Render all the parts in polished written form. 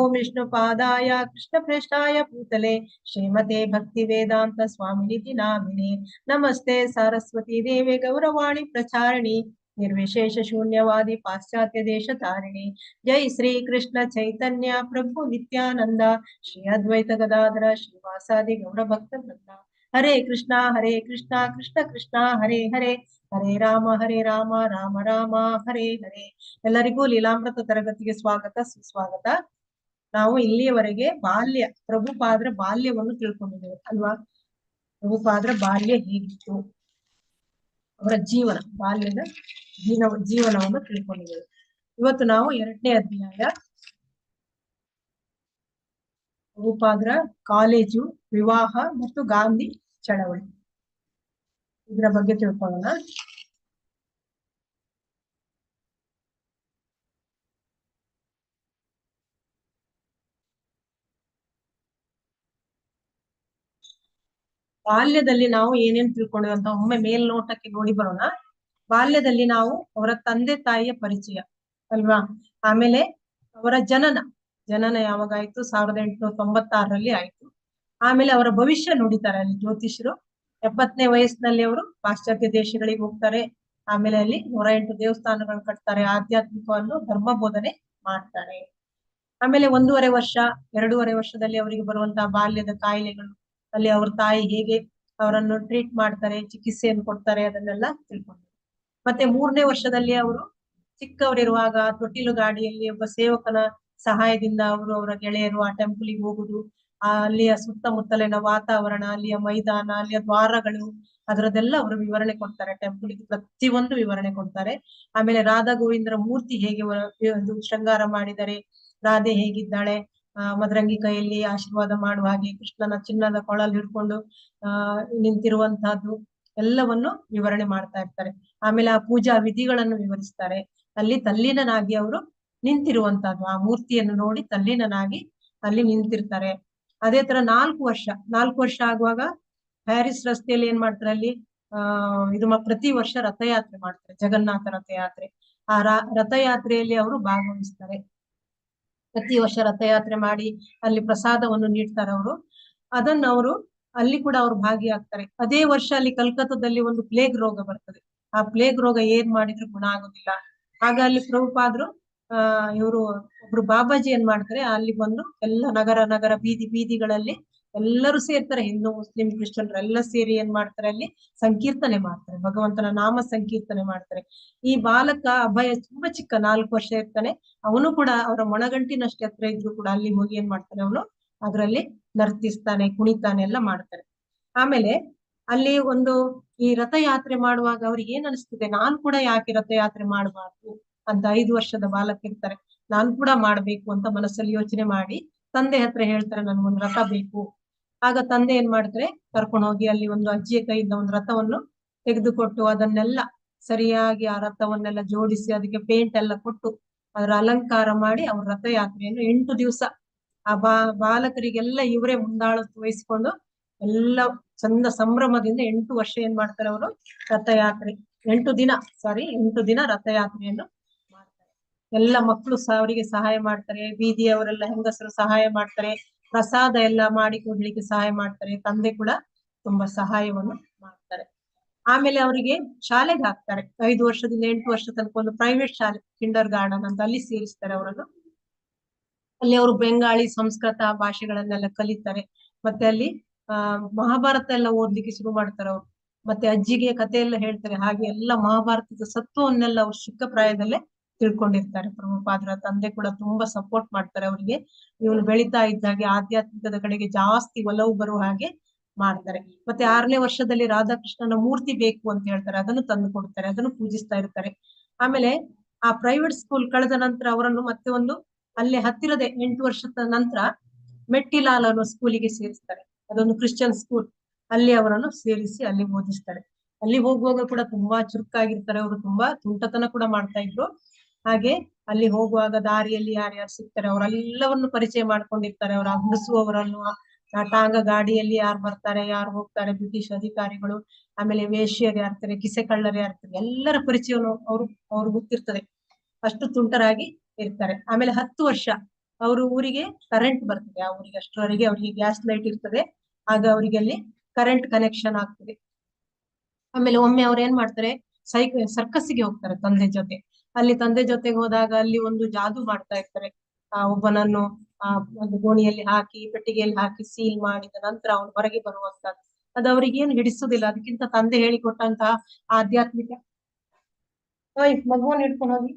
विष्णुपादाय कृष्णप्रेष्ठाय भूतले श्रीमते भक्तिवेदांत स्वामिनिति नामिने नमस्ते सरस्वती देवे गौरवाणी प्रचारिणी निर्विशेष शून्यवादी पाश्चात्य देश तारिणी जय श्री कृष्ण चैतन्य प्रभु नित्यानंद श्री अद्वैत गदाधर श्रीवासादि गौर भक्त वृंद हरे कृष्णा कृष्ण कृष्ण हरे हरे हरे राम राम राम ಹರೇ ಹರೇ. ಎಲ್ಲರಿಗೂ ಲೀಲಾಮೃತ ತರಗತಿಗೆ ಸ್ವಾಗತ ಸುಸ್ವಾಗತ. ನಾವು ಇಲ್ಲಿಯವರೆಗೆ ಪ್ರಭುಪಾದರ ಬಾಲ್ಯವನ್ನು ತಿಳ್ಕೊಂಡಿದ್ದೇವೆ ಅಲ್ವಾ. ಪ್ರಭುಪಾದರ ಬಾಲ್ಯ ಹೇಗಿತ್ತು, ಅವರ ಬಾಲ್ಯದ ಜೀವನವನ್ನು ತಿಳ್ಕೊಂಡಿದ್ದೇವೆ. ಇವತ್ತು ನಾವು 2ನೇ ಅಧ್ಯಾಯ ಪ್ರಭುಪಾದರ ಕಾಲೇಜು, ವಿವಾಹ ಮತ್ತು ಗಾಂಧಿ ಚಳವಳಿ ಇದರ ಬಗ್ಗೆ ತಿಳ್ಕೊಳ್ಳೋಣ. ಬಾಲ್ಯದಲ್ಲಿ ನಾವು ಏನೇನ್ ತಿಳ್ಕೊಂಡ್ವಿ ಅಂತ ಒಮ್ಮೆ ಮೇಲ್ನೋಟಕ್ಕೆ ನೋಡಿ ಬರೋಣ. ಬಾಲ್ಯದಲ್ಲಿ ನಾವು ಅವರ ತಂದೆ ತಾಯಿಯ ಪರಿಚಯ ಅಲ್ವಾ. ಆಮೇಲೆ ಅವರ ಜನನ ಯಾವಾಗ ಆಯ್ತು, 1896ರಲ್ಲಿ ಆಯ್ತು. ಆಮೇಲೆ ಅವರ ಭವಿಷ್ಯ ನುಡಿತಾರೆ ಅಲ್ಲಿ ಜ್ಯೋತಿಷರು. 70ನೇ ವಯಸ್ಸಿನಲ್ಲಿ ಅವರು ಪಾಶ್ಚಾತ್ಯ ದೇಶಗಳಿಗೆ ಹೋಗ್ತಾರೆ. ಆಮೇಲೆ ಅಲ್ಲಿ 108 ದೇವಸ್ಥಾನಗಳನ್ನು ಕಟ್ತಾರೆ, ಆಧ್ಯಾತ್ಮಿಕವನ್ನು ಧರ್ಮ ಬೋಧನೆ ಮಾಡ್ತಾರೆ. ಆಮೇಲೆ 2.5 ವರ್ಷದಲ್ಲಿ ಅವರಿಗೆ ಬರುವಂತಹ ಬಾಲ್ಯದ ಕಾಯಿಲೆಗಳು, ಅಲ್ಲಿ ಅವ್ರ ತಾಯಿ ಹೇಗೆ ಅವರನ್ನು ಟ್ರೀಟ್ ಮಾಡ್ತಾರೆ, ಚಿಕಿತ್ಸೆಯನ್ನು ಕೊಡ್ತಾರೆ, ಅದನ್ನೆಲ್ಲ ತಿಳ್ಕೊಂಡ್ರು. ಮತ್ತೆ 3ನೇ ವರ್ಷದಲ್ಲಿ ಅವರು ಚಿಕ್ಕವರಿರುವಾಗ ತೊಟ್ಟಿಲು ಗಾಡಿಯಲ್ಲಿ ಒಬ್ಬ ಸೇವಕನ ಸಹಾಯದಿಂದ ಅವರು ಅವರ ಗೆಳೆಯರು ಆ ಟೆಂಪಲ್ಗೆ ಹೋಗುದು, ಅಲ್ಲಿಯ ಸುತ್ತಮುತ್ತಲಿನ ವಾತಾವರಣ, ಅಲ್ಲಿಯ ಮೈದಾನ, ಅಲ್ಲಿಯ ದ್ವಾರಗಳು, ಅದರದೆಲ್ಲ ಅವರು ವಿವರಣೆ ಕೊಡ್ತಾರೆ. ಟೆಂಪಲ್ಗೆ ಪ್ರತಿಯೊಂದು ವಿವರಣೆ ಕೊಡ್ತಾರೆ. ಆಮೇಲೆ ರಾಧಾ ಗೋವಿಂದರ ಮೂರ್ತಿ ಹೇಗೆ ಶೃಂಗಾರ ಮಾಡಿದರೆ, ರಾಧೆ ಹೇಗಿದ್ದಾಳೆ, ಮದರಂಗಿ ಕೈಯಲ್ಲಿ ಆಶೀರ್ವಾದ ಮಾಡುವ ಹಾಗೆ, ಕೃಷ್ಣನ ಚಿನ್ನದ ಕೊಳಲ್ ಹಿಡ್ಕೊಂಡು ನಿಂತಿರುವಂತಹದ್ದು ಎಲ್ಲವನ್ನು ವಿವರಣೆ ಮಾಡ್ತಾ ಇರ್ತಾರೆ. ಆಮೇಲೆ ಆ ಪೂಜಾ ವಿಧಿಗಳನ್ನು ವಿವರಿಸ್ತಾರೆ. ಅಲ್ಲಿ ತಲ್ಲೀನನಾಗಿ ಅವರು ನಿಂತಿರುವಂತಹದ್ದು, ಆ ಮೂರ್ತಿಯನ್ನು ನೋಡಿ ತಲ್ಲೀನನಾಗಿ ಅಲ್ಲಿ ನಿಂತಿರ್ತಾರೆ. ಅದೇ ತರ 4 ವರ್ಷ ಆಗುವಾಗ ಪ್ಯಾರಿಸ್ ರಸ್ತೆಯಲ್ಲಿ ಏನ್ ಮಾಡ್ತಾರೆ, ಅಲ್ಲಿ ಪ್ರತಿ ವರ್ಷ ರಥಯಾತ್ರೆ ಮಾಡ್ತಾರೆ, ಜಗನ್ನಾಥ ರಥಯಾತ್ರೆ. ಆ ರಥಯಾತ್ರೆಯಲ್ಲಿ ಅವರು ಭಾಗವಹಿಸ್ತಾರೆ. ಪ್ರತಿ ವರ್ಷ ರಥಯಾತ್ರೆ ಮಾಡಿ ಅಲ್ಲಿ ಪ್ರಸಾದವನ್ನು ನೀಡ್ತಾರೆ ಅವರು. ಅವರು ಅಲ್ಲಿ ಕೂಡ ಅವ್ರು ಭಾಗಿಯಾಗ್ತಾರೆ. ಅದೇ ವರ್ಷ ಅಲ್ಲಿ ಕಲ್ಕತ್ತಾದಲ್ಲಿ ಒಂದು ಪ್ಲೇಗ್ ರೋಗ ಬರ್ತದೆ. ಆ ಪ್ಲೇಗ್ ರೋಗ ಏನ್ ಮಾಡಿದ್ರು ಗುಣ ಆಗೋದಿಲ್ಲ. ಆಗ ಅಲ್ಲಿ ಪ್ರಭುಪಾದರು ಇವರು ಒಬ್ರು ಬಾಬಾಜಿ ಏನ್ ಮಾಡ್ತಾರೆ, ಅಲ್ಲಿ ಬಂದು ಎಲ್ಲ ನಗರ ಬೀದಿಗಳಲ್ಲಿ ಎಲ್ಲರೂ ಸೇರ್ತಾರೆ, ಹಿಂದೂ ಮುಸ್ಲಿಂ ಕ್ರಿಶ್ಚಿಯನ್ರು ಎಲ್ಲ ಸೇರಿ ಏನ್ ಮಾಡ್ತಾರೆ, ಅಲ್ಲಿ ಸಂಕೀರ್ತನೆ ಮಾಡ್ತಾರೆ, ಭಗವಂತನ ನಾಮ ಸಂಕೀರ್ತನೆ ಮಾಡ್ತಾರೆ. ಈ ಬಾಲಕ ಅಭಯ ತುಂಬಾ ಚಿಕ್ಕ 4 ವರ್ಷ ಇರ್ತಾನೆ. ಅವನು ಕೂಡ ಅವರ ಮೊಣಗಂಟಿನಷ್ಟು ಎತ್ತರ ಇದ್ರು ಕೂಡ ಅಲ್ಲಿ ಹೋಗಿ ಏನ್ ಮಾಡ್ತಾನೆ, ಅವನು ಅದರಲ್ಲಿ ನರ್ತಿಸ್ತಾನೆ, ಕುಣಿತಾನೆ, ಎಲ್ಲ ಮಾಡ್ತಾರೆ. ಆಮೇಲೆ ಅಲ್ಲಿ ಈ ರಥಯಾತ್ರೆ ಮಾಡುವಾಗ ಅವ್ರಿಗೆ ಏನ್ ಅನಿಸ್ತದೆ, ನಾನ್ ಕೂಡ ಯಾಕೆ ರಥಯಾತ್ರೆ ಮಾಡಬಾರ್ದು ಅಂತ 5 ವರ್ಷದ ಬಾಲಕ ಇರ್ತಾರೆ. ನಾನ್ ಕೂಡ ಮಾಡ್ಬೇಕು ಅಂತ ಮನಸ್ಸಲ್ಲಿ ಯೋಚನೆ ಮಾಡಿ ತಂದೆ ಹತ್ರ ಹೇಳ್ತಾರೆ, ನನ್ಗೊಂದು ರಥ ಬೇಕು. ಆಗ ತಂದೆ ಏನ್ ಮಾಡ್ತಾರೆ, ಕರ್ಕೊಂಡು ಹೋಗಿ ಅಲ್ಲಿ ಒಂದು ಅಜ್ಜಿಯ ಕೈಯಿಂದ ಒಂದು ರಥವನ್ನು ತೆಗೆದುಕೊಟ್ಟು ಅದನ್ನೆಲ್ಲ ಸರಿಯಾಗಿ ಆ ರಥವನ್ನೆಲ್ಲ ಜೋಡಿಸಿ ಅದಕ್ಕೆ ಪೇಂಟ್ ಎಲ್ಲ ಕೊಟ್ಟು ಅದರ ಅಲಂಕಾರ ಮಾಡಿ ಅವ್ರ ರಥಯಾತ್ರೆಯನ್ನು 8 ದಿವಸ ಆ ಬಾಲಕರಿಗೆಲ್ಲ ಇವರೇ ಮುಂದಾಳತ್ವ ವಹಿಸಿಕೊಂಡು ಎಲ್ಲ ಚಂದ ಸಂಭ್ರಮದಿಂದ 8 ವರ್ಷ ಏನ್ ಮಾಡ್ತಾರೆ ಅವರು ರಥಯಾತ್ರೆ 8 ದಿನ ರಥಯಾತ್ರೆಯನ್ನು ಮಾಡ್ತಾರೆ. ಎಲ್ಲ ಮಕ್ಕಳು ಅವರಿಗೆ ಸಹಾಯ ಮಾಡ್ತಾರೆ, ಬೀದಿಯವರೆಲ್ಲ ಹೆಂಗಸರು ಸಹಾಯ ಮಾಡ್ತಾರೆ, ಪ್ರಸಾದ ಎಲ್ಲ ಮಾಡಿ ಕೊಡ್ಲಿಕ್ಕೆ ಸಹಾಯ ಮಾಡ್ತಾರೆ. ತಂದೆ ಕೂಡ ತುಂಬಾ ಸಹಾಯವನ್ನು ಮಾಡ್ತಾರೆ. ಆಮೇಲೆ ಅವರಿಗೆ ಶಾಲೆಗೆ ಹಾಕ್ತಾರೆ. 5 ವರ್ಷದಿಂದ 8 ವರ್ಷ ತನಕ ಒಂದು ಪ್ರೈವೇಟ್ ಶಾಲೆ, ಕಿಂಡರ್ ಗಾರ್ಡನ್ ಅಂತ, ಅಲ್ಲಿ ಸೇರಿಸ್ತಾರೆ ಅವರನ್ನು. ಅಲ್ಲಿ ಅವರು ಬೆಂಗಾಳಿ ಸಂಸ್ಕೃತ ಭಾಷೆಗಳನ್ನೆಲ್ಲ ಕಲಿತಾರೆ. ಮತ್ತೆ ಅಲ್ಲಿ ಮಹಾಭಾರತ ಎಲ್ಲ ಓದ್ಲಿಕ್ಕೆ ಶುರು ಮಾಡ್ತಾರೆ ಅವರು. ಮತ್ತೆ ಅಜ್ಜಿಗೆ ಕಥೆ ಎಲ್ಲ ಹೇಳ್ತಾರೆ. ಹಾಗೆ ಎಲ್ಲ ಮಹಾಭಾರತದ ಸತ್ವವನ್ನೆಲ್ಲ ಅವ್ರು ಚಿಕ್ಕ ಪ್ರಾಯದಲ್ಲೇ ತಿಳ್ಕೊಂಡಿರ್ತಾರೆ. ಪ್ರಭುಪಾದರ ತಂದೆ ಕೂಡ ತುಂಬಾ ಸಪೋರ್ಟ್ ಮಾಡ್ತಾರೆ ಅವರಿಗೆ. ಇವನು ಬೆಳೀತಾ ಇದ್ದಾಗೆ ಆಧ್ಯಾತ್ಮಿಕದ ಕಡೆಗೆ ಜಾಸ್ತಿ ಒಲವು ಬರುವ ಹಾಗೆ ಮಾಡ್ತಾರೆ. ಮತ್ತೆ 6ನೇ ವರ್ಷದಲ್ಲಿ ರಾಧಾಕೃಷ್ಣನ ಮೂರ್ತಿ ಬೇಕು ಅಂತ ಹೇಳ್ತಾರೆ, ಅದನ್ನು ತಂದು ಕೊಡ್ತಾರೆ, ಅದನ್ನು ಪೂಜಿಸ್ತಾ ಇರ್ತಾರೆ. ಆಮೇಲೆ ಆ ಪ್ರೈವೇಟ್ ಸ್ಕೂಲ್ ಕಳೆದ ನಂತರ ಅವರನ್ನು ಮತ್ತೆ ಅಲ್ಲೇ ಹತ್ತಿರದ 8 ವರ್ಷದ ನಂತರ ಮೆಟ್ಟಿಲಾಲ್ ಅನ್ನೋ ಸ್ಕೂಲಿಗೆ ಸೇರಿಸ್ತಾರೆ. ಅದೊಂದು ಕ್ರಿಶ್ಚಿಯನ್ ಸ್ಕೂಲ್. ಅಲ್ಲಿ ಅವರನ್ನು ಸೇರಿಸಿ ಅಲ್ಲಿ ಓದಿಸ್ತಾರೆ. ಅಲ್ಲಿ ಹೋಗುವಾಗ ಕೂಡ ತುಂಬಾ ಚುರುಕಾಗಿರ್ತಾರೆ ಅವರು, ತುಂಬಾ ತುಂಟತನ ಕೂಡ ಮಾಡ್ತಾ ಇದ್ರು. ಹಾಗೆ ಅಲ್ಲಿ ಹೋಗುವಾಗ ದಾರಿಯಲ್ಲಿ ಯಾರ್ಯಾರು ಸಿಗ್ತಾರೆ ಅವರೆಲ್ಲವನ್ನು ಪರಿಚಯ ಮಾಡ್ಕೊಂಡಿರ್ತಾರೆ. ಅವರ ಗುಡಿಸುವವರನ್ನು, ಟಾಂಗ ಗಾಡಿಯಲ್ಲಿ ಯಾರು ಬರ್ತಾರೆ ಯಾರು ಹೋಗ್ತಾರೆ, ಬ್ರಿಟಿಷ್ ಅಧಿಕಾರಿಗಳು, ಆಮೇಲೆ ವೇಶ್ಯರು ಯಾರ್ತಾರೆ, ಕಿಸೆ ಕಳ್ಳರು ಯಾರ್ತಾರೆ, ಎಲ್ಲರ ಪರಿಚಯವನ್ನು ಅವ್ರು ಗೊತ್ತಿರ್ತದೆ. ಅಷ್ಟು ತುಂಟರಾಗಿ ಇರ್ತಾರೆ. ಆಮೇಲೆ 10 ವರ್ಷ ಅವ್ರ ಊರಿಗೆ ಕರೆಂಟ್ ಬರ್ತದೆ. ಆ ಊರಿಗೆ ಅಷ್ಟರವರೆಗೆ ಅವ್ರಿಗೆ ಗ್ಯಾಸ್ ಲೈಟ್ ಇರ್ತದೆ. ಆಗ ಅವರಿಗೆ ಅಲ್ಲಿ ಕರೆಂಟ್ ಕನೆಕ್ಷನ್ ಆಗ್ತದೆ. ಆಮೇಲೆ ಒಮ್ಮೆ ಅವ್ರು ಏನ್ ಮಾಡ್ತಾರೆ, ಸರ್ಕಸ್ಸಿಗೆ ಹೋಗ್ತಾರೆ ತಂದೆ ಜೊತೆ. ಅಲ್ಲಿ ತಂದೆ ಜೊತೆಗೆ ಹೋದಾಗ ಅಲ್ಲಿ ಒಂದು ಜಾದೂ ಮಾಡ್ತಾ ಇರ್ತಾರೆ. ಒಬ್ಬನನ್ನು ಒಂದು ಗೋಣಿಯಲ್ಲಿ ಹಾಕಿ ಪೆಟ್ಟಿಗೆಯಲ್ಲಿ ಹಾಕಿ ಸೀಲ್ ಮಾಡಿದ ನಂತರ ಅವನು ಹೊರಗೆ ಬರುವಂತದ್ದು. ಅದು ಅವ್ರಿಗೇನು ಹಿಡಿಸುದಿಲ್ಲ. ಅದಕ್ಕಿಂತ ತಂದೆ ಹೇಳಿಕೊಟ್ಟಂತಹ ಆಧ್ಯಾತ್ಮಿಕ. ಮಗುವನ್ನು ಹಿಡ್ಕೊಂಡು ಹೋಗಿ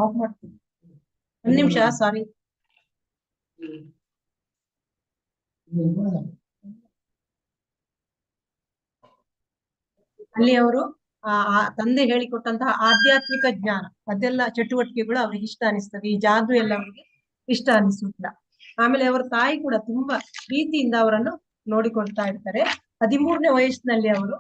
ಆಫ್ ಮಾಡ್ತೀನಿ, ಒಂದ್ ನಿಮಿಷ, ಸಾರಿ. ಅಲ್ಲಿ ಅವರು ತಂದೆ ಹೇಳಿಕೊಟ್ಟಂತಹ ಆಧ್ಯಾತ್ಮಿಕ ಜ್ಞಾನ, ಅದೆಲ್ಲ ಚಟುವಟಿಕೆಗಳು ಅವ್ರಿಗೆ ಇಷ್ಟ ಅನಿಸ್ತದೆ. ಈ ಜಾದು ಎಲ್ಲ ಅವರಿಗೆ ಇಷ್ಟ ಅನಿಸುತ್ತಿಲ್ಲ. ಆಮೇಲೆ ಅವರ ತಾಯಿ ಕೂಡ ತುಂಬಾ ಪ್ರೀತಿಯಿಂದ ಅವರನ್ನು ನೋಡಿಕೊಳ್ತಾ ಇರ್ತಾರೆ. 13ನೇ ವಯಸ್ಸಿನಲ್ಲಿ ಅವರು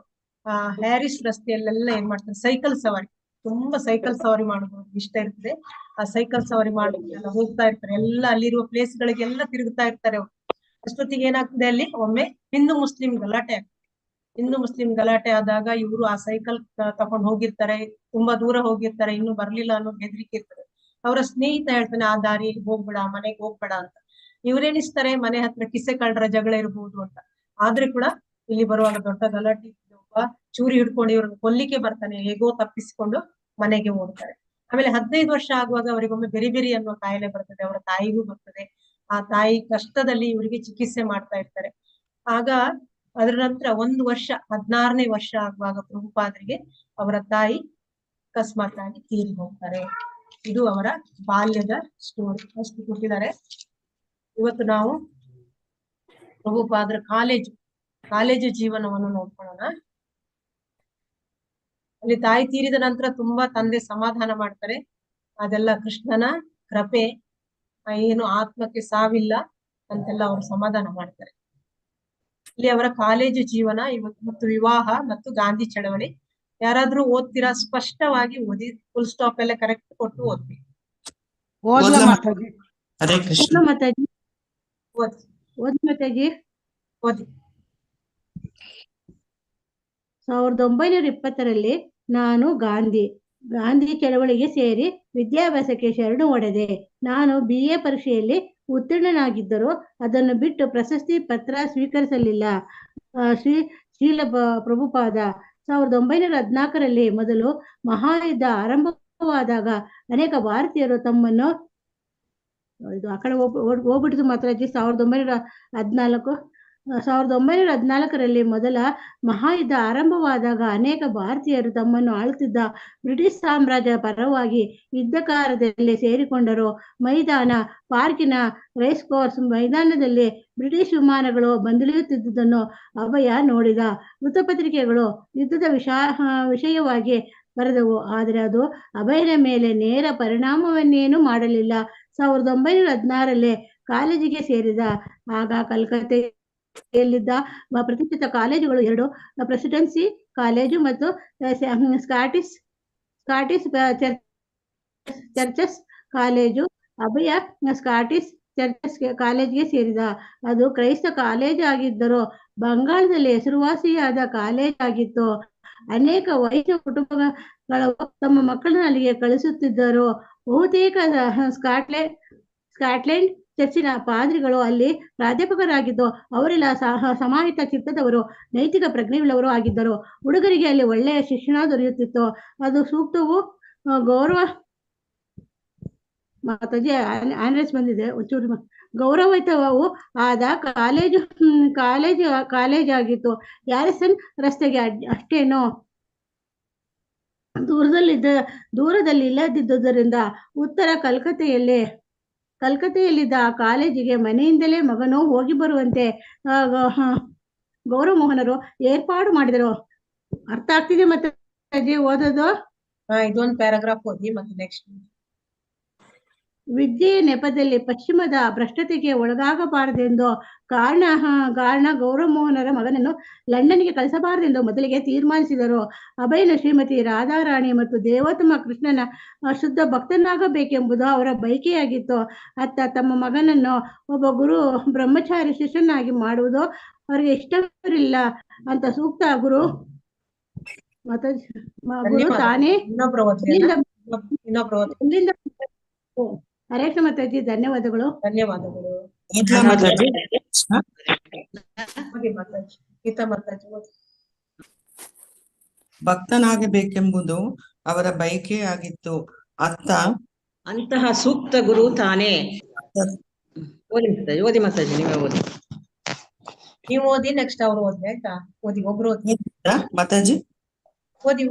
ಹ್ಯಾರಿಸ್ ರಸ್ತೆಯಲ್ಲೆಲ್ಲ ಏನ್ ಮಾಡ್ತಾರೆ, ಸೈಕಲ್ ಸವಾರಿ, ತುಂಬಾ ಸೈಕಲ್ ಸವಾರಿ ಮಾಡೋದು ಇಷ್ಟ ಇರ್ತದೆ. ಆ ಸೈಕಲ್ ಸವಾರಿ ಮಾಡೋದೆಲ್ಲ ಹೋಗ್ತಾ ಇರ್ತಾರೆ. ಎಲ್ಲ ಅಲ್ಲಿರುವ ಪ್ಲೇಸ್ ಗಳಿಗೆಲ್ಲ ತಿರುಗುತ್ತಾ ಇರ್ತಾರೆ ಅವರು. ಅಷ್ಟೊತ್ತಿಗೆ ಏನಾಗ್ತದೆ, ಅಲ್ಲಿ ಒಮ್ಮೆ ಹಿಂದೂ ಮುಸ್ಲಿಂ ಗಲಾಟೆ ಆಗ್ತದೆ. ಹಿಂದೂ ಮುಸ್ಲಿಂ ಗಲಾಟೆ ಆದಾಗ ಇವರು ಆ ಸೈಕಲ್ ತಗೊಂಡು ಹೋಗಿರ್ತಾರೆ, ತುಂಬಾ ದೂರ ಹೋಗಿರ್ತಾರೆ, ಇನ್ನು ಬರ್ಲಿಲ್ಲ ಅನ್ನೋ ಹೆದರಿಕೆ ಇರ್ತದೆ. ಅವರ ಸ್ನೇಹಿತ ಹೇಳ್ತಾನೆ, ಆ ದಾರಿಯಲ್ಲಿ ಹೋಗ್ಬೇಡ, ಮನೆಗೆ ಹೋಗ್ಬೇಡ ಅಂತ. ಇವ್ರೇನಿಸ್ತಾರೆ, ಮನೆ ಹತ್ರ ಕಿಸೆ ಕಳ್ಳರ ಜಗಳ ಇರ್ಬೋದು ಅಂತ. ಆದ್ರೆ ಕೂಡ ಇಲ್ಲಿ ಬರುವಾಗ ದೊಡ್ಡ ಗಲಾಟೆ, ಒಬ್ಬ ಚೂರಿ ಹಿಡ್ಕೊಂಡು ಇವ್ರನ್ನ ಕೊಲ್ಲಿಕ್ಕೆ ಬರ್ತಾನೆ. ಹೇಗೋ ತಪ್ಪಿಸಿಕೊಂಡು ಮನೆಗೆ ಓಡ್ತಾರೆ. ಆಮೇಲೆ 15 ವರ್ಷ ಆಗುವಾಗ ಅವರಿಗೊಮ್ಮೆ ಬೆರಿ ಅನ್ನುವ ಕಾಯಿಲೆ ಬರ್ತದೆ. ಅವರ ತಾಯಿಗೂ ಬರ್ತದೆ. ಆ ತಾಯಿ ಕಷ್ಟದಲ್ಲಿ ಇವರಿಗೆ ಚಿಕಿತ್ಸೆ ಮಾಡ್ತಾ ಇರ್ತಾರೆ. ಆಗ ಅದರ ನಂತರ 1 ವರ್ಷ, 16ನೇ ವರ್ಷ ಆಗುವಾಗ ಪ್ರಭುಪಾದರಿಗೆ ಅವರ ತಾಯಿ ಅಕಸ್ಮಾತ್ ಆಗಿ ತೀರಿ ಹೋಗ್ತಾರೆ. ಇದು ಅವರ ಬಾಲ್ಯದ ಸ್ಟೋರಿ. ಅಷ್ಟು ಕೊಟ್ಟಿದ್ದಾರೆ. ಇವತ್ತು ನಾವು ಪ್ರಭುಪಾದರ ಕಾಲೇಜು ಜೀವನವನ್ನು ನೋಡ್ಕೊಳ್ಳೋಣ. ಅಲ್ಲಿ ತಾಯಿ ತೀರಿದ ನಂತರ ತುಂಬಾ ತಂದೆ ಸಮಾಧಾನ ಮಾಡ್ತಾರೆ. ಅದೆಲ್ಲ ಕೃಷ್ಣನ ಕೃಪೆ, ಏನು ಆತ್ಮಕ್ಕೆ ಸಾವಿಲ್ಲ ಅಂತೆಲ್ಲ ಅವರು ಸಮಾಧಾನ ಮಾಡ್ತಾರೆ. ಇಲ್ಲಿ ಅವರ ಕಾಲೇಜು ಜೀವನ ಇವತ್ತು ಮತ್ತು ವಿವಾಹ ಮತ್ತು ಗಾಂಧಿ ಚಳವಳಿ. ಯಾರಾದ್ರೂ ಓದ್ತೀರಾ? ಸ್ಪಷ್ಟವಾಗಿ ಓದಿ, ಫುಲ್ ಸ್ಟಾಪ್ ಎಲ್ಲ ಕರೆಕ್ಟ್ ಕೊಟ್ಟು ಓದ್ತೀವಿ. ಹರೇ ಕೃಷ್ಣ. ಓದಿ. 1920ರಲ್ಲಿ ನಾನು ಗಾಂಧಿ ಚಳವಳಿಗೆ ಸೇರಿ ವಿದ್ಯಾಭ್ಯಾಸಕ್ಕೆ ಶರಣು ಹೊಡೆದೆ. ನಾನು BA ಪರೀಕ್ಷೆಯಲ್ಲಿ ಉತ್ತೀರ್ಣನಾಗಿದ್ದರೂ ಅದನ್ನು ಬಿಟ್ಟು ಪ್ರಶಸ್ತಿ ಪತ್ರ ಸ್ವೀಕರಿಸಲಿಲ್ಲ. ಶ್ರೀಲ ಪ್ರಭುಪಾದ 1914ರಲ್ಲಿ ಮೊದಲು ಮಹಾಯುದ್ಧ ಆರಂಭವಾದಾಗ ಅನೇಕ ಭಾರತೀಯರು ತಮ್ಮನ್ನು ಆ ಕಡೆ ಹೋಗ್ಬಿಟ್ಟಿದ್ದು ಮಾತಾಜಿ. 1914ರಲ್ಲಿ ಮೊದಲ ಮಹಾಯುದ್ಧ ಆರಂಭವಾದಾಗ ಅನೇಕ ಭಾರತೀಯರು ತಮ್ಮನ್ನು ಆಳುತ್ತಿದ್ದ ಬ್ರಿಟಿಷ್ ಸಾಮ್ರಾಜ್ಯದ ಪರವಾಗಿ ಯುದ್ಧಕಾರ್ಯದಲ್ಲಿ ಸೇರಿಕೊಂಡರು. ಪಾರ್ಕಿನ ರೇಸ್ ಕೋರ್ಸ್ ಮೈದಾನದಲ್ಲಿ ಬ್ರಿಟಿಷ್ ವಿಮಾನಗಳು ಬಂದಿಳಿಯುತ್ತಿದ್ದುದನ್ನು ಅಭಯ ನೋಡಿದ. ವೃತ್ತಪತ್ರಿಕೆಗಳು ಯುದ್ಧದ ವಿಷಯವಾಗಿ ಬರೆದವು, ಆದರೆ ಅದು ಅಭಯನ ಮೇಲೆ ನೇರ ಪರಿಣಾಮವನ್ನೇನು ಮಾಡಲಿಲ್ಲ. 1916ರಲ್ಲಿ ಕಾಲೇಜಿಗೆ ಸೇರಿದ. ಆಗ ಕಲ್ಕತ್ತೆಯಲ್ಲಿದ್ದ ಪ್ರತಿಷ್ಠಿತ ಕಾಲೇಜುಗಳು 2: ಪ್ರೆಸಿಡೆನ್ಸಿ ಕಾಲೇಜು ಮತ್ತು ಸ್ಕಾಟಿಷ್ ಚರ್ಚಸ್ ಕಾಲೇಜು. ಅಭಯ ಸ್ಕಾಟಿಷ್ ಚರ್ಚಸ್ ಕಾಲೇಜಿಗೆ ಸೇರಿದ. ಅದು ಕ್ರೈಸ್ತ ಕಾಲೇಜ್ ಆಗಿದ್ದರೂ ಬಂಗಾಳದಲ್ಲಿ ಹೆಸರುವಾಸಿಯಾದ ಕಾಲೇಜ್ ಆಗಿತ್ತು. ಅನೇಕ ವೈದ್ಯ ಕುಟುಂಬಗಳು ತಮ್ಮ ಮಕ್ಕಳನ್ನು ಅಲ್ಲಿಗೆ ಕಳಿಸುತ್ತಿದ್ದರು. ಬಹುತೇಕ ಸ್ಕಾಟ್ಲೆಂಡ್ ಚರ್ಚಿನ ಪಾದ್ರಿಗಳು ಅಲ್ಲಿ ಪ್ರಾಧ್ಯಾಪಕರಾಗಿದ್ದು ಅವರೆಲ್ಲ ಸಮಾಹಿತ ಚಿತ್ತದವರು, ನೈತಿಕ ಪ್ರಜ್ಞೆಯುಳ್ಳವರು ಆಗಿದ್ದರು. ಹುಡುಗರಿಗೆ ಅಲ್ಲಿ ಒಳ್ಳೆಯ ಶಿಕ್ಷಣ ದೊರೆಯುತ್ತಿತ್ತು. ಅದು ಸೂಕ್ತವು ಗೌರವ ಮಾತಾಜಿ ಆನ್ರೆಸ್ ಬಂದಿದೆ ಒಂಚೂರು ಗೌರವಯುತವೂ ಆದ ಕಾಲೇಜ್ ಆಗಿತ್ತು. ಹ್ಯಾರಿಸನ್ ರಸ್ತೆಗೆ ಅಷ್ಟೇನೋ ದೂರದಲ್ಲಿ ಇಲ್ಲದಿದ್ದುದರಿಂದ ಉತ್ತರ ಕಲ್ಕತ್ತೆಯಲ್ಲಿದ್ದ ಆ ಕಾಲೇಜಿಗೆ ಮನೆಯಿಂದಲೇ ಮಗನು ಹೋಗಿ ಬರುವಂತೆ ಗೌರಮೋಹನರು ಏರ್ಪಾಡು ಮಾಡಿದರು. ಅರ್ಥ ಆಗ್ತಿದೆ ಮತ್ತೆ ಓದೋದು? ಇದೊಂದು ಪ್ಯಾರಾಗ್ರಾಫ್ ಓದಿ ಮತ್ತೆ ನೆಕ್ಸ್ಟ್. ವಿದ್ಯೆಯ ನೆಪದಲ್ಲಿ ಪಶ್ಚಿಮದ ಭ್ರಷ್ಟತೆಗೆ ಒಳಗಾಗಬಾರದೆಂದು ಕಾರಣ ಗೌರಮೋಹನರ ಮಗನನ್ನು ಲಂಡನ್ಗೆ ಕಳಿಸಬಾರದೆಂದು ಮೊದಲಿಗೆ ತೀರ್ಮಾನಿಸಿದರು. ಅಭಯನು ಶ್ರೀಮತಿ ರಾಧಾರಾಣಿ ಮತ್ತು ದೇವೋತ್ತಮ ಕೃಷ್ಣನ ಶುದ್ಧ ಭಕ್ತನಾಗಬೇಕೆಂಬುದು ಅವರ ಬಯಕೆಯಾಗಿತ್ತು. ಅತ್ತ ತಮ್ಮ ಮಗನನ್ನು ಒಬ್ಬ ಗುರು ಬ್ರಹ್ಮಚಾರಿ ಶಿಷ್ಯನಾಗಿ ಮಾಡುವುದು ಅವರಿಗೆ ಇಷ್ಟವಿರಲಿಲ್ಲ. ಅಂತ ಸೂಕ್ತ ಗುರು ತಾನೇ ಹರೇ ಕೃಷ್ಣ ಮಾತಾಜಿ, ಧನ್ಯವಾದಗಳು. ಧನ್ಯವಾದಗಳು. ಓದ್ಲಾ ಮಾತಾಜಿ? ಓದಿ ಮಾತಾಜಿ, ಗೀತಾ ಮಾತಾಜಿ ಓದಿ. ಭಕ್ತನಾಗಬೇಕೆಂಬುದು ಅವರ ಬಯಕೆಯಾಗಿತ್ತು. ಅಂತಹ ಸೂಕ್ತ ಗುರು ತಾನೇ. ಓದಿ ಮಾತಾಜಿ, ನೀವೇ ಓದಿ. ನೀವು ಓದಿ, ನೆಕ್ಸ್ಟ್ ಅವ್ರು ಓದಿ, ಆಯ್ತಾ? ಓದಿ, ಒಬ್ರು ಓದಿ. ಮಾತಾಜಿ ಓದಿ.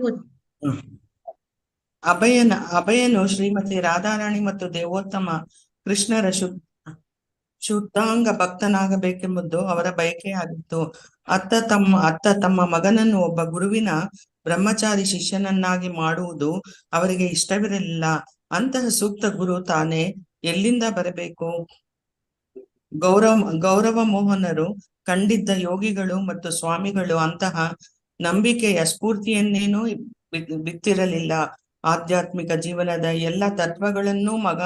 ಅಭಯನು ಶ್ರೀಮತಿ ರಾಧಾರಾಣಿ ಮತ್ತು ದೇವೋತ್ತಮ ಕೃಷ್ಣರ ಶುದ್ಧಾಂಗ ಭಕ್ತನಾಗಬೇಕೆಂಬುದು ಅವರ ಬಯಕೆಯಾಗಿತ್ತು. ಅತ್ತ ತಮ್ಮ ಮಗನನ್ನು ಒಬ್ಬ ಗುರುವಿನ ಬ್ರಹ್ಮಚಾರಿ ಶಿಷ್ಯನನ್ನಾಗಿ ಮಾಡುವುದು ಅವರಿಗೆ ಇಷ್ಟವಿರಲಿಲ್ಲ. ಅಂತಹ ಸೂಕ್ತ ಗುರು ತಾನೇ ಎಲ್ಲಿಂದ ಬರಬೇಕು? ಗೌರವ ಮೋಹನರು ಕಂಡಿದ್ದ ಯೋಗಿಗಳು ಮತ್ತು ಸ್ವಾಮಿಗಳು ಅಂತಹ ನಂಬಿಕೆಯ ಸ್ಫೂರ್ತಿಯನ್ನೇನೂ ಬಿತ್ತಿರಲಿಲ್ಲ. ಆಧ್ಯಾತ್ಮಿಕ ಜೀವನದ ಎಲ್ಲ ತತ್ವಗಳನ್ನೂ ಮಗ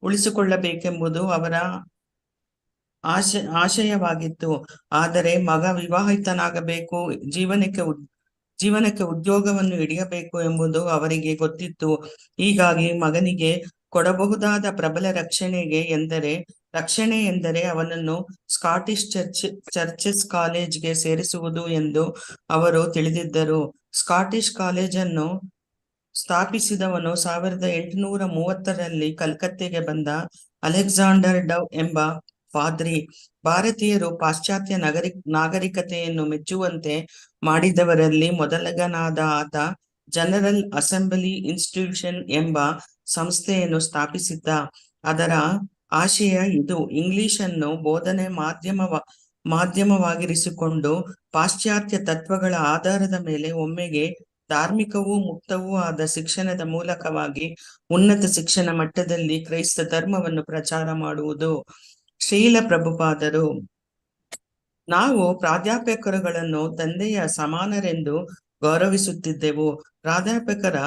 ಉಳಿಸಿಕೊಳ್ಳಬೇಕೆಂಬುದು ಅವರ ಆಶಯವಾಗಿತ್ತು. ಆದರೆ ಮಗ ವಿವಾಹಿತನಾಗಬೇಕು, ಜೀವನಕ್ಕೆ ಉದ್ಯೋಗವನ್ನು ಹಿಡಿಯಬೇಕು ಎಂಬುದು ಅವರಿಗೆ ಗೊತ್ತಿತ್ತು. ಹೀಗಾಗಿ ಮಗನಿಗೆ ಕೊಡಬಹುದಾದ ಪ್ರಬಲ ರಕ್ಷಣೆ ಎಂದರೆ ಅವನನ್ನು ಸ್ಕಾಟಿಷ್ ಚರ್ಚಸ್ ಕಾಲೇಜ್ಗೆ ಸೇರಿಸುವುದು ಎಂದು ಅವರು ತಿಳಿದಿದ್ದರು. ಸ್ಕಾಟಿಷ್ ಕಾಲೇಜನ್ನು ಸ್ಥಾಪಿಸಿದವನು 1830ರಲ್ಲಿ ಕಲ್ಕತ್ತೆಗೆ ಬಂದ ಅಲೆಕ್ಸಾಂಡರ್ ಡವ್ ಎಂಬ ಪಾದ್ರಿ. ಭಾರತೀಯರು ಪಾಶ್ಚಾತ್ಯ ನಾಗರಿಕತೆಯನ್ನು ಮೆಚ್ಚುವಂತೆ ಮಾಡಿದವರಲ್ಲಿ ಮೊದಲಗನಾದ ಆತ ಜನರಲ್ ಅಸೆಂಬ್ಲಿ ಇನ್ಸ್ಟಿಟ್ಯೂಷನ್ ಎಂಬ ಸಂಸ್ಥೆಯನ್ನು ಸ್ಥಾಪಿಸಿದ್ದ. ಅದರ ಆಶಯ ಇದು: ಇಂಗ್ಲಿಷನ್ನು ಬೋಧನೆ ಮಾಧ್ಯಮವಾಗಿರಿಸಿಕೊಂಡು ಪಾಶ್ಚಾತ್ಯ ತತ್ವಗಳ ಆಧಾರದ ಮೇಲೆ ಒಮ್ಮೆಗೆ ಧಾರ್ಮಿಕವೂ ಮುಕ್ತವೂ ಆದ ಶಿಕ್ಷಣದ ಮೂಲಕವಾಗಿ ಉನ್ನತ ಶಿಕ್ಷಣ ಮಟ್ಟದಲ್ಲಿ ಕ್ರೈಸ್ತ ಧರ್ಮವನ್ನು ಪ್ರಚಾರ ಮಾಡುವುದು. ಶ್ರೀಲ ಪ್ರಭುಪಾದರು: ನಾವು ಪ್ರಾಧ್ಯಾಪಕರುಗಳನ್ನು ತಂದೆಯ ಸಮಾನರೆಂದು ಗೌರವಿಸುತ್ತಿದ್ದೆವು. ಪ್ರಾಧ್ಯಾಪಕರ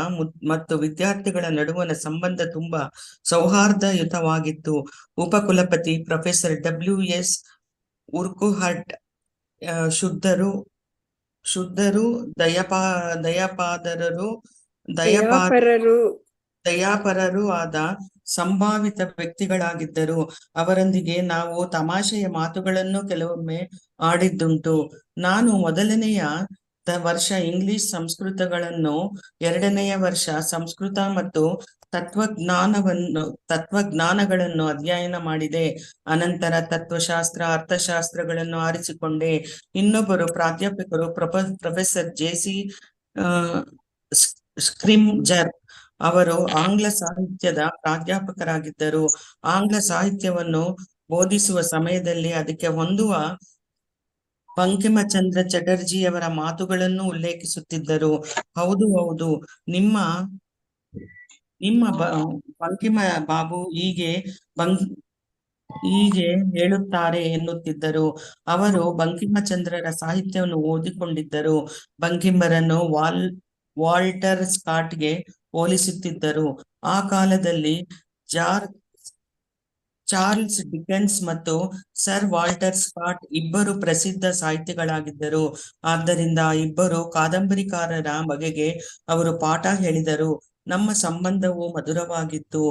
ಮತ್ತು ವಿದ್ಯಾರ್ಥಿಗಳ ನಡುವಣ ಸಂಬಂಧ ತುಂಬಾ ಸೌಹಾರ್ದಯುತವಾಗಿತ್ತು. ಉಪಕುಲಪತಿ ಪ್ರೊಫೆಸರ್ WS ಉರ್ಕುಹಟ್ ಶುದ್ಧರೂ ದಯಾಪರರೂ ಆದ ಸಂಭಾವಿತ ವ್ಯಕ್ತಿಗಳಾಗಿದ್ದರು. ಅವರೊಂದಿಗೆ ನಾವು ತಮಾಷೆಯ ಮಾತುಗಳನ್ನು ಕೆಲವೊಮ್ಮೆ ಆಡಿದ್ದುಂಟು. ನಾನು ಮೊದಲನೆಯ ವರ್ಷ ಇಂಗ್ಲಿಷ್ ಸಂಸ್ಕೃತಗಳನ್ನು, ಎರಡನೆಯ ವರ್ಷ ಸಂಸ್ಕೃತ ಮತ್ತು ತತ್ವಜ್ಞಾನಗಳನ್ನು ಅಧ್ಯಯನ ಮಾಡಿದೆ. ಅನಂತರ ತತ್ವಶಾಸ್ತ್ರ, ಅರ್ಥಶಾಸ್ತ್ರಗಳನ್ನು ಆರಿಸಿಕೊಂಡೆ. ಇನ್ನೊಬ್ಬರು ಪ್ರಾಧ್ಯಾಪಕರು ಪ್ರೊಫೆಸರ್ JC ಸ್ಕ್ರಿಮ್ಜರ್. ಅವರು ಆಂಗ್ಲ ಸಾಹಿತ್ಯದ ಪ್ರಾಧ್ಯಾಪಕರಾಗಿದ್ದರು. ಆಂಗ್ಲ ಸಾಹಿತ್ಯವನ್ನು ಬೋಧಿಸುವ ಸಮಯದಲ್ಲಿ ಅದಕ್ಕೆ ಹೊಂದುವ ಬಂಕಿಮಚಂದ್ರ ಚಟರ್ಜಿಯವರ ಮಾತುಗಳನ್ನು ಉಲ್ಲೇಖಿಸುತ್ತಿದ್ದರು. ಹೌದು, ನಿಮ್ಮ ಬಂಕಿಮ ಬಾಬು ಹೀಗೆ ಹೇಳುತ್ತಾರೆ ಎನ್ನುತ್ತಿದ್ದರು. ಅವರು ಬಂಕಿಮಚಂದ್ರರ ಸಾಹಿತ್ಯವನ್ನು ಓದಿಕೊಂಡಿದ್ದರು. ಬಂಕಿಮರನ್ನು ವಾಲ್ಟರ್ ಸ್ಕಾಟ್ಗೆ ಹೋಲಿಸುತ್ತಿದ್ದರು. ಆ ಕಾಲದಲ್ಲಿ ಚಾರ್ಲ್ಸ್ ಡಿಕೆನ್ಸ್ ಮತ್ತು ಸರ್ ವಾಲ್ಟರ್ ಸ್ಕಾಟ್ ಇಬ್ಬರು ಪ್ರಸಿದ್ಧ ಸಾಹಿತಿಗಳಾಗಿದ್ದರು. ಆದ್ದರಿಂದ ಇಬ್ಬರು ಕಾದಂಬರಿಕಾರರ ಬಗೆಗೆ ಅವರು ಪಾಠ ಹೇಳಿದರು. ನಮ್ಮ ಸಂಬಂಧವು ಮಧುರವಾಗಿತ್ತು.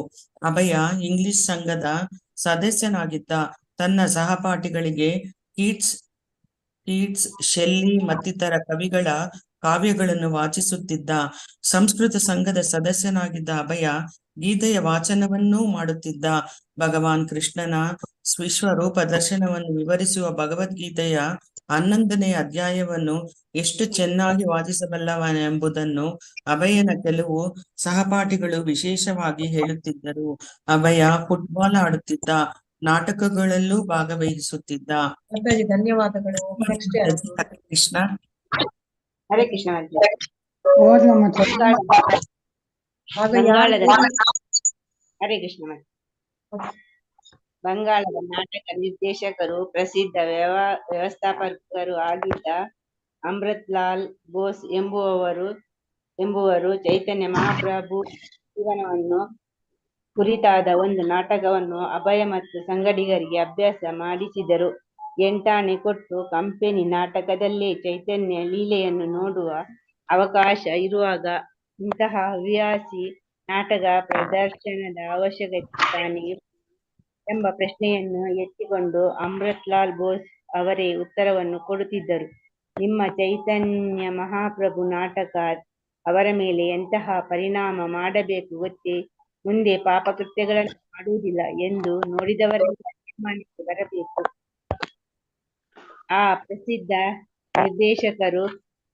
ಅಭಯ ಇಂಗ್ಲಿಷ್ ಸಂಘದ ಸದಸ್ಯನಾಗಿದ್ದ. ತನ್ನ ಸಹಪಾಠಿಗಳಿಗೆ ಕೀಟ್ಸ್, ಶೆಲ್ಲಿ ಮತ್ತಿತರ ಕವಿಗಳ ಕಾವ್ಯಗಳನ್ನು ವಾಚಿಸುತ್ತಿದ್ದ. ಸಂಸ್ಕೃತ ಸಂಘದ ಸದಸ್ಯನಾಗಿದ್ದ ಅಭಯ ಗೀತೆಯ ವಾಚನವನ್ನೂ ಮಾಡುತ್ತಿದ್ದ. ಭಗವಾನ್ ಕೃಷ್ಣನ ವಿಶ್ವರೂಪ ದರ್ಶನವನ್ನು ವಿವರಿಸುವ ಭಗವದ್ಗೀತೆಯ 11ನೇ ಅಧ್ಯಾಯವನ್ನು ಎಷ್ಟು ಚೆನ್ನಾಗಿ ವಾಚಿಸಬಲ್ಲವನೆಂಬುದನ್ನು ಅಭಯನ ಕೆಲವು ಸಹಪಾಠಿಗಳು ವಿಶೇಷವಾಗಿ ಹೇಳುತ್ತಿದ್ದರು. ಅಭಯ ಫುಟ್ಬಾಲ್ ಆಡುತ್ತಿದ್ದ. ನಾಟಕಗಳಲ್ಲೂ ಭಾಗವಹಿಸುತ್ತಿದ್ದ. ಧನ್ಯವಾದಗಳು. ನೆಕ್ಸ್ಟ್ ಕೃಷ್ಣ. ಹರೇ ಕೃಷ್ಣ. ಹರೇ ಕೃಷ್ಣ. ಬಂಗಾಳದ ನಾಟಕ ನಿರ್ದೇಶಕರು, ಪ್ರಸಿದ್ಧ ವ್ಯವಸ್ಥಾಪಕರು ಆಗಿದ್ದ ಅಮೃತ್ಲಾಲ್ ಬೋಸ್ ಎಂಬುವರು ಚೈತನ್ಯ ಮಹಾಪ್ರಭು ಜೀವನವನ್ನು ಕುರಿತಾದ ಒಂದು ನಾಟಕವನ್ನು ಅಭಯ ಮತ್ತು ಸಂಗಡಿಗರಿಗೆ ಅಭ್ಯಾಸ ಮಾಡಿಸಿದರು. 8 ಆಣೆ ಕೊಟ್ಟು ಕಂಪೆನಿ ನಾಟಕದಲ್ಲೇ ಚೈತನ್ಯ ಲೀಲೆಯನ್ನು ನೋಡುವ ಅವಕಾಶ ಇರುವಾಗ ಇಂತಹ ಹವ್ಯಾಸಿ ನಾಟಕ ಪ್ರದರ್ಶನದ ಅವಶ್ಯಕತೆ ತಾನೇ ಎಂಬ ಪ್ರಶ್ನೆಯನ್ನು ಎತ್ತಿಕೊಂಡು ಅಮೃತ್ಲಾಲ್ ಬೋಸ್ ಅವರೇ ಉತ್ತರವನ್ನು ಕೊಡುತ್ತಿದ್ದರು. ನಿಮ್ಮ ಚೈತನ್ಯ ಮಹಾಪ್ರಭು ನಾಟಕ ಅವರ ಮೇಲೆ ಎಂತಹ ಪರಿಣಾಮ ಮಾಡಬೇಕು ಗೊತ್ತೇ? ಮುಂದೆ ಪಾಪಕೃತ್ಯಗಳನ್ನು ಮಾಡುವುದಿಲ್ಲ ಎಂದು ನೋಡಿದವರೆಲ್ಲ ತೀರ್ಮಾನಕ್ಕೆ ಬರಬೇಕು. ಆ ಪ್ರಸಿದ್ಧ ನಿರ್ದೇಶಕರು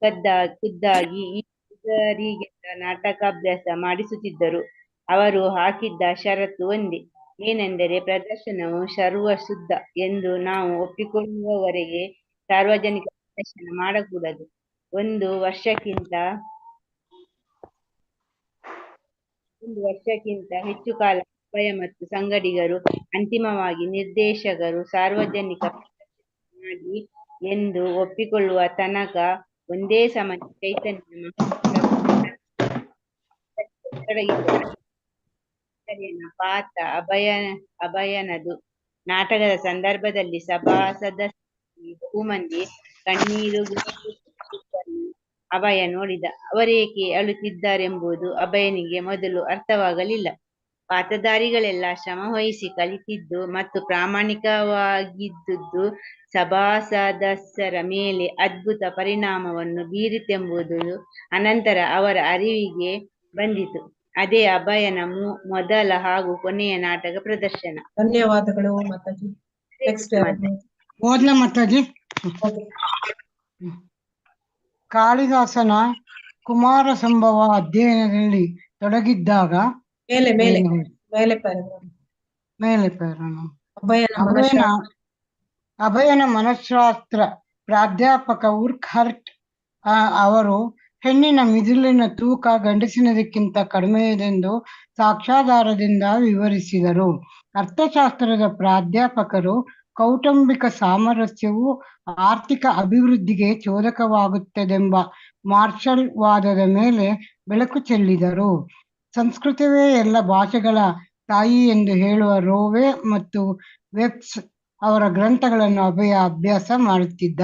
ಖುದ್ದಾಗಿ ಈ ಹುಡುಗರಿಗೆಲ್ಲ ನಾಟಕಾಭ್ಯಾಸ ಮಾಡಿಸುತ್ತಿದ್ದರು. ಅವರು ಹಾಕಿದ್ದ ಷರತ್ತು ಒಂದೇ, ಏನೆಂದರೆ ಪ್ರದರ್ಶನವು ಸರ್ವಶುದ್ಧ ಎಂದು ನಾವು ಒಪ್ಪಿಕೊಳ್ಳುವವರೆಗೆ ಸಾರ್ವಜನಿಕ ಪ್ರದರ್ಶನ ಮಾಡಕೂಡದು. ಒಂದು ವರ್ಷಕ್ಕಿಂತ ಹೆಚ್ಚು ಕಾಲ ಅಭಯ ಮತ್ತು ಸಂಗಡಿಗರು ಅಂತಿಮವಾಗಿ ನಿರ್ದೇಶಕರು ಸಾರ್ವಜನಿಕ ಪ್ರದರ್ಶನ ಮಾಡಿ ಎಂದು ಒಪ್ಪಿಕೊಳ್ಳುವ ತನಕ ಒಂದೇ ಸಮಯ ಚೈತನ್ಯ ಪಾತ್ರ ಅಭಯನದು. ನಾಟಕದ ಸಂದರ್ಭದಲ್ಲಿ ಸಭಾ ಸದಸ್ಯರಲ್ಲಿ ಬಹುಮಂದಿ ಕಣ್ಣೀರು ಅಭಯ ನೋಡಿದ. ಅವರೇಕೆ ಅಳುತ್ತಿದ್ದಾರೆಂಬುದು ಅಭಯನಿಗೆ ಮೊದಲು ಅರ್ಥವಾಗಲಿಲ್ಲ. ಪಾತ್ರಧಾರಿಗಳೆಲ್ಲ ಶ್ರಮವಹಿಸಿ ಕಲಿತಿದ್ದು ಮತ್ತು ಪ್ರಾಮಾಣಿಕವಾಗಿದ್ದುದು ಸಭಾಸದಸ್ಯರ ಮೇಲೆ ಅದ್ಭುತ ಪರಿಣಾಮವನ್ನು ಬೀರಿತೆಂಬುದು ಅನಂತರ ಅವರ ಅರಿವಿಗೆ ಬಂದಿತು. ಅದೇ ಅಭಯನ ಮೊದಲ ಹಾಗೂ ಕೊನೆಯ ನಾಟಕ ಪ್ರದರ್ಶನ. ಧನ್ಯವಾದಗಳು ಮಾತಾಜಿ. ನೆಕ್ಸ್ಟ್ ಓದ್ಲ ಮಾತಾಜಿ. ಕಾಳಿದಾಸನ ಕುಮಾರ ಸಂಭವ ಅಧ್ಯಯನದಲ್ಲಿ ತೊಡಗಿದ್ದಾಗ ಅಭಯನ ಮನಃಶಾಸ್ತ್ರ ಪ್ರಾಧ್ಯಾಪಕ ಉರ್ಖರ್ಟ್ ಅವರು ಹೆಣ್ಣಿನ ಮಿದುಳಿನ ತೂಕ ಗಂಡಸಿನದಕ್ಕಿಂತ ಕಡಿಮೆಯದೆಂದು ಸಾಕ್ಷ್ಯಾಧಾರದಿಂದ ವಿವರಿಸಿದರು. ಅರ್ಥಶಾಸ್ತ್ರದ ಪ್ರಾಧ್ಯಾಪಕರು ಕೌಟುಂಬಿಕ ಸಾಮರಸ್ಯವು ಆರ್ಥಿಕ ಅಭಿವೃದ್ಧಿಗೆ ಚೋದಕವಾಗುತ್ತದೆಂಬ ಮಾರ್ಷಲ್ ವಾದದ ಮೇಲೆ ಬೆಳಕು ಚೆಲ್ಲಿದರು. ಸಂಸ್ಕೃತವೇ ಎಲ್ಲ ಭಾಷೆಗಳ ತಾಯಿ ಎಂದು ಹೇಳುವ ರೋವೆ ಮತ್ತು ವೆಬ್ಸ್ ಅವರ ಗ್ರಂಥಗಳನ್ನು ಅಭಯ ಅಭ್ಯಾಸ ಮಾಡುತ್ತಿದ್ದ.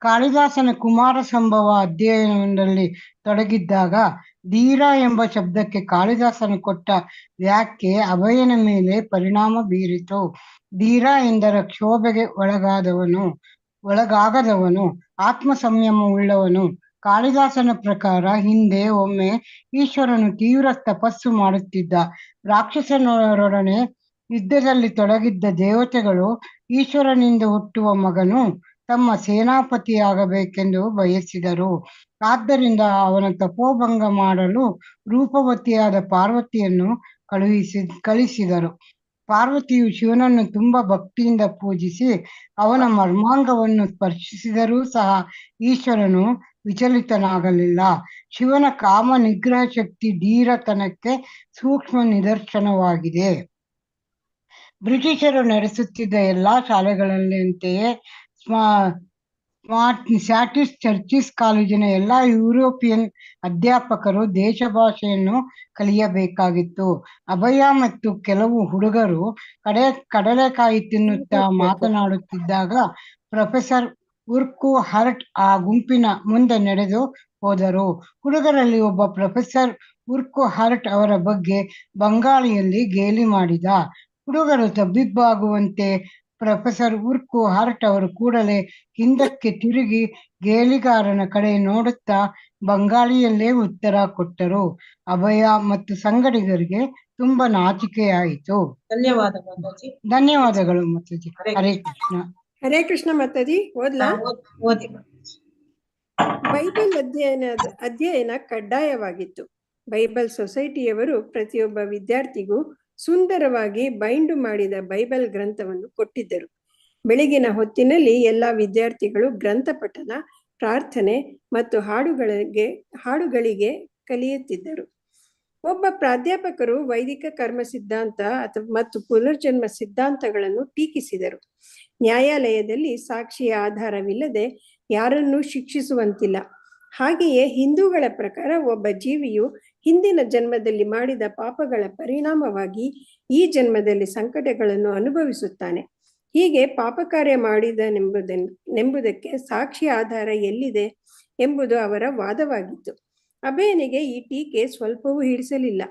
ಕಾಳಿದಾಸನ ಕುಮಾರ ಸಂಭವ ಅಧ್ಯಯನದಲ್ಲಿ ತೊಡಗಿದ್ದಾಗ ಧೀರ ಎಂಬ ಶಬ್ದಕ್ಕೆ ಕಾಳಿದಾಸನು ಕೊಟ್ಟ ವ್ಯಾಖ್ಯೆ ಅಭಯನ ಮೇಲೆ ಪರಿಣಾಮ ಬೀರಿತು. ಧೀರ ಎಂದರೆ ಕ್ಷೋಭೆಗೆ ಒಳಗಾಗದವನು, ಆತ್ಮ ಸಂಯಮ ಉಳ್ಳವನು. ಕಾಳಿದಾಸನ ಪ್ರಕಾರ ಹಿಂದೆ ಒಮ್ಮೆ ಈಶ್ವರನು ತೀವ್ರ ತಪಸ್ಸು ಮಾಡುತ್ತಿದ್ದ. ರಾಕ್ಷಸನೊಡನೆ ಯುದ್ಧದಲ್ಲಿ ತೊಡಗಿದ್ದ ದೇವತೆಗಳು ಈಶ್ವರನಿಂದ ಹುಟ್ಟುವ ಮಗನು ತಮ್ಮ ಸೇನಾಪತಿಯಾಗಬೇಕೆಂದು ಬಯಸಿದರು. ಆದ್ದರಿಂದ ಅವನ ತಪೋಭಂಗ ಮಾಡಲು ರೂಪವತಿಯಾದ ಪಾರ್ವತಿಯನ್ನು ಕಳಿಸಿದರು. ಪಾರ್ವತಿಯು ಶಿವನನ್ನು ತುಂಬಾ ಭಕ್ತಿಯಿಂದ ಪೂಜಿಸಿ ಅವನ ಮರ್ಮಾಂಗವನ್ನು ಸ್ಪರ್ಶಿಸಿದರೂ ಸಹ ಈಶ್ವರನು ವಿಚಲಿತನಾಗಲಿಲ್ಲ. ಶಿವನ ಕಾಮ ನಿಗ್ರಹ ಶಕ್ತಿ ಧೀರತನಕ್ಕೆ ಸೂಕ್ಷ್ಮ ನಿದರ್ಶನವಾಗಿದೆ. ಬ್ರಿಟಿಷರು ನಡೆಸುತ್ತಿದ್ದ ಎಲ್ಲಾ ಶಾಲೆಗಳಂತೆಯೇ ಸ್ಯಾಟಿಸ್ ಚರ್ಚಿಸ್ ಕಾಲೇಜಿನ ಎಲ್ಲ ಯುರೋಪಿಯನ್ ಅಧ್ಯಾಪಕರು ದೇಶ ಭಾಷೆಯನ್ನು ಕಲಿಯಬೇಕಾಗಿತ್ತು. ಅಭಯ ಮತ್ತು ಕೆಲವು ಹುಡುಗರು ಕಡಲೆಕಾಯಿ ತಿನ್ನುತ್ತಾ ಮಾತನಾಡುತ್ತಿದ್ದಾಗ ಪ್ರೊಫೆಸರ್ ಉರ್ಕು ಹರ್ಟ್ ಆ ಗುಂಪಿನ ಮುಂದೆ ನಡೆದು ಹೋದರು. ಹುಡುಗರಲ್ಲಿ ಒಬ್ಬ ಪ್ರೊಫೆಸರ್ ಉರ್ಕು ಹರ್ಟ್ ಅವರ ಬಗ್ಗೆ ಬಂಗಾಳಿಯಲ್ಲಿ ಗೇಲಿ ಮಾಡಿದ. ಹುಡುಗರು ತಬ್ಬಿಬ್ಬಾಗುವಂತೆ ಪ್ರೊಫೆಸರ್ ಉರ್ಕು ಹರ್ಟ್ ಅವರು ಕೂಡಲೇ ಹಿಂದಕ್ಕೆ ತಿರುಗಿ ಗೇಲಿಗಾರನ ಕಡೆ ನೋಡುತ್ತಾ ಬಂಗಾಳಿಯಲ್ಲೇ ಉತ್ತರ ಕೊಟ್ಟರು. ಅಭಯ ಮತ್ತು ಸಂಗಡಿಗರಿಗೆ ತುಂಬಾ ನಾಚಿಕೆಯಾಯಿತು. ಧನ್ಯವಾದಗಳು ಮಾತಾಜಿ. ಹರೇ ಕೃಷ್ಣ. ಹರೇ ಕೃಷ್ಣ ಮಾತಾಜಿ. ಓದ್ಲಾ? ಬೈಬಲ್ ಅಧ್ಯಯನ ಕಡ್ಡಾಯವಾಗಿತ್ತು. ಬೈಬಲ್ ಸೊಸೈಟಿಯವರು ಪ್ರತಿಯೊಬ್ಬ ವಿದ್ಯಾರ್ಥಿಗೂ ಸುಂದರವಾಗಿ ಬೈಂಡು ಮಾಡಿದ ಬೈಬಲ್ ಗ್ರಂಥವನ್ನು ಕೊಟ್ಟಿದ್ದರು. ಬೆಳಗಿನ ಹೊತ್ತಿನಲ್ಲಿ ಎಲ್ಲ ವಿದ್ಯಾರ್ಥಿಗಳು ಗ್ರಂಥ ಪಠನ, ಪ್ರಾರ್ಥನೆ ಮತ್ತು ಹಾಡುಗಳಿಗೆ ಕಲಿಯುತ್ತಿದ್ದರು. ಒಬ್ಬ ಪ್ರಾಧ್ಯಾಪಕರು ವೈದಿಕ ಕರ್ಮ ಸಿದ್ಧಾಂತ ಮತ್ತು ಪುನರ್ಜನ್ಮ ಸಿದ್ಧಾಂತಗಳನ್ನು ಟೀಕಿಸಿದರು. ನ್ಯಾಯಾಲಯದಲ್ಲಿ ಸಾಕ್ಷಿಯ ಆಧಾರವಿಲ್ಲದೆ ಯಾರನ್ನೂ ಶಿಕ್ಷಿಸುವಂತಿಲ್ಲ. ಹಾಗೆಯೇ ಹಿಂದೂಗಳ ಪ್ರಕಾರ ಒಬ್ಬ ಜೀವಿಯು ಹಿಂದಿನ ಜನ್ಮದಲ್ಲಿ ಮಾಡಿದ ಪಾಪಗಳ ಪರಿಣಾಮವಾಗಿ ಈ ಜನ್ಮದಲ್ಲಿ ಸಂಕಟಗಳನ್ನು ಅನುಭವಿಸುತ್ತಾನೆ. ಹೀಗೆ ಪಾಪ ಕಾರ್ಯ ಮಾಡಿದನೆಂಬುದಕ್ಕೆ ಸಾಕ್ಷಿ ಆಧಾರ ಎಲ್ಲಿದೆ ಎಂಬುದು ಅವರ ವಾದವಾಗಿತ್ತು. ಅಭಯನಿಗೆ ಈ ಟೀಕೆ ಸ್ವಲ್ಪವೂ ಹಿಡಿಸಲಿಲ್ಲ.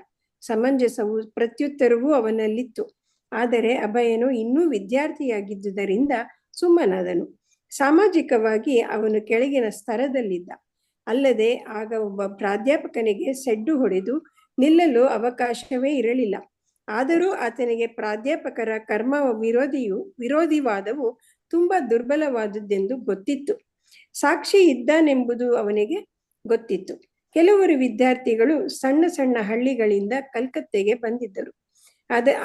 ಸಮಂಜಸವೂ ಪ್ರತ್ಯುತ್ತರವೂ ಅವನಲ್ಲಿತ್ತು. ಆದರೆ ಅಭಯನು ಇನ್ನೂ ವಿದ್ಯಾರ್ಥಿಯಾಗಿದ್ದುದರಿಂದ ಸುಮ್ಮನಾದನು. ಸಾಮಾಜಿಕವಾಗಿ ಅವನು ಕೆಳಗಿನ ಸ್ತರದಲ್ಲಿದ್ದ. ಅಲ್ಲದೆ ಆಗ ಒಬ್ಬ ಪ್ರಾಧ್ಯಾಪಕನಿಗೆ ಸೆಡ್ಡು ಹೊಡೆದು ನಿಲ್ಲಲು ಅವಕಾಶವೇ ಇರಲಿಲ್ಲ. ಆದರೂ ಆತನಿಗೆ ಪ್ರಾಧ್ಯಾಪಕರ ಕರ್ಮ ವಿರೋಧಿವಾದವು ತುಂಬಾ ದುರ್ಬಲವಾದುದೆಂದು ಗೊತ್ತಿತ್ತು. ಸಾಕ್ಷಿ ಇದ್ದಾನೆಂಬುದು ಅವನಿಗೆ ಗೊತ್ತಿತ್ತು. ಕೆಲವರು ವಿದ್ಯಾರ್ಥಿಗಳು ಸಣ್ಣ ಸಣ್ಣ ಹಳ್ಳಿಗಳಿಂದ ಕಲ್ಕತ್ತೆಗೆ ಬಂದಿದ್ದರು.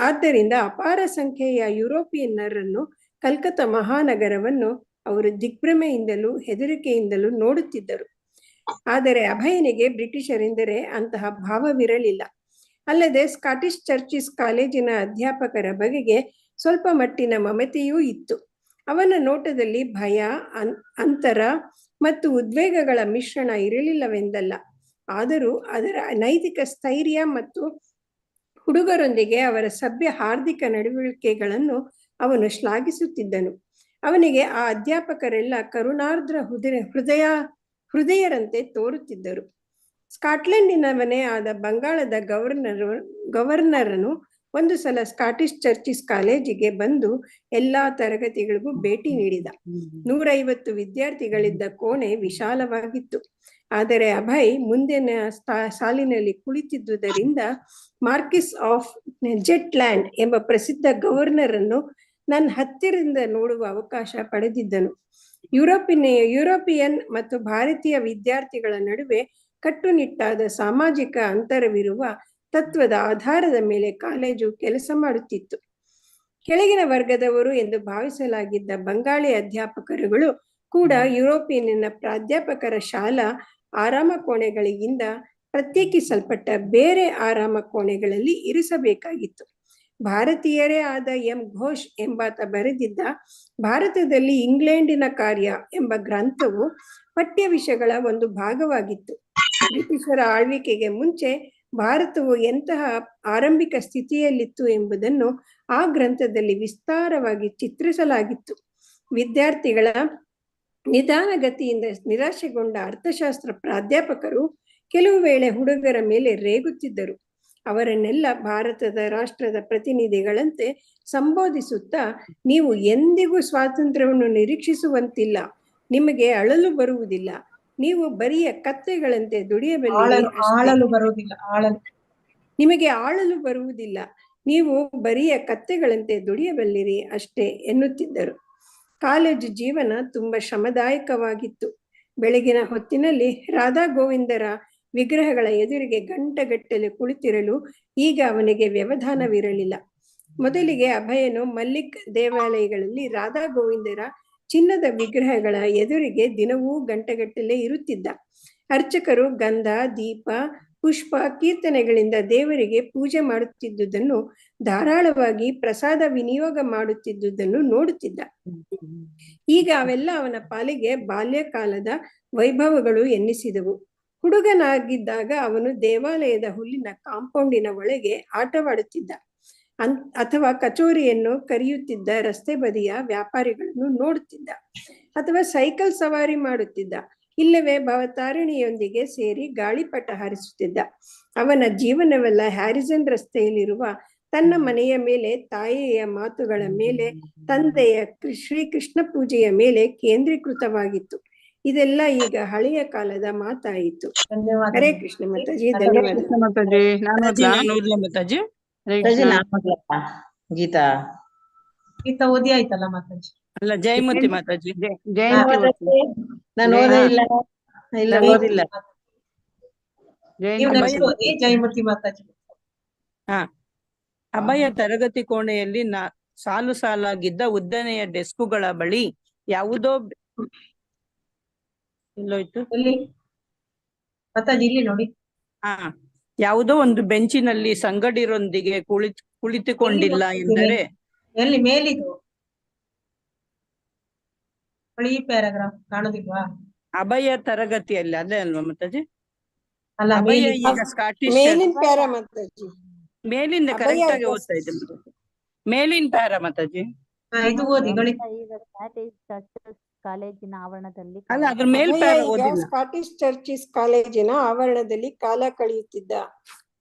ಆದ್ದರಿಂದ ಅಪಾರ ಸಂಖ್ಯೆಯ ಯುರೋಪಿಯನ್ನರನ್ನು ಕಲ್ಕತ್ತಾ ಮಹಾನಗರವನ್ನು ಅವರು ದಿಗ್ಭ್ರಮೆಯಿಂದಲೂ ಹೆದರಿಕೆಯಿಂದಲೂ ನೋಡುತ್ತಿದ್ದರು. ಆದರೆ ಅಭಯನಿಗೆ ಬ್ರಿಟಿಷರೆಂದರೆ ಅಂತಹ ಭಾವವಿರಲಿಲ್ಲ. ಅಲ್ಲದೆ ಸ್ಕಾಟಿಷ್ ಚರ್ಚಿಸ್ ಕಾಲೇಜಿನ ಅಧ್ಯಾಪಕರ ಬಗೆಗೆ ಸ್ವಲ್ಪ ಮಟ್ಟಿನ ಮಮತೆಯೂ ಇತ್ತು. ಅವನ ನೋಟದಲ್ಲಿ ಭಯ, ಅಂತರ ಮತ್ತು ಉದ್ವೇಗಗಳ ಮಿಶ್ರಣ ಇರಲಿಲ್ಲವೆಂದಲ್ಲ. ಆದರೂ ಅದರ ನೈತಿಕ ಸ್ಥೈರ್ಯ ಮತ್ತು ಹುಡುಗರೊಂದಿಗೆ ಅವರ ಸಭ್ಯ ಹಾರ್ದಿಕ ನಡವಳಿಕೆಗಳನ್ನು ಅವನು ಶ್ಲಾಘಿಸುತ್ತಿದ್ದನು. ಅವನಿಗೆ ಆ ಅಧ್ಯಾಪಕರೆಲ್ಲ ಕರುಣಾರ್ದ್ರ ಹೃದಯರಂತೆ ತೋರುತ್ತಿದ್ದರು. ಸ್ಕಾಟ್ಲೆಂಡಿನವನೇ ಆದ ಬಂಗಾಳದ ಗವರ್ನರನು ಒಂದು ಸಲ ಸ್ಕಾಟಿಷ್ ಚರ್ಚಿಸ್ ಕಾಲೇಜಿಗೆ ಬಂದು ಎಲ್ಲಾ ತರಗತಿಗಳಿಗೂ ಭೇಟಿ ನೀಡಿದ. 150 ವಿದ್ಯಾರ್ಥಿಗಳಿದ್ದ ಕೋಣೆ ವಿಶಾಲವಾಗಿತ್ತು. ಆದರೆ ಅಭಯ್ ಮುಂದಿನ ಸಾಲಿನಲ್ಲಿ ಕುಳಿತಿದ್ದುದರಿಂದ ಮಾರ್ಕಿಸ್ ಆಫ್ ಜೆಟ್ಲ್ಯಾಂಡ್ ಎಂಬ ಪ್ರಸಿದ್ಧ ಗವರ್ನರನ್ನು ನನ್ನ ಹತ್ತಿರದಿಂದ ನೋಡುವ ಅವಕಾಶ ಪಡೆದಿದ್ದನು. ಯುರೋಪಿಯನ್ ಮತ್ತು ಭಾರತೀಯ ವಿದ್ಯಾರ್ಥಿಗಳ ನಡುವೆ ಕಟ್ಟುನಿಟ್ಟಾದ ಸಾಮಾಜಿಕ ಅಂತರವಿರುವ ತತ್ವದ ಆಧಾರದ ಮೇಲೆ ಕಾಲೇಜು ಕೆಲಸ ಮಾಡುತ್ತಿತ್ತು. ಕೆಳಗಿನ ವರ್ಗದವರು ಎಂದು ಭಾವಿಸಲಾಗಿದ್ದ ಬಂಗಾಳಿ ಅಧ್ಯಾಪಕರುಗಳು ಕೂಡ ಯುರೋಪಿಯನ್ನ ಪ್ರಾಧ್ಯಾಪಕರ ಶಾಲಾ ಆರಾಮ ಕೋಣೆಗಳಿಗಿಂತ ಪ್ರತ್ಯೇಕಿಸಲ್ಪಟ್ಟ ಬೇರೆ ಆರಾಮ ಕೋಣೆಗಳಲ್ಲಿ ಇರಿಸಬೇಕಾಗಿತ್ತು. ಭಾರತೀಯರೇ ಆದ ಎಂ ಘೋಷ್ ಎಂಬಾತ ಬರೆದಿದ್ದ ಭಾರತದಲ್ಲಿ ಇಂಗ್ಲೆಂಡಿನ ಕಾರ್ಯ ಎಂಬ ಗ್ರಂಥವು ಪಠ್ಯ ವಿಷಯಗಳ ಒಂದು ಭಾಗವಾಗಿತ್ತು. ಬ್ರಿಟಿಷರ ಆಳ್ವಿಕೆಗೆ ಮುಂಚೆ ಭಾರತವು ಎಂತಹ ಆರಂಭಿಕ ಸ್ಥಿತಿಯಲ್ಲಿತ್ತು ಎಂಬುದನ್ನು ಆ ಗ್ರಂಥದಲ್ಲಿ ವಿಸ್ತಾರವಾಗಿ ಚಿತ್ರಿಸಲಾಗಿತ್ತು. ವಿದ್ಯಾರ್ಥಿಗಳ ನಿಧಾನಗತಿಯಿಂದ ನಿರಾಶೆಗೊಂಡ ಅರ್ಥಶಾಸ್ತ್ರ ಪ್ರಾಧ್ಯಾಪಕರು ಕೆಲವು ವೇಳೆ ಹುಡುಗರ ಮೇಲೆ ರೇಗುತ್ತಿದ್ದರು. ಅವರನ್ನೆಲ್ಲ ಭಾರತದ ರಾಷ್ಟ್ರದ ಪ್ರತಿನಿಧಿಗಳಂತೆ ಸಂಬೋಧಿಸುತ್ತಾ, ನೀವು ಎಂದಿಗೂ ಸ್ವಾತಂತ್ರ್ಯವನ್ನು ನಿರೀಕ್ಷಿಸುವಂತಿಲ್ಲ, ನಿಮಗೆ ಅಳಲು ಬರುವುದಿಲ್ಲ, ನೀವು ಬರಿಯ ಕತ್ತೆಗಳಂತೆ ನಿಮಗೆ ಆಳಲು ಬರುವುದಿಲ್ಲ, ನೀವು ಬರಿಯ ಕತ್ತೆಗಳಂತೆ ದುಡಿಯಬಲ್ಲಿರಿ ಅಷ್ಟೇ ಎನ್ನುತ್ತಿದ್ದರು. ಕಾಲೇಜು ಜೀವನ ತುಂಬಾ ಶ್ರಮದಾಯಕವಾಗಿತ್ತು. ಬೆಳಗಿನ ಹೊತ್ತಿನಲ್ಲಿ ರಾಧಾ ಗೋವಿಂದರ ವಿಗ್ರಹಗಳ ಎದುರಿಗೆ ಗಂಟೆಗಟ್ಟಲೆ ಕುಳಿತಿರಲು ಈಗ ಅವನಿಗೆ ವ್ಯವಧಾನವಿರಲಿಲ್ಲ. ಮೊದಲಿಗೆ ಅಭಯನು ಮಲ್ಲಿಕ್ ದೇವಾಲಯಗಳಲ್ಲಿ ರಾಧಾ ಗೋವಿಂದರ ಚಿನ್ನದ ವಿಗ್ರಹಗಳ ಎದುರಿಗೆ ದಿನವೂ ಗಂಟೆಗಟ್ಟಲೆ ಇರುತ್ತಿದ್ದ. ಅರ್ಚಕರು ಗಂಧ, ದೀಪ, ಪುಷ್ಪ, ಕೀರ್ತನೆಗಳಿಂದ ದೇವರಿಗೆ ಪೂಜೆ ಮಾಡುತ್ತಿದ್ದುದನ್ನು, ಧಾರಾಳವಾಗಿ ಪ್ರಸಾದ ವಿನಿಯೋಗ ಮಾಡುತ್ತಿದ್ದುದನ್ನು ನೋಡುತ್ತಿದ್ದ. ಈಗ ಅವೆಲ್ಲ ಅವನ ಪಾಲಿಗೆ ಬಾಲ್ಯಕಾಲದ ವೈಭವಗಳು ಎನ್ನಿಸಿದವು. ಹುಡುಗನಾಗಿದ್ದಾಗ ಅವನು ದೇವಾಲಯದ ಹುಲ್ಲಿನ ಕಾಂಪೌಂಡಿನ ಒಳಗೆ ಆಟವಾಡುತ್ತಿದ್ದ, ಅಥವಾ ಕಚೋರಿಯನ್ನು ಕರೆಯುತ್ತಿದ್ದ ರಸ್ತೆ ಬದಿಯ ವ್ಯಾಪಾರಿಗಳನ್ನು ನೋಡುತ್ತಿದ್ದ, ಅಥವಾ ಸೈಕಲ್ ಸವಾರಿ ಮಾಡುತ್ತಿದ್ದ, ಇಲ್ಲವೇ ಭವತಾರಿಣಿಯೊಂದಿಗೆ ಸೇರಿ ಗಾಳಿಪಟ ಹಾರಿಸುತ್ತಿದ್ದ. ಅವನ ಜೀವನವೆಲ್ಲ ಹ್ಯಾರಿಸನ್ ರಸ್ತೆಯಲ್ಲಿರುವ ತನ್ನ ಮನೆಯ ಮೇಲೆ, ತಾಯಿಯ ಮಾತುಗಳ ಮೇಲೆ, ತಂದೆಯ ಶ್ರೀಕೃಷ್ಣ ಪೂಜೆಯ ಮೇಲೆ ಕೇಂದ್ರೀಕೃತವಾಗಿತ್ತು. ಇದೆಲ್ಲ ಈಗ ಹಳೆಯ ಕಾಲದ ಮಾತಾಯಿತು. ಧನ್ಯವಾದ. ಹರೇ ಕೃಷ್ಣ ಮಾತಾಜಿ, ಧನ್ಯವಾದ. ಗೀತಾ ಗೀತಾ ಓದಿ ಆಯ್ತಲ್ಲ ಮಾತಾಜಿ? ಅಲ್ಲ, ಜಯಮತಿ ಮಾತಾಜಿ. ನಾನು ಓದಿಲ್ಲ. ಓದಿಲ್ಲ. ನೀವು next ಓದಿ ಜಯಮತಿ ಮಾತಾಜಿ. ಅಭಯ ತರಗತಿ ಕೋಣೆಯಲ್ಲಿ ಸಾಲು ಸಾಲಾಗಿದ್ದ ಉದ್ದನೆಯ ಡೆಸ್ಕುಗಳ ಬಳಿ ಯಾವುದೋ ಎಲ್ಲೋಯ್ತು ಎಲ್ಲಿ ಮಾತಾಜಿ? ಇಲ್ಲಿ ನೋಡಿ. ಯಾವುದೋ ಒಂದು ಬೆಂಚಿನಲ್ಲಿ ಸಂಗಡಿರೊಂದಿಗೆ ಕುಳಿತುಕೊಂಡಿಲ್ಲ ಎಂದರೆ ಎಲ್ಲಿ? ಮೇಲಿದು ಈ ಪ್ಯಾರಾಗ್ರಾಫ್ ಕಾಣೋದಿಲ್ವಾ? ಅಭಯ ತರಗತಿಯಲ್ಲಿ ಅದೇ ಅಲ್ವಾ ಮಾತಾಜಿ? ಅಲ್ಲ, ಅಭಯ ಈಗ ಸ್ಕಾಟಿಷ್ ಮೇಲಿನ ಪ್ಯಾರಾ ಮಾತಾಜಿ, ಮೇಲಿಂದ ಕರೆಕ್ಟ್ ಆಗಿ ಓದ್ತಾ ಇದೆ ಮೇಲಿನ ಪ್ಯಾರಾ ಮಾತಾಜಿ. ಇದು ಓದಿ ಕಾಲೇಜಿನ ಆವರಣದಲ್ಲಿ ಅಲ್ಲ, ಅದ್ರ ಮೇಲ್ ಪ್ಯಾರಾ ಓದಿಲ್ಲ. ಸ್ಕಾಟಿಷ್ ಚರ್ಚಿಸ್ ಕಾಲೇಜಿನ ಆವರಣದಲ್ಲಿ ಕಾಲ ಕಳೆಯುತ್ತಿದ್ದ.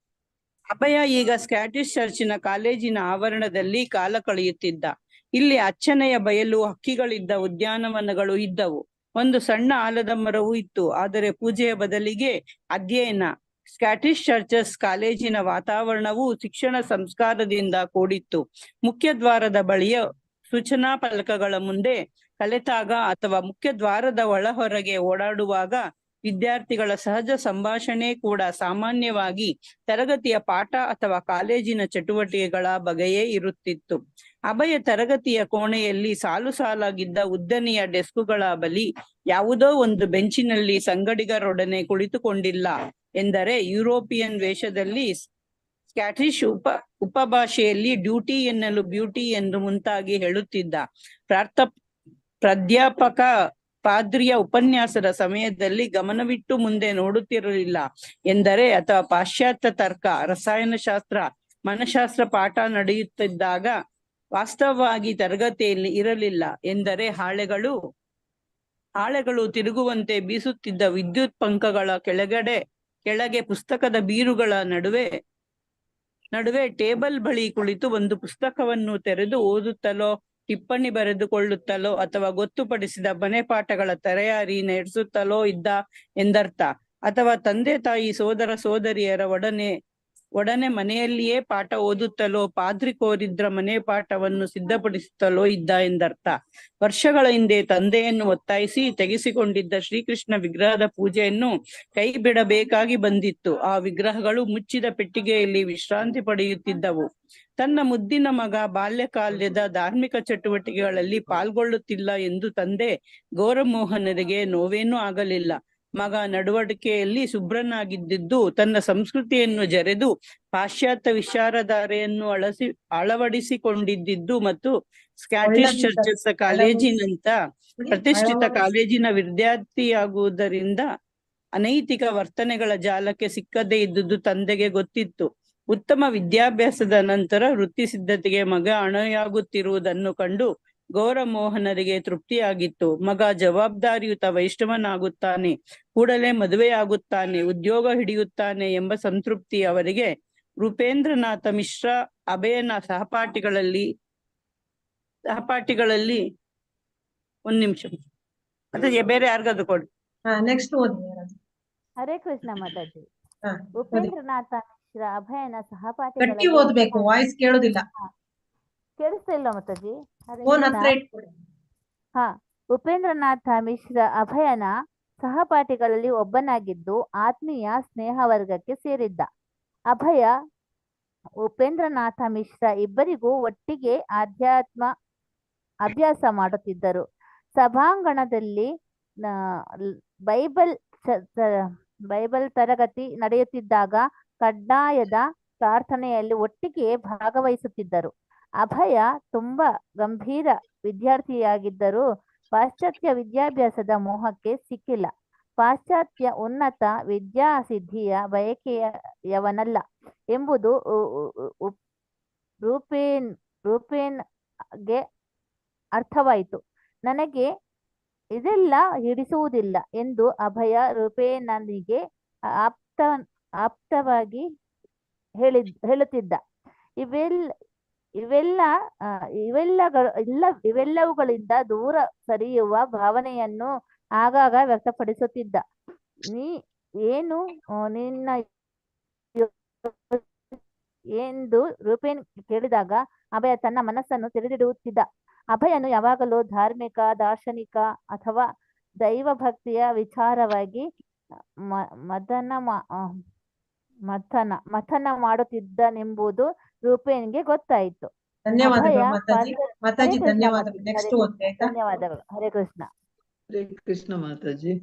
ಅಭಯ ಈಗ ಸ್ಕಾಟಿಷ್ ಚರ್ಚಿನ ಕಾಲೇಜಿನ ಆವರಣದಲ್ಲಿ ಕಾಲ ಕಳೆಯುತ್ತಿದ್ದ. ಇಲ್ಲಿ ಅಚ್ಚನೆಯ ಬಯಲು, ಹಕ್ಕಿಗಳಿದ್ದ ಉದ್ಯಾನವನಗಳು ಇದ್ದವು. ಒಂದು ಸಣ್ಣ ಆಲದ ಮರವೂ ಇತ್ತು. ಆದರೆ ಪೂಜೆಯ ಬದಲಿಗೆ ಅಧ್ಯಯನ. ಸ್ಕಾಟಿಷ್ ಚರ್ಚಸ್ ಕಾಲೇಜಿನ ವಾತಾವರಣವು ಶಿಕ್ಷಣ ಸಂಸ್ಕಾರದಿಂದ ಕೂಡಿತ್ತು. ಮುಖ್ಯ ದ್ವಾರದ ಬಳಿಯ ಸೂಚನಾ ಫಲಕಗಳ ಮುಂದೆ ಕಲೆತಾಗ ಅಥವಾ ಮುಖ್ಯ ದ್ವಾರದ ಒಳ ಹೊರಗೆ ಓಡಾಡುವಾಗ ವಿದ್ಯಾರ್ಥಿಗಳ ಸಹಜ ಸಂಭಾಷಣೆ ಕೂಡ ಸಾಮಾನ್ಯವಾಗಿ ತರಗತಿಯ ಪಾಠ ಅಥವಾ ಕಾಲೇಜಿನ ಚಟುವಟಿಕೆಗಳ ಬಗೆಯೇ ಇರುತ್ತಿತ್ತು. ಅಭಯ ತರಗತಿಯ ಕೋಣೆಯಲ್ಲಿ ಸಾಲು ಸಾಲಾಗಿದ್ದ ಉದ್ದನೆಯ ಡೆಸ್ಕುಗಳ ಬಳಿ ಯಾವುದೋ ಒಂದು ಬೆಂಚಿನಲ್ಲಿ ಸಂಗಡಿಗರೊಡನೆ ಕುಳಿತುಕೊಂಡಿಲ್ಲ ಎಂದರೆ ಯುರೋಪಿಯನ್ ವೇಷದಲ್ಲಿ ಸ್ಕಾಟಿಷ್ ಉಪಭಾಷೆಯಲ್ಲಿ ಡ್ಯೂಟಿ ಎನ್ನಲು ಬ್ಯೂಟಿ ಎಂದು ಮುಂತಾಗಿ ಹೇಳುತ್ತಿದ್ದ. ಪ್ರಾಧ್ಯಾಪಕ ಪಾದ್ರಿಯ ಉಪನ್ಯಾಸದ ಸಮಯದಲ್ಲಿ ಗಮನವಿಟ್ಟು ಮುಂದೆ ನೋಡುತ್ತಿರಲಿಲ್ಲ ಎಂದರೆ, ಅಥವಾ ಪಾಶ್ಚಾತ್ಯ ತರ್ಕ, ರಸಾಯನಶಾಸ್ತ್ರ, ಮನಶಾಸ್ತ್ರ ಪಾಠ ನಡೆಯುತ್ತಿದ್ದಾಗ ವಾಸ್ತವವಾಗಿ ತರಗತಿಯಲ್ಲಿ ಇರಲಿಲ್ಲ ಎಂದರೆ, ಹಾಳೆಗಳು ತಿರುಗುವಂತೆ ಬೀಸುತ್ತಿದ್ದ ವಿದ್ಯುತ್ ಪಂಖಗಳ ಕೆಳಗೆ ಪುಸ್ತಕದ ಬೀರುಗಳ ನಡುವೆ ಟೇಬಲ್ ಬಳಿ ಕುಳಿತು ಒಂದು ಪುಸ್ತಕವನ್ನು ತೆರೆದು ಓದುತ್ತಲೋ, ಟಿಪ್ಪಣಿ ಬರೆದುಕೊಳ್ಳುತ್ತಲೋ ಅಥವಾ ಗೊತ್ತುಪಡಿಸಿದ ಮನೆ ಪಾಠಗಳ ತಯಾರಿ ನಡೆಸುತ್ತಲೋ ಇದ್ದ ಎಂದರ್ಥ. ಅಥವಾ ತಂದೆ ತಾಯಿ ಸೋದರ ಸೋದರಿಯರ ಒಡನೆ ಮನೆಯಲ್ಲಿಯೇ ಪಾಠ ಓದುತ್ತಲೋ, ಪಾದ್ರಿ ಕೋರಿದ್ರ ಮನೆ ಪಾಠವನ್ನು ಸಿದ್ಧಪಡಿಸುತ್ತಲೋ ಇದ್ದ ಎಂದರ್ಥ. ವರ್ಷಗಳ ಹಿಂದೆ ತಂದೆಯನ್ನು ಒತ್ತಾಯಿಸಿ ತೆಗೆಸಿಕೊಂಡಿದ್ದ ಶ್ರೀಕೃಷ್ಣ ವಿಗ್ರಹದ ಪೂಜೆಯನ್ನು ಕೈ ಬಿಡಬೇಕಾಗಿ ಬಂದಿತ್ತು. ಆ ವಿಗ್ರಹಗಳು ಮುಚ್ಚಿದ ಪೆಟ್ಟಿಗೆಯಲ್ಲಿ ವಿಶ್ರಾಂತಿ ಪಡೆಯುತ್ತಿದ್ದವು. ತನ್ನ ಮುದ್ದಿನ ಮಗ ಬಾಲ್ಯಕಾಲದ ಧಾರ್ಮಿಕ ಚಟುವಟಿಕೆಗಳಲ್ಲಿ ಪಾಲ್ಗೊಳ್ಳುತ್ತಿಲ್ಲ ಎಂದು ತಂದೆ ಗೌರಮೋಹನರಿಗೆ ನೋವೇನೂ ಆಗಲಿಲ್ಲ. ಮಗ ನಡವಳಿಕೆಯಲ್ಲಿ ಶುಭ್ರನಾಗಿದ್ದು ತನ್ನ ಸಂಸ್ಕೃತಿಯನ್ನು ಜರೆದು ಪಾಶ್ಚಾತ್ಯ ವಿಚಾರಧಾರೆಯನ್ನು ಅಳವಡಿಸಿಕೊಂಡಿದ್ದು ಮತ್ತು ಸ್ಕಾಟಿಷ್ ಚರ್ಚಸ್ ಕಾಲೇಜಿನಂತ ಪ್ರತಿಷ್ಠಿತ ಕಾಲೇಜಿನ ವಿದ್ಯಾರ್ಥಿಯಾಗುವುದರಿಂದ ಅನೈತಿಕ ವರ್ತನೆಗಳ ಜಾಲಕ್ಕೆ ಸಿಕ್ಕದೇ ಇದ್ದುದು ತಂದೆಗೆ ಗೊತ್ತಿತ್ತು. ಉತ್ತಮ ವಿದ್ಯಾಭ್ಯಾಸದ ನಂತರ ವೃತ್ತಿ ಸಿದ್ಧತೆಗೆ ಮಗ ಅಣೆಯಾಗುತ್ತಿರುವುದನ್ನು ಕಂಡು ಗೌರಮೋಹನರಿಗೆ ತೃಪ್ತಿಯಾಗಿತ್ತು. ಮಗ ಜವಾಬ್ದಾರಿಯುತ ವೈಷ್ಣವನಾಗುತ್ತಾನೆ, ಕೂಡಲೇ ಮದುವೆಯಾಗುತ್ತಾನೆ, ಉದ್ಯೋಗ ಹಿಡಿಯುತ್ತಾನೆ ಎಂಬ ಸಂತೃಪ್ತಿ ಅವರಿಗೆ. ರೂಪೇಂದ್ರನಾಥ ಮಿಶ್ರ ಅಭಯನ ಸಹಪಾಠಿಗಳಲ್ಲಿ ಒಂದ್ ನಿಮಿಷ ಮತ್ತೆ ಬೇರೆ ಯಾರಿಗಾದ್ರು ಕೊಡಿ. ನೆಕ್ಸ್ಟ್ ಓದಿ. ಹರೇ ಕೃಷ್ಣ ಮಾತಾಜಿ. ಹಾ, ಉಪೇಂದ್ರನಾಥ ಮಿಶ್ರ ಅಭಯನ ಗಟ್ಟಿ ಸಹಪಾಠಿಗಳಲ್ಲಿ ಓದ್ಬೇಕು, ವಾಯ್ಸ್ ಕೇಳೋದಿಲ್ಲ. ಕೇಳಿಸ್ತಾ ಇಲ್ಲ ಮಾತಾಜಿ? ಹರೇ ಫೋನ್ ಕೃಷ್ಣ. ಹತ್ರ ಇಟ್ಕೊಡಿ. ಹಾ, ಉಪೇಂದ್ರನಾಥ ಮಿಶ್ರ ಅಭಯನ ಸಹಪಾಠಿಗಳಲ್ಲಿ ಒಬ್ಬನಾಗಿದ್ದು ಆತ್ಮೀಯ ಸ್ನೇಹ ವರ್ಗಕ್ಕೆ ಸೇರಿದ್ದ. ಅಭಯ, ಉಪೇಂದ್ರನಾಥ ಮಿಶ್ರ ಇಬ್ಬರಿಗೂ ಒಟ್ಟಿಗೆ ಆಧ್ಯಾತ್ಮ ಅಭ್ಯಾಸ ಮಾಡುತ್ತಿದ್ದರು. ಸಭಾಂಗಣದಲ್ಲಿ ಬೈಬಲ್ ತರಗತಿ ನಡೆಯುತ್ತಿದ್ದಾಗ ಕಡ್ಡಾಯದ ಪ್ರಾರ್ಥನೆಯಲ್ಲಿ ಒಟ್ಟಿಗೆ ಭಾಗವಹಿಸುತ್ತಿದ್ದರು. ಅಭಯ ತುಂಬಾ ಗಂಭೀರ ವಿದ್ಯಾರ್ಥಿಯಾಗಿದ್ದರೂ ಪಾಶ್ಚಾತ್ಯ ವಿದ್ಯಾಭ್ಯಾಸದ ಮೋಹಕ್ಕೆ ಸಿಕ್ಕಿಲ್ಲ. ಪಾಶ್ಚಾತ್ಯ ಉನ್ನತ ವಿದ್ಯಾಸಿದ್ಧಿಯ ಬಯಕೆಯವನಲ್ಲ ಎಂಬುದು ರೂಪೇನ್ಗೆ ಅರ್ಥವಾಯಿತು. ನನಗೆ ಇದೆಲ್ಲ ಹಿಡಿಸುವುದಿಲ್ಲ ಎಂದು ಅಭಯ ರೂಪೇನನಿಗೆ ಆಪ್ತವಾಗಿ ಹೇಳುತ್ತಿದ್ದ. ಇವೆಲ್ಲವುಗಳಿಂದ ದೂರ ಸರಿಯುವ ಭಾವನೆಯನ್ನು ಆಗಾಗ ವ್ಯಕ್ತಪಡಿಸುತ್ತಿದ್ದ. ನಿನ್ನ ಎಂದು ರೂಪೇನ್ ಕೇಳಿದಾಗ ಅಭಯ ತನ್ನ ಮನಸ್ಸನ್ನು ತೆರೆದಿಡುತ್ತಿದ್ದ. ಅಭಯನು ಯಾವಾಗಲೂ ಧಾರ್ಮಿಕ, ದಾರ್ಶನಿಕ ಅಥವಾ ದೈವಭಕ್ತಿಯ ವಿಚಾರವಾಗಿ ಮಥನ ಮಾಡುತ್ತಿದ್ದನೆಂಬುದು ರೂಪೇನ್ಗೆ ಗೊತ್ತಾಯಿತು. ಧನ್ಯವಾದಗಳು ಮಾತಾಜಿ. ಮಾತಾಜಿ ಧನ್ಯವಾದಗಳು. ನೆಕ್ಸ್ಟ್ ಓದಿ ಆಯ್ತಾ? ಧನ್ಯವಾದಗಳು. ಹರೇ ಕೃಷ್ಣ. ಹರೇ ಕೃಷ್ಣ ಮಾತಾಜಿ.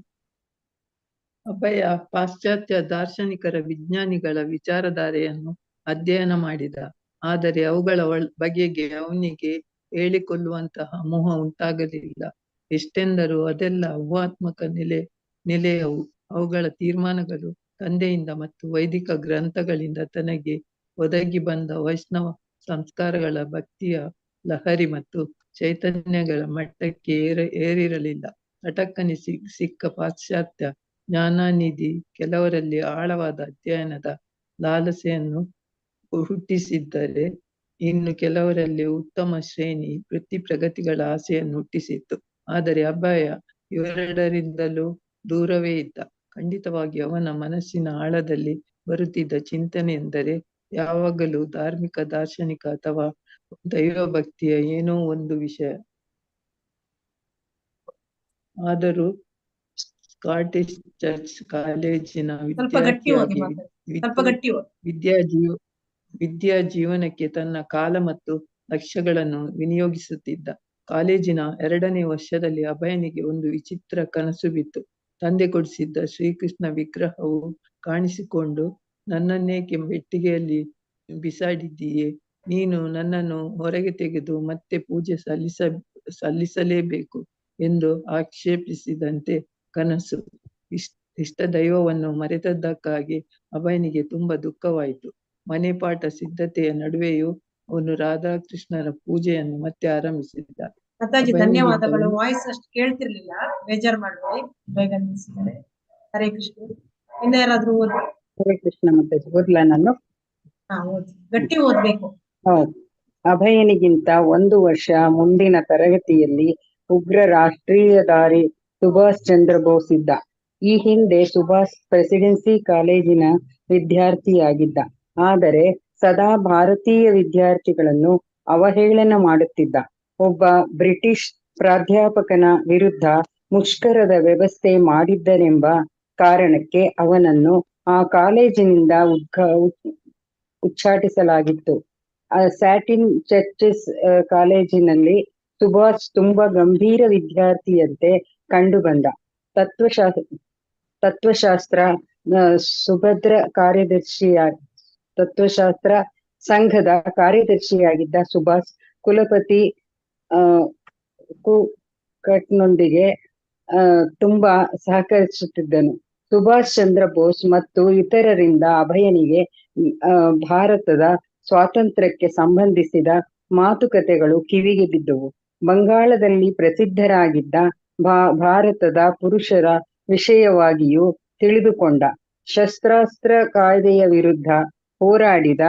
ಅಭಯ ಪಾಶ್ಚಾತ್ಯ ದಾರ್ಶನಿಕರ, ವಿಜ್ಞಾನಿಗಳ ವಿಚಾರಧಾರೆಯನ್ನು ಅಧ್ಯಯನ ಮಾಡಿದ. ಆದರೆ ಅವುಗಳ ಬಗೆಗೆ ಅವನಿಗೆ ಹೇಳಿಕೊಳ್ಳುವಂತಹ ಮೋಹ ಉಂಟಾಗಲಿಲ್ಲ. ಎಷ್ಟೆಂದರೂ ಅದೆಲ್ಲ ಊಹಾತ್ಮಕ ನೆಲೆಯವು. ಅವುಗಳ ತೀರ್ಮಾನಗಳು ತಂದೆಯಿಂದ ಮತ್ತು ವೈದಿಕ ಗ್ರಂಥಗಳಿಂದ ತನಗೆ ಒದಗಿ ಬಂದ ವೈಷ್ಣವ ಸಂಸ್ಕಾರಗಳ ಭಕ್ತಿಯ ಲಹರಿ ಮತ್ತು ಚೈತನ್ಯಗಳ ಮಟ್ಟಕ್ಕೆ ಏರಿರಲಿಲ್ಲ. ಹಠಕ್ಕನೆ ಸಿಕ್ಕ ಪಾಶ್ಚಾತ್ಯ ಜ್ಞಾನಾನಿಧಿ ಕೆಲವರಲ್ಲಿ ಆಳವಾದ ಅಧ್ಯಯನದ ಲಾಲಸೆಯನ್ನು ಹುಟ್ಟಿಸಿದ್ದರೆ ಇನ್ನು ಕೆಲವರಲ್ಲಿ ಉತ್ತಮ ಶ್ರೇಣಿ ವೃತ್ತಿ ಪ್ರಗತಿಗಳ ಆಸೆಯನ್ನು ಹುಟ್ಟಿಸಿತ್ತು. ಆದರೆ ಅಭಯ ಇವೆರಡರಿಂದಲೂ ದೂರವೇ ಇದ್ದ. ಖಂಡಿತವಾಗಿ ಅವನ ಮನಸ್ಸಿನ ಆಳದಲ್ಲಿ ಬರುತ್ತಿದ್ದ ಚಿಂತನೆ ಎಂದರೆ ಯಾವಾಗಲೂ ಧಾರ್ಮಿಕ, ದಾರ್ಶನಿಕ ಅಥವಾ ದೈವಭಕ್ತಿಯ ಏನೋ ಒಂದು ವಿಷಯ. ಆದರೂ ಸ್ಕಾಟಿಷ್ ಚರ್ಚ್ ಕಾಲೇಜಿನ ಸ್ವಲ್ಪ ಗಟ್ಟಿ ಓದಿ ವಿದ್ಯಾರ್ಥಿಯಾಗಿ ಸ್ವಲ್ಪ ಗಟ್ಟಿ ಓದಿ. ವಿದ್ಯಾ ಜೀವನಕ್ಕೆ ತನ್ನ ಕಾಲ ಮತ್ತು ಲಕ್ಷ್ಯಗಳನ್ನು ವಿನಿಯೋಗಿಸುತ್ತಿದ್ದ. ಕಾಲೇಜಿನ 2ನೇ ವರ್ಷದಲ್ಲಿ ಅಭಯನಿಗೆ ಒಂದು ವಿಚಿತ್ರ ಕನಸು ಬಿತ್ತು. ತಂದೆ ಕೊಡಿಸಿದ್ದ ಶ್ರೀಕೃಷ್ಣ ವಿಗ್ರಹವು ಕಾಣಿಸಿಕೊಂಡು, ನನ್ನನ್ನೇಕೆ ಪೆಟ್ಟಿಗೆಯಲ್ಲಿ ಬಿಸಾಡಿದ್ದೀಯೇ? ನೀನು ನನ್ನನ್ನು ಹೊರಗೆ ತೆಗೆದು ಮತ್ತೆ ಪೂಜೆ ಸಲ್ಲಿಸಲೇಬೇಕು ಎಂದು ಆಕ್ಷೇಪಿಸಿದಂತೆ ಕನಸು. ಇಷ್ಟ ದೈವವನ್ನು ಮರೆತದ್ದಕ್ಕಾಗಿ ಅಭಯನಿಗೆ ತುಂಬಾ ದುಃಖವಾಯಿತು. ಮನೆ ಪಾಠ ಸಿದ್ಧತೆಯ ನಡುವೆಯೂ ಅವನು ರಾಧಾಕೃಷ್ಣರ ಪೂಜೆಯನ್ನು ಮತ್ತೆ ಆರಂಭಿಸಿದ್ದ. ಮಾತಾಜಿ ಧನ್ಯವಾದಗಳು. ವಾಯ್ಸ್ ಅಷ್ಟು ಕೇಳ್ತಿರ್ಲಿಲ್ಲ, ಬೇಜಾರ್ ಮಾಡ್ಬೇಡಿ, ಬೇಗ ನಿಲ್ಸಿದ್ದಾರೆ. ಹರೇ ಕೃಷ್ಣ. ಇನ್ನ ಯಾರಾದ್ರೂ ಓದಿ. ಹರೇ ಕೃಷ್ಣ ಮಾತಾಜಿ. ಓದ್ಲಾ ನಾನು? ಓದಿ, ಗಟ್ಟಿ ಓದ್ಬೇಕು. ಹೌದು. ಅಭಯನಿಗಿಂತ 1 ವರ್ಷ ಮುಂದಿನ ತರಗತಿಯಲ್ಲಿ ಉಗ್ರ ರಾಷ್ಟ್ರೀಯಧಾರಿ ಸುಭಾಷ್ ಚಂದ್ರ ಬೋಸ್ ಇದ್ದ. ಈ ಹಿಂದೆ ಸುಭಾಷ್ ಪ್ರೆಸಿಡೆನ್ಸಿ ಕಾಲೇಜಿನ ವಿದ್ಯಾರ್ಥಿಯಾಗಿದ್ದ. ಆದರೆ ಸದಾ ಭಾರತೀಯ ವಿದ್ಯಾರ್ಥಿಗಳನ್ನು ಅವಹೇಳನ ಮಾಡುತ್ತಿದ್ದ. ಒಬ್ಬ ಬ್ರಿಟಿಷ್ ಪ್ರಾಧ್ಯಾಪಕನ ವಿರುದ್ಧ ಮುಷ್ಕರದ ವ್ಯವಸ್ಥೆ ಮಾಡಿದ್ದನೆಂಬ ಕಾರಣಕ್ಕೆ ಅವನನ್ನು ಆ ಕಾಲೇಜಿನಿಂದ ಉಚ್ಚಾಟಿಸಲಾಗಿತ್ತು. ಸ್ಯಾಟಿನ್ ಚರ್ಚಿಸ್ ಕಾಲೇಜಿನಲ್ಲಿ ಸುಭಾಷ್ ತುಂಬಾ ಗಂಭೀರ ವಿದ್ಯಾರ್ಥಿಯಂತೆ ಕಂಡು ಬಂದ. ತತ್ವಶಾಸ್ತ್ರ ಸುಭದ್ರ ತತ್ವಶಾಸ್ತ್ರ ಸಂಘದ ಕಾರ್ಯದರ್ಶಿಯಾಗಿದ್ದ ಸುಭಾಷ್ ಕುಲಪತಿ ಕುಕಟ್ನೊಂದಿಗೆ ತುಂಬಾ ಸಹಕರಿಸುತ್ತಿದ್ದನು. ಸುಭಾಷ್ ಚಂದ್ರ ಬೋಸ್ ಮತ್ತು ಇತರರಿಂದ ಅಭಯನಿಗೆ ಭಾರತದ ಸ್ವಾತಂತ್ರ್ಯಕ್ಕೆ ಸಂಬಂಧಿಸಿದ ಮಾತುಕತೆಗಳು ಕಿವಿಗೆ ಬಿದ್ದವು. ಬಂಗಾಳದಲ್ಲಿ ಪ್ರಸಿದ್ಧರಾಗಿದ್ದ ಭಾರತದ ಪುರುಷರ ವಿಷಯವಾಗಿಯೂ ತಿಳಿದುಕೊಂಡ. ಶಸ್ತ್ರಾಸ್ತ್ರ ಕಾಯ್ದೆಯ ವಿರುದ್ಧ ಹೋರಾಡಿದ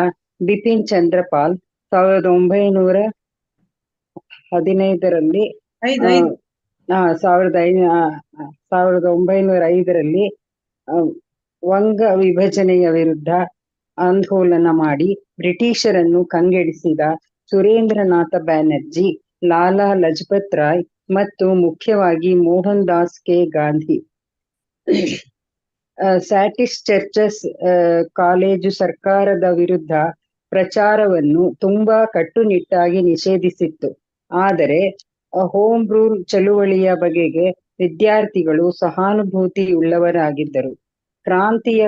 ಬಿಪಿನ್ ಚಂದ್ರಪಾಲ್ 1915ರಲ್ಲಿ 1905ರಲ್ಲಿ ವಂಗ ವಿಭಜನೆಯ ವಿರುದ್ಧ ಆಂದೋಲನ ಮಾಡಿ ಬ್ರಿಟಿಷರನ್ನು ಕಂಗೆಡಿಸಿದ ಸುರೇಂದ್ರನಾಥ ಬ್ಯಾನರ್ಜಿ, ಲಾಲಾ ಲಜಪತ್ ರಾಯ್ ಮತ್ತು ಮುಖ್ಯವಾಗಿ ಮೋಹನ್ ದಾಸ್ ಕೆ ಗಾಂಧಿ. ಸ್ಯಾಟಿಸ್ ಚರ್ಚಸ್ ಕಾಲೇಜು ಸರ್ಕಾರದ ವಿರುದ್ಧ ಪ್ರಚಾರವನ್ನು ತುಂಬಾ ಕಟ್ಟುನಿಟ್ಟಾಗಿ ನಿಷೇಧಿಸಿತ್ತು. ಆದರೆ ಹೋಮ್ ರೂಲ್ ಚಳುವಳಿಯ ಬಗೆಗೆ ವಿದ್ಯಾರ್ಥಿಗಳು ಸಹಾನುಭೂತಿಯುಳ್ಳವರಾಗಿದ್ದರು. ಕ್ರಾಂತಿಯ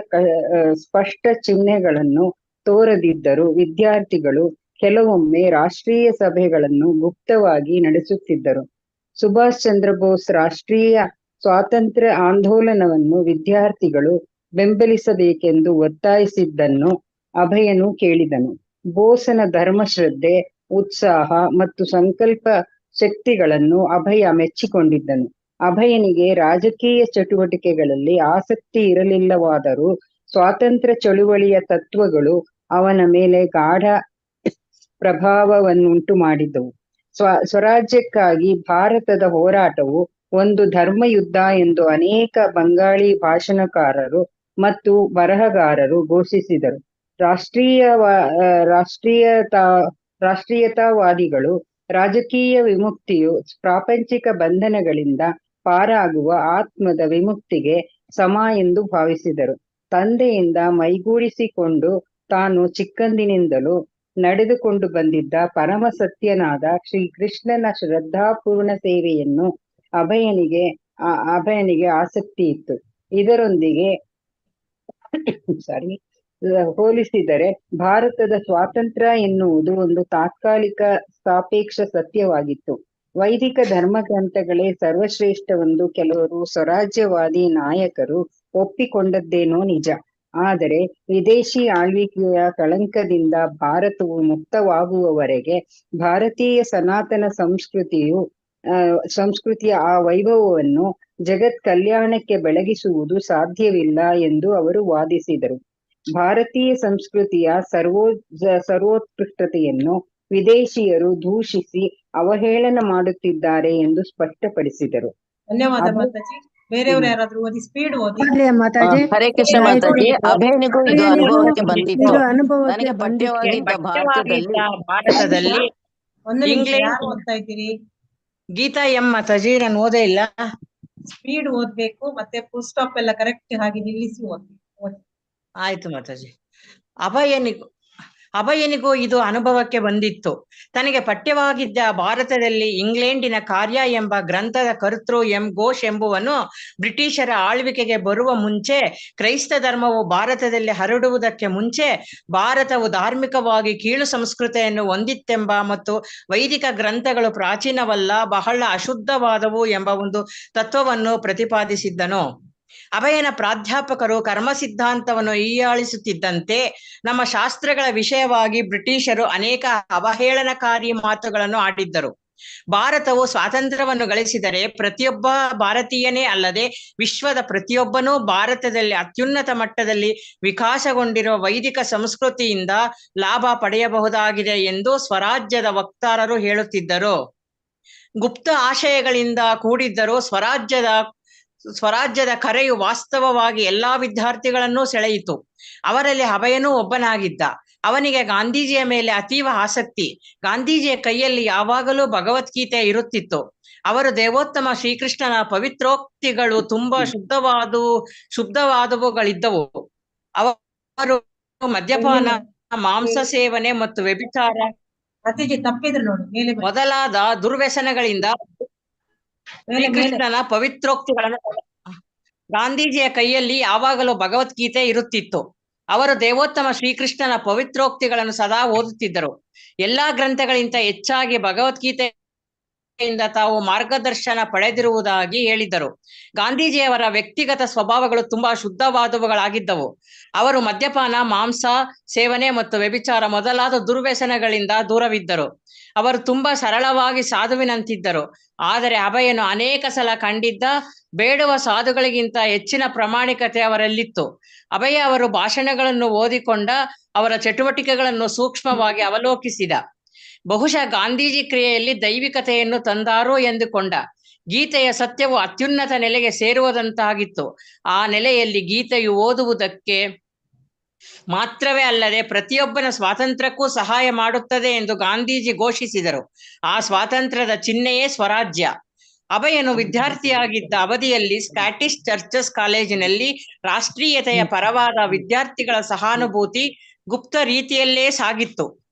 ಸ್ಪಷ್ಟ ಚಿಹ್ನೆಗಳನ್ನು ತೋರದಿದ್ದರೂ ವಿದ್ಯಾರ್ಥಿಗಳು ಕೆಲವೊಮ್ಮೆ ರಾಷ್ಟ್ರೀಯ ಸಭೆಗಳನ್ನು ಗುಪ್ತವಾಗಿ ನಡೆಸುತ್ತಿದ್ದರು. ಸುಭಾಷ್ ಚಂದ್ರ ಬೋಸ್ ರಾಷ್ಟ್ರೀಯ ಸ್ವಾತಂತ್ರ್ಯ ಆಂದೋಲನವನ್ನು ವಿದ್ಯಾರ್ಥಿಗಳು ಬೆಂಬಲಿಸಬೇಕೆಂದು ಒತ್ತಾಯಿಸಿದ್ದನ್ನು ಅಭಯನು ಕೇಳಿದನು. ಬೋಸನ ಧರ್ಮಶ್ರದ್ಧೆ, ಉತ್ಸಾಹ ಮತ್ತು ಸಂಕಲ್ಪ ಶಕ್ತಿಗಳನ್ನು ಅಭಯ ಮೆಚ್ಚಿಕೊಂಡಿದ್ದನು. ಅಭಯನಿಗೆ ರಾಜಕೀಯ ಚಟುವಟಿಕೆಗಳಲ್ಲಿ ಆಸಕ್ತಿ ಇರಲಿಲ್ಲವಾದರೂ ಸ್ವಾತಂತ್ರ್ಯ ಚಳುವಳಿಯ ತತ್ವಗಳು ಅವನ ಮೇಲೆ ಗಾಢ ಪ್ರಭಾವವನ್ನುಂಟು ಮಾಡಿದ್ದವು. ಸ್ವರಾಜ್ಯಕ್ಕಾಗಿ ಭಾರತದ ಹೋರಾಟವು ಒಂದು ಧರ್ಮಯುದ್ಧ ಎಂದು ಅನೇಕ ಬಂಗಾಳಿ ಭಾಷಣಕಾರರು ಮತ್ತು ಬರಹಗಾರರು ಘೋಷಿಸಿದರು. ರಾಷ್ಟ್ರೀಯತಾವಾದಿಗಳು ರಾಜಕೀಯ ವಿಮುಕ್ತಿಯು ಪ್ರಾಪಂಚಿಕ ಬಂಧನಗಳಿಂದ ಪಾರಾಗುವ ಆತ್ಮದ ವಿಮುಕ್ತಿಗೆ ಸಮ ಎಂದು ಭಾವಿಸಿದರು. ತಂದೆಯಿಂದ ಮೈಗೂಡಿಸಿಕೊಂಡು ತಾನು ಚಿಕ್ಕಂದಿನಿಂದಲೂ ನಡೆದುಕೊಂಡು ಬಂದಿದ್ದ ಪರಮ ಸತ್ಯನಾದ ಶ್ರೀಕೃಷ್ಣನ ಶ್ರದ್ಧಾಪೂರ್ಣ ಸೇವೆಯನ್ನು ಅಭಯನಿಗೆ ಆಸಕ್ತಿ ಇತ್ತು. ಇದರೊಂದಿಗೆ ಹೋಲಿಸಿದರೆ ಭಾರತದ ಸ್ವಾತಂತ್ರ್ಯ ಎನ್ನುವುದು ಒಂದು ತಾತ್ಕಾಲಿಕ ಸಾಪೇಕ್ಷ ಸತ್ಯವಾಗಿತ್ತು. ವೈದಿಕ ಧರ್ಮಗ್ರಂಥಗಳೇ ಸರ್ವಶ್ರೇಷ್ಠವೆಂದು ಕೆಲವರು ಸ್ವರಾಜ್ಯವಾದಿ ನಾಯಕರು ಒಪ್ಪಿಕೊಂಡದ್ದೇನೋ ನಿಜ. ಆದರೆ ವಿದೇಶಿ ಆಳ್ವಿಕೆಯ ಕಳಂಕದಿಂದ ಭಾರತವು ಮುಕ್ತವಾಗುವವರೆಗೆ ಭಾರತೀಯ ಸನಾತನ ಸಂಸ್ಕೃತಿಯ ಆ ವೈಭವವನ್ನು ಜಗತ್ ಕಲ್ಯಾಣಕ್ಕೆ ಬೆಳಗಿಸುವುದು ಸಾಧ್ಯವಿಲ್ಲ ಎಂದು ಅವರು ವಾದಿಸಿದರು. ಭಾರತೀಯ ಸಂಸ್ಕೃತಿಯ ಸರ್ವೋತ್ಕೃಷ್ಟತೆಯನ್ನು ವಿದೇಶಿಯರು ದೂಷಿಸಿ ಅವಹೇಳನ ಮಾಡುತ್ತಿದ್ದಾರೆ ಎಂದು ಸ್ಪಷ್ಟಪಡಿಸಿದರು. ಧನ್ಯವಾದ ಮಾತಾಜಿ. ಬೇರೆಯವರು ಯಾರಾದ್ರೂ ಓದಿ, ಸ್ಪೀಡ್ ಓದಿ. ಮಾತಾಜಿ. ಹರೇ ಕೃಷ್ಣ ಮಾತಾಜಿ. ಅಭಯನಿಗೂ ಇದು ಅನುಭವಕ್ಕೆ ಬಂದಿತ್ತು. ಇದು ಅನುಭವಕ್ಕೆ ನನಗೆ ಪಠ್ಯವಾಗಿದ್ದ ಭಾರತದಲ್ಲಿ ಒಂದು ನಿಮಿಷ, ಇಂಗ್ಲೆಂಡ್ ಯಾರು ಓದ್ತಾ ಇದ್ದೀರಿ? ಗೀತಾ ಎಂ ಮಾತಾಜಿ. ನಾನು ಓದೇ ಇಲ್ಲ. ಸ್ಪೀಡ್ ಓದ್ಬೇಕು, ಮತ್ತೆ ಫುಲ್ ಸ್ಟಾಪ್ ಎಲ್ಲ ಕರೆಕ್ಟ್ ಹಾಗೆ ನಿಲ್ಲಿಸಿ ಓದಿ. ಆಯ್ತು ಮಾತಾಜಿ. ಅಭಯನಿಗೂ ಇದು ಅನುಭವಕ್ಕೆ ಬಂದಿತ್ತು. ತನಗೆ ಪಠ್ಯವಾಗಿದ್ದ ಭಾರತದಲ್ಲಿ ಇಂಗ್ಲೆಂಡಿನ ಕಾರ್ಯ ಎಂಬ ಗ್ರಂಥದ ಕರ್ತೃ ಎಂ ಘೋಷ್ ಎಂಬುವನು ಬ್ರಿಟಿಷರ ಆಳ್ವಿಕೆಗೆ ಬರುವ ಮುಂಚೆ, ಕ್ರೈಸ್ತ ಧರ್ಮವು ಭಾರತದಲ್ಲಿ ಹರಡುವುದಕ್ಕೆ ಮುಂಚೆ ಭಾರತವು ಧಾರ್ಮಿಕವಾಗಿ ಕೀಳು ಸಂಸ್ಕೃತಿಯನ್ನು ಹೊಂದಿತ್ತೆಂಬ ಮತ್ತು ವೈದಿಕ ಗ್ರಂಥಗಳು ಪ್ರಾಚೀನವಲ್ಲ, ಬಹಳ ಅಶುದ್ಧವಾದವು ಎಂಬ ಒಂದು ತತ್ವವನ್ನು ಪ್ರತಿಪಾದಿಸಿದ್ದನು. ಅಭಯನ ಪ್ರಾಧ್ಯಾಪಕರು ಕರ್ಮ ಸಿದ್ಧಾಂತವನ್ನು ಹೀಯಾಳಿಸುತ್ತಿದ್ದಂತೆ ನಮ್ಮ ಶಾಸ್ತ್ರಗಳ ವಿಷಯವಾಗಿ ಬ್ರಿಟಿಷರು ಅನೇಕ ಅವಹೇಳನಕಾರಿ ಮಾತುಗಳನ್ನು ಆಡಿದ್ದರು. ಭಾರತವು ಸ್ವಾತಂತ್ರ್ಯವನ್ನು ಗಳಿಸಿದರೆ ಪ್ರತಿಯೊಬ್ಬ ಭಾರತೀಯನೇ ಅಲ್ಲದೆ ವಿಶ್ವದ ಪ್ರತಿಯೊಬ್ಬನೂ ಭಾರತದಲ್ಲಿ ಅತ್ಯುನ್ನತ ಮಟ್ಟದಲ್ಲಿ ವಿಕಾಸಗೊಂಡಿರುವ ವೈದಿಕ ಸಂಸ್ಕೃತಿಯಿಂದ ಲಾಭ ಪಡೆಯಬಹುದಾಗಿದೆ ಎಂದು ಸ್ವರಾಜ್ಯದ ವಕ್ತಾರರು ಹೇಳುತ್ತಿದ್ದರು. ಗುಪ್ತ ಆಶಯಗಳಿಂದ ಕೂಡಿದ್ದರೂ ಸ್ವರಾಜ್ಯದ ಕರೆಯು ವಾಸ್ತವವಾಗಿ ಎಲ್ಲಾ ವಿದ್ಯಾರ್ಥಿಗಳನ್ನೂ ಸೆಳೆಯಿತು. ಅವರಲ್ಲಿ ಅಭಯನೂ ಒಬ್ಬನಾಗಿದ್ದ. ಅವನಿಗೆ ಗಾಂಧೀಜಿಯ ಮೇಲೆ ಅತೀವ ಆಸಕ್ತಿ. ಗಾಂಧೀಜಿಯ ಕೈಯಲ್ಲಿ ಯಾವಾಗಲೂ ಭಗವದ್ಗೀತೆ ಇರುತ್ತಿತ್ತು. ಅವರು ದೇವೋತ್ತಮ ಶ್ರೀಕೃಷ್ಣನ ಪವಿತ್ರೋಕ್ತಿಗಳು ತುಂಬಾ ಶುದ್ಧವಾದವುಗಳಿದ್ದವು. ಅವರು ಮದ್ಯಪಾನ, ಮಾಂಸ ಸೇವನೆ ಮತ್ತು ವ್ಯಭಿಚಾರ ಮೊದಲಾದ ದುರ್ವ್ಯಸನಗಳಿಂದ ಶ್ರೀಕೃಷ್ಣನ ಪವಿತ್ರೋಕ್ತಿಗಳನ್ನು ಗಾಂಧೀಜಿಯ ಕೈಯಲ್ಲಿ ಯಾವಾಗಲೂ ಭಗವದ್ಗೀತೆ ಇರುತ್ತಿತ್ತು. ಅವರು ದೇವೋತ್ತಮ ಶ್ರೀಕೃಷ್ಣನ ಪವಿತ್ರೋಕ್ತಿಗಳನ್ನು ಸದಾ ಓದುತ್ತಿದ್ದರು. ಎಲ್ಲಾ ಗ್ರಂಥಗಳಿಗಿಂತ ಹೆಚ್ಚಾಗಿ ಭಗವದ್ಗೀತೆಯಿಂದ ತಾವು ಮಾರ್ಗದರ್ಶನ ಪಡೆದಿರುವುದಾಗಿ ಹೇಳಿದ್ದರು. ಗಾಂಧೀಜಿಯವರ ವ್ಯಕ್ತಿಗತ ಸ್ವಭಾವಗಳು ತುಂಬಾ ಶುದ್ಧವಾದವುಗಳಾಗಿದ್ದವು. ಅವರು ಮದ್ಯಪಾನ, ಮಾಂಸ ಸೇವನೆ ಮತ್ತು ವ್ಯಭಿಚಾರ ಮೊದಲಾದ ದುರ್ವ್ಯಸನಗಳಿಂದ ದೂರವಿದ್ದರು. ಅವರು ತುಂಬಾ ಸರಳವಾಗಿ ಸಾಧುವಿನಂತಿದ್ದರು. ಆದರೆ ಅಭಯನು ಅನೇಕ ಸಲ ಕಂಡಿದ್ದ ಬೇಡುವ ಸಾಧುಗಳಿಗಿಂತ ಹೆಚ್ಚಿನ ಪ್ರಾಮಾಣಿಕತೆ ಅವರಲ್ಲಿತ್ತು. ಅಭಯ ಅವರು ಭಾಷಣಗಳನ್ನು ಓದಿಕೊಂಡ, ಅವರ ಚಟುವಟಿಕೆಗಳನ್ನು ಸೂಕ್ಷ್ಮವಾಗಿ ಅವಲೋಕಿಸಿದ. ಬಹುಶಃ ಗಾಂಧೀಜಿ ಕ್ರಿಯೆಯಲ್ಲಿ ದೈವಿಕತೆಯನ್ನು ತಂದಾರೋ ಎಂದುಕೊಂಡ. ಗೀತೆಯ ಸತ್ಯವು ಅತ್ಯುನ್ನತ ನೆಲೆಗೆ ಸೇರುವುದಂತಾಗಿತ್ತು. ಆ ನೆಲೆಯಲ್ಲಿ ಗೀತೆಯು ಓದುವುದಕ್ಕೆ ಮಾತ್ರವೇ ಅಲ್ಲದೆ ಪ್ರತಿಯೊಬ್ಬನ ಸ್ವಾತಂತ್ರ್ಯಕ್ಕೂ ಸಹಾಯ ಮಾಡುತ್ತದೆ ಎಂದು ಗಾಂಧೀಜಿ ಘೋಷಿಸಿದರು. ಆ ಸ್ವಾತಂತ್ರ್ಯದ ಚಿಹ್ನೆಯೇ ಸ್ವರಾಜ್ಯ. ಅಭಯನು ವಿದ್ಯಾರ್ಥಿಯಾಗಿದ್ದ ಅವಧಿಯಲ್ಲಿ ಸ್ಕಾಟಿಷ್ ಚರ್ಚಸ್ ಕಾಲೇಜಿನಲ್ಲಿ ರಾಷ್ಟ್ರೀಯತೆಯ ಪರವಾದ ವಿದ್ಯಾರ್ಥಿಗಳ ಸಹಾನುಭೂತಿ ಗುಪ್ತ ರೀತಿಯಲ್ಲೇ ಸಾಗಿತ್ತು.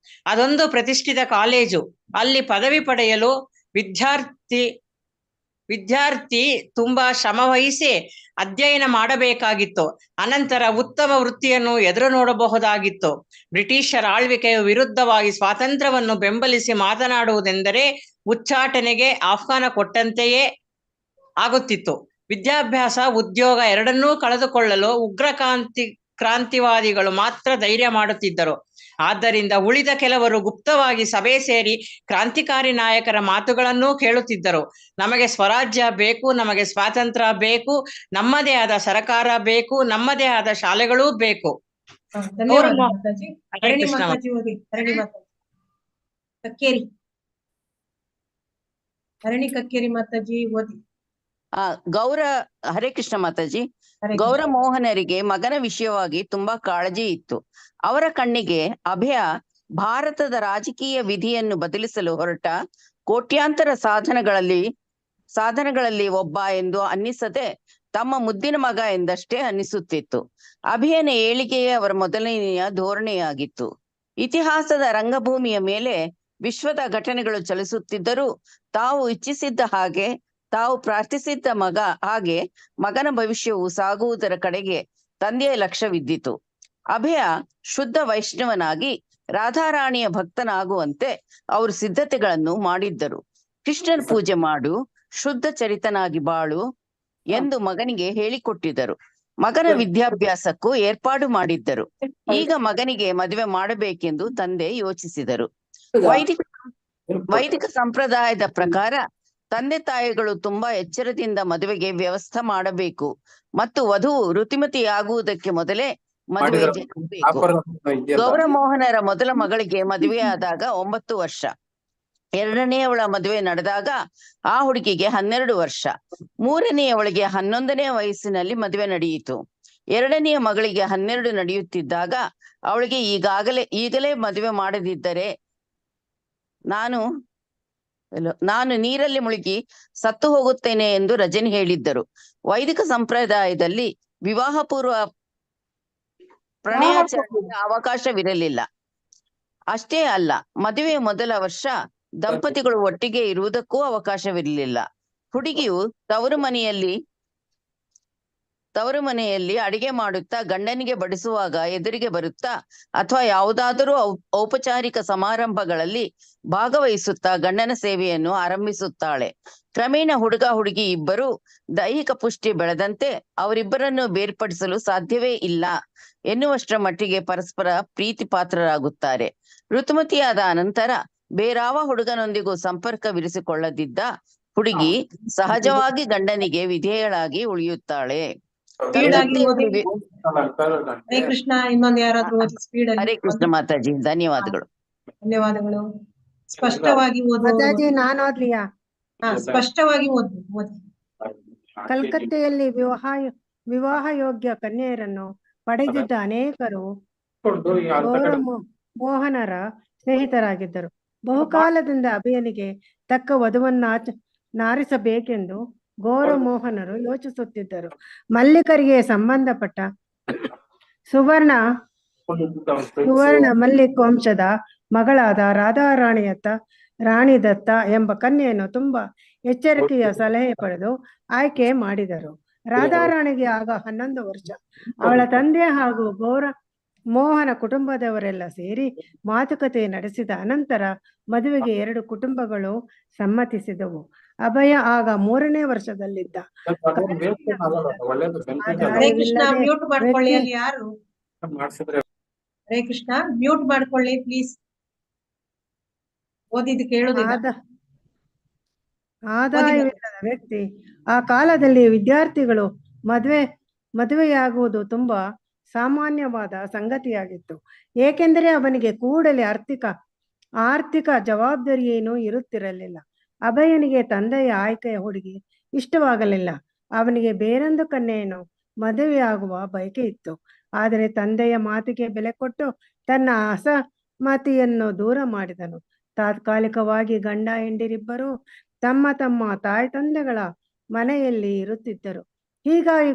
ಅದೊಂದು ಪ್ರತಿಷ್ಠಿತ ಕಾಲೇಜು. ಅಲ್ಲಿ ಪದವಿ ಪಡೆಯಲು ವಿದ್ಯಾರ್ಥಿ ತುಂಬಾ ಶ್ರಮವಹಿಸಿ ಅಧ್ಯಯನ ಮಾಡಬೇಕಾಗಿತ್ತು. ಅನಂತರ ಉತ್ತಮ ವೃತ್ತಿಯನ್ನು ಎದುರು ನೋಡಬಹುದಾಗಿತ್ತು. ಬ್ರಿಟಿಷರ ಆಳ್ವಿಕೆಯ ವಿರುದ್ಧವಾಗಿ ಸ್ವಾತಂತ್ರ್ಯವನ್ನು ಬೆಂಬಲಿಸಿ ಮಾತನಾಡುವುದೆಂದರೆ ಉಚ್ಚಾಟನೆಗೆ ಆಹ್ವಾನ ಕೊಟ್ಟಂತೆಯೇ ಆಗುತ್ತಿತ್ತು. ವಿದ್ಯಾಭ್ಯಾಸ, ಉದ್ಯೋಗ ಎರಡನ್ನೂ ಕಳೆದುಕೊಳ್ಳಲು ಉಗ್ರ ಕ್ರಾಂತಿವಾದಿಗಳು ಮಾತ್ರ ಧೈರ್ಯ ಮಾಡುತ್ತಿದ್ದರು. ಆದ್ದರಿಂದ ಉಳಿದ ಕೆಲವರು ಗುಪ್ತವಾಗಿ ಸಭೆ ಸೇರಿ ಕ್ರಾಂತಿಕಾರಿ ನಾಯಕರ ಮಾತುಗಳನ್ನೂ ಕೇಳುತ್ತಿದ್ದರು. ನಮಗೆ ಸ್ವರಾಜ್ಯ ಬೇಕು, ನಮಗೆ ಸ್ವಾತಂತ್ರ್ಯ ಬೇಕು, ನಮ್ಮದೇ ಆದ ಸರ್ಕಾರ ಬೇಕು, ನಮ್ಮದೇ ಆದ ಶಾಲೆಗಳೂ ಬೇಕು. ಕಕ್ಕೇರಿ ಮಾತಾಜಿ ಓದಿ. ಹರೇ ಕೃಷ್ಣ ಮಾತಾಜಿ. ಗೌರಮೋಹನರಿಗೆ ಮಗನ ವಿಷಯವಾಗಿ ತುಂಬಾ ಕಾಳಜಿ ಇತ್ತು. ಅವರ ಕಣ್ಣಿಗೆ ಅಭಯ ಭಾರತದ ರಾಜಕೀಯ ವಿಧಿಯನ್ನು ಬದಲಿಸಲು ಹೊರಟ ಕೋಟ್ಯಾಂತರ ಸಾಧನಗಳಲ್ಲಿ ಒಬ್ಬ ಎಂದು ಅನ್ನಿಸದೆ ತಮ್ಮ ಮುದ್ದಿನ ಮಗ ಎಂದಷ್ಟೇ ಅನ್ನಿಸುತ್ತಿತ್ತು. ಅಭಯನ ಏಳಿಗೆಯೇ ಅವರ ಮೊದಲನೆಯ ಧೋರಣೆಯಾಗಿತ್ತು. ಇತಿಹಾಸದ ರಂಗಭೂಮಿಯ ಮೇಲೆ ವಿಶ್ವದ ಘಟನೆಗಳು ಚಲಿಸುತ್ತಿದ್ದರೂ ತಾವು ಇಚ್ಛಿಸಿದ್ದ ಹಾಗೆ, ತಾವು ಪ್ರಾರ್ಥಿಸಿದ್ದ ಹಾಗೆ ಮಗನ ಭವಿಷ್ಯವು ಸಾಗುವುದರ ಕಡೆಗೆ ತಂದೆಯ ಲಕ್ಷ್ಯವಿದ್ದಿತು. ಅಭಯ ಶುದ್ಧ ವೈಷ್ಣವನಾಗಿ ರಾಧಾರಾಣಿಯ ಭಕ್ತನಾಗುವಂತೆ ಅವರು ಸಿದ್ಧತೆಗಳನ್ನು ಮಾಡಿದ್ದರು. ಕೃಷ್ಣನ ಪೂಜೆ ಮಾಡು, ಶುದ್ಧ ಚರಿತನಾಗಿ ಬಾಳು ಎಂದು ಮಗನಿಗೆ ಹೇಳಿಕೊಟ್ಟಿದ್ದರು. ಮಗನ ವಿದ್ಯಾಭ್ಯಾಸಕ್ಕೂ ಏರ್ಪಾಡು ಮಾಡಿದ್ದರು. ಈಗ ಮಗನಿಗೆ ಮದುವೆ ಮಾಡಬೇಕೆಂದು ತಂದೆ ಯೋಚಿಸಿದರು. ವೈದಿಕ ಸಂಪ್ರದಾಯದ ಪ್ರಕಾರ ತಂದೆ ತಾಯಿಗಳು ತುಂಬಾ ಎಚ್ಚರದಿಂದ ಮದುವೆಗೆ ವ್ಯವಸ್ಥೆ ಮಾಡಬೇಕು ಮತ್ತು ವಧುವು ಋತುಮತಿಯಾಗುವುದಕ್ಕೆ ಮೊದಲೇ ಮದುವೆ ಜರುಗಬೇಕು. ಗೌರಮೋಹನರ ಮೊದಲ ಮಗಳಿಗೆ ಮದುವೆಯಾದಾಗ 9 ವರ್ಷ. ಎರಡನೆಯವಳ ಮದುವೆ ನಡೆದಾಗ ಆ ಹುಡುಗಿಗೆ 12 ವರ್ಷ. ಮೂರನೆಯವಳಿಗೆ 11ನೇ ವಯಸ್ಸಿನಲ್ಲಿ ಮದುವೆ ನಡೆಯಿತು. ಎರಡನೆಯ ಮಗಳಿಗೆ 12 ನಡೆಯುತ್ತಿದ್ದಾಗ ಅವಳಿಗೆ ಈಗಲೇ ಮದುವೆ ಮಾಡದಿದ್ದರೆ ನಾನು ನೀರಲ್ಲಿ ಮುಳುಗಿ ಸತ್ತು ಹೋಗುತ್ತೇನೆ ಎಂದು ರಜನಿ ಹೇಳಿದ್ದರು. ವೈದಿಕ ಸಂಪ್ರದಾಯದಲ್ಲಿ ವಿವಾಹ ಪೂರ್ವ ಪ್ರಣಯಾಚರಣೆಗೆ ಅವಕಾಶವಿರಲಿಲ್ಲ. ಅಷ್ಟೇ ಅಲ್ಲ, ಮದುವೆಯ ಮೊದಲ ವರ್ಷ ದಂಪತಿಗಳು ಒಟ್ಟಿಗೆ ಇರುವುದಕ್ಕೂ ಅವಕಾಶವಿರಲಿಲ್ಲ. ಹುಡುಗಿಯು ತವರು ಮನೆಯಲ್ಲಿ ಅಡಿಗೆ ಮಾಡುತ್ತಾ ಗಂಡನಿಗೆ ಬಡಿಸುವಾಗ ಎದುರಿಗೆ ಬರುತ್ತಾ ಅಥವಾ ಯಾವುದಾದರೂ ಔಪಚಾರಿಕ ಸಮಾರಂಭಗಳಲ್ಲಿ ಭಾಗವಹಿಸುತ್ತಾ ಗಂಡನ ಸೇವೆಯನ್ನು ಆರಂಭಿಸುತ್ತಾಳೆ. ಕ್ರಮೇಣ ಹುಡುಗ ಹುಡುಗಿ ಇಬ್ಬರು ದೈಹಿಕ ಪುಷ್ಟಿ ಬೆಳೆದಂತೆ ಅವರಿಬ್ಬರನ್ನು ಬೇರ್ಪಡಿಸಲು ಸಾಧ್ಯವೇ ಇಲ್ಲ ಎನ್ನುವಷ್ಟರ ಮಟ್ಟಿಗೆ ಪರಸ್ಪರ ಪ್ರೀತಿ ಪಾತ್ರರಾಗುತ್ತಾರೆ. ಋತುಮತಿಯಾದ ಅನಂತರ ಬೇರಾವ ಹುಡುಗನೊಂದಿಗೂ ಸಂಪರ್ಕವಿರಿಸಿಕೊಳ್ಳದಿದ್ದ ಹುಡುಗಿ ಸಹಜವಾಗಿ ಗಂಡನಿಗೆ ವಿಧೇಯಳಾಗಿ ಉಳಿಯುತ್ತಾಳೆ. ಹರೇ ಕೃಷ್ಣ. ಇನ್ನೊಂದು ಯಾರಾದ್ರೂ ಓದಿ ಸ್ಪೀಡ್ ಅಲ್ಲಿ. ಹರೇ ಕೃಷ್ಣ ಮಾತಾಜಿ, ಧನ್ಯವಾದಗಳು. ಧನ್ಯವಾದಗಳು. ಸ್ಪಷ್ಟವಾಗಿ ಮಾತಾಜಿ, ನಾನು ಓದ್ಲಿಯಾ? ಸ್ಪಷ್ಟವಾಗಿ ಓದಿ. ಕಲ್ಕತ್ತೆಯಲ್ಲಿ ವಿವಾಹ ಯೋಗ್ಯ ಕನ್ಯೆಯರನ್ನು ಪಡೆದಿದ್ದ ಅನೇಕರು ಗೌರಮೋಹನರ ಸ್ನೇಹಿತರಾಗಿದ್ದರು. ಬಹುಕಾಲದಿಂದ ಅಭಿಯನಿಗೆ ತಕ್ಕ ನಾರಿಸಬೇಕೆಂದು ಗೌರಮೋಹನರು ಯೋಚಿಸುತ್ತಿದ್ದರು. ಮಲ್ಲಿಕರಿಗೆ ಸಂಬಂಧಪಟ್ಟ ಸುವರ್ಣ ಮಲ್ಲಿಕ್ ವಂಶದ ಮಗಳಾದ ರಾಣಿ ದತ್ತ ಎಂಬ ಕನ್ಯೆಯನ್ನು ತುಂಬಾ ಎಚ್ಚರಿಕೆಯ ಸಲಹೆ ಪಡೆದು ಆಯ್ಕೆ ಮಾಡಿದರು. ರಾಧಾರಾಣಿಗೆ ಆಗ 11 ವರ್ಷ. ಅವಳ ತಂದೆ ಹಾಗೂ ಗೌರಮೋಹನ ಕುಟುಂಬದವರೆಲ್ಲ ಸೇರಿ ಮಾತುಕತೆ ನಡೆಸಿದ ಅನಂತರ ಮದುವೆಗೆ 2 ಕುಟುಂಬಗಳು ಸಮ್ಮತಿಸಿದವು. ಅಭಯ ಆಗ 3ನೇ ವರ್ಷದಲ್ಲಿದ್ದ. ಹರೇ ಕೃಷ್ಣ, ಮ್ಯೂಟ್ ಮಾಡ್ಕೊಳ್ಳಿ. ಅಲ್ಲಿ ಯಾರು? ಹರೇ ಕೃಷ್ಣ, ಮ್ಯೂಟ್ ಮಾಡ್ಕೊಳ್ಳಿ ಪ್ಲೀಸ್. ಓದಿದ್ದು ಕೇಳುದಿಲ್ಲ. ಆದಾಯವಿಲ್ಲದ ವ್ಯಕ್ತಿ ಆ ಕಾಲದಲ್ಲಿ ವಿದ್ಯಾರ್ಥಿಗಳು ಮದುವೆಯಾಗುವುದು ತುಂಬಾ ಸಾಮಾನ್ಯವಾದ ಸಂಗತಿಯಾಗಿತ್ತು. ಏಕೆಂದರೆ ಅವನಿಗೆ ಕೂಡಲೇ ಆರ್ಥಿಕ ಜವಾಬ್ದಾರಿ ಏನೂ ಇರುತ್ತಿರಲಿಲ್ಲ. ಅಭಯನಿಗೆ ತಂದೆಯ ಆಯ್ಕೆಯ ಹುಡುಗಿ ಇಷ್ಟವಾಗಲಿಲ್ಲ. ಅವನಿಗೆ ಬೇರೊಂದು ಕನ್ಯೆಯನ್ನು ಮದುವೆಯಾಗುವ ಬಯಕೆ ಇತ್ತು. ಆದರೆ ತಂದೆಯ ಮಾತಿಗೆ ಬೆಲೆ ಕೊಟ್ಟು ತನ್ನ ಅಸಮ್ಮತಿಯನ್ನು ದೂರ ಮಾಡಿದನು. ತಾತ್ಕಾಲಿಕವಾಗಿ ಗಂಡ ಹೆಂಡರಿಬ್ಬರು ತಮ್ಮ ತಾಯಿ ತಂದೆಗಳ ಮನೆಯಲ್ಲಿ ಇರುತ್ತಿದ್ದರು. ಹೀಗಾಗಿ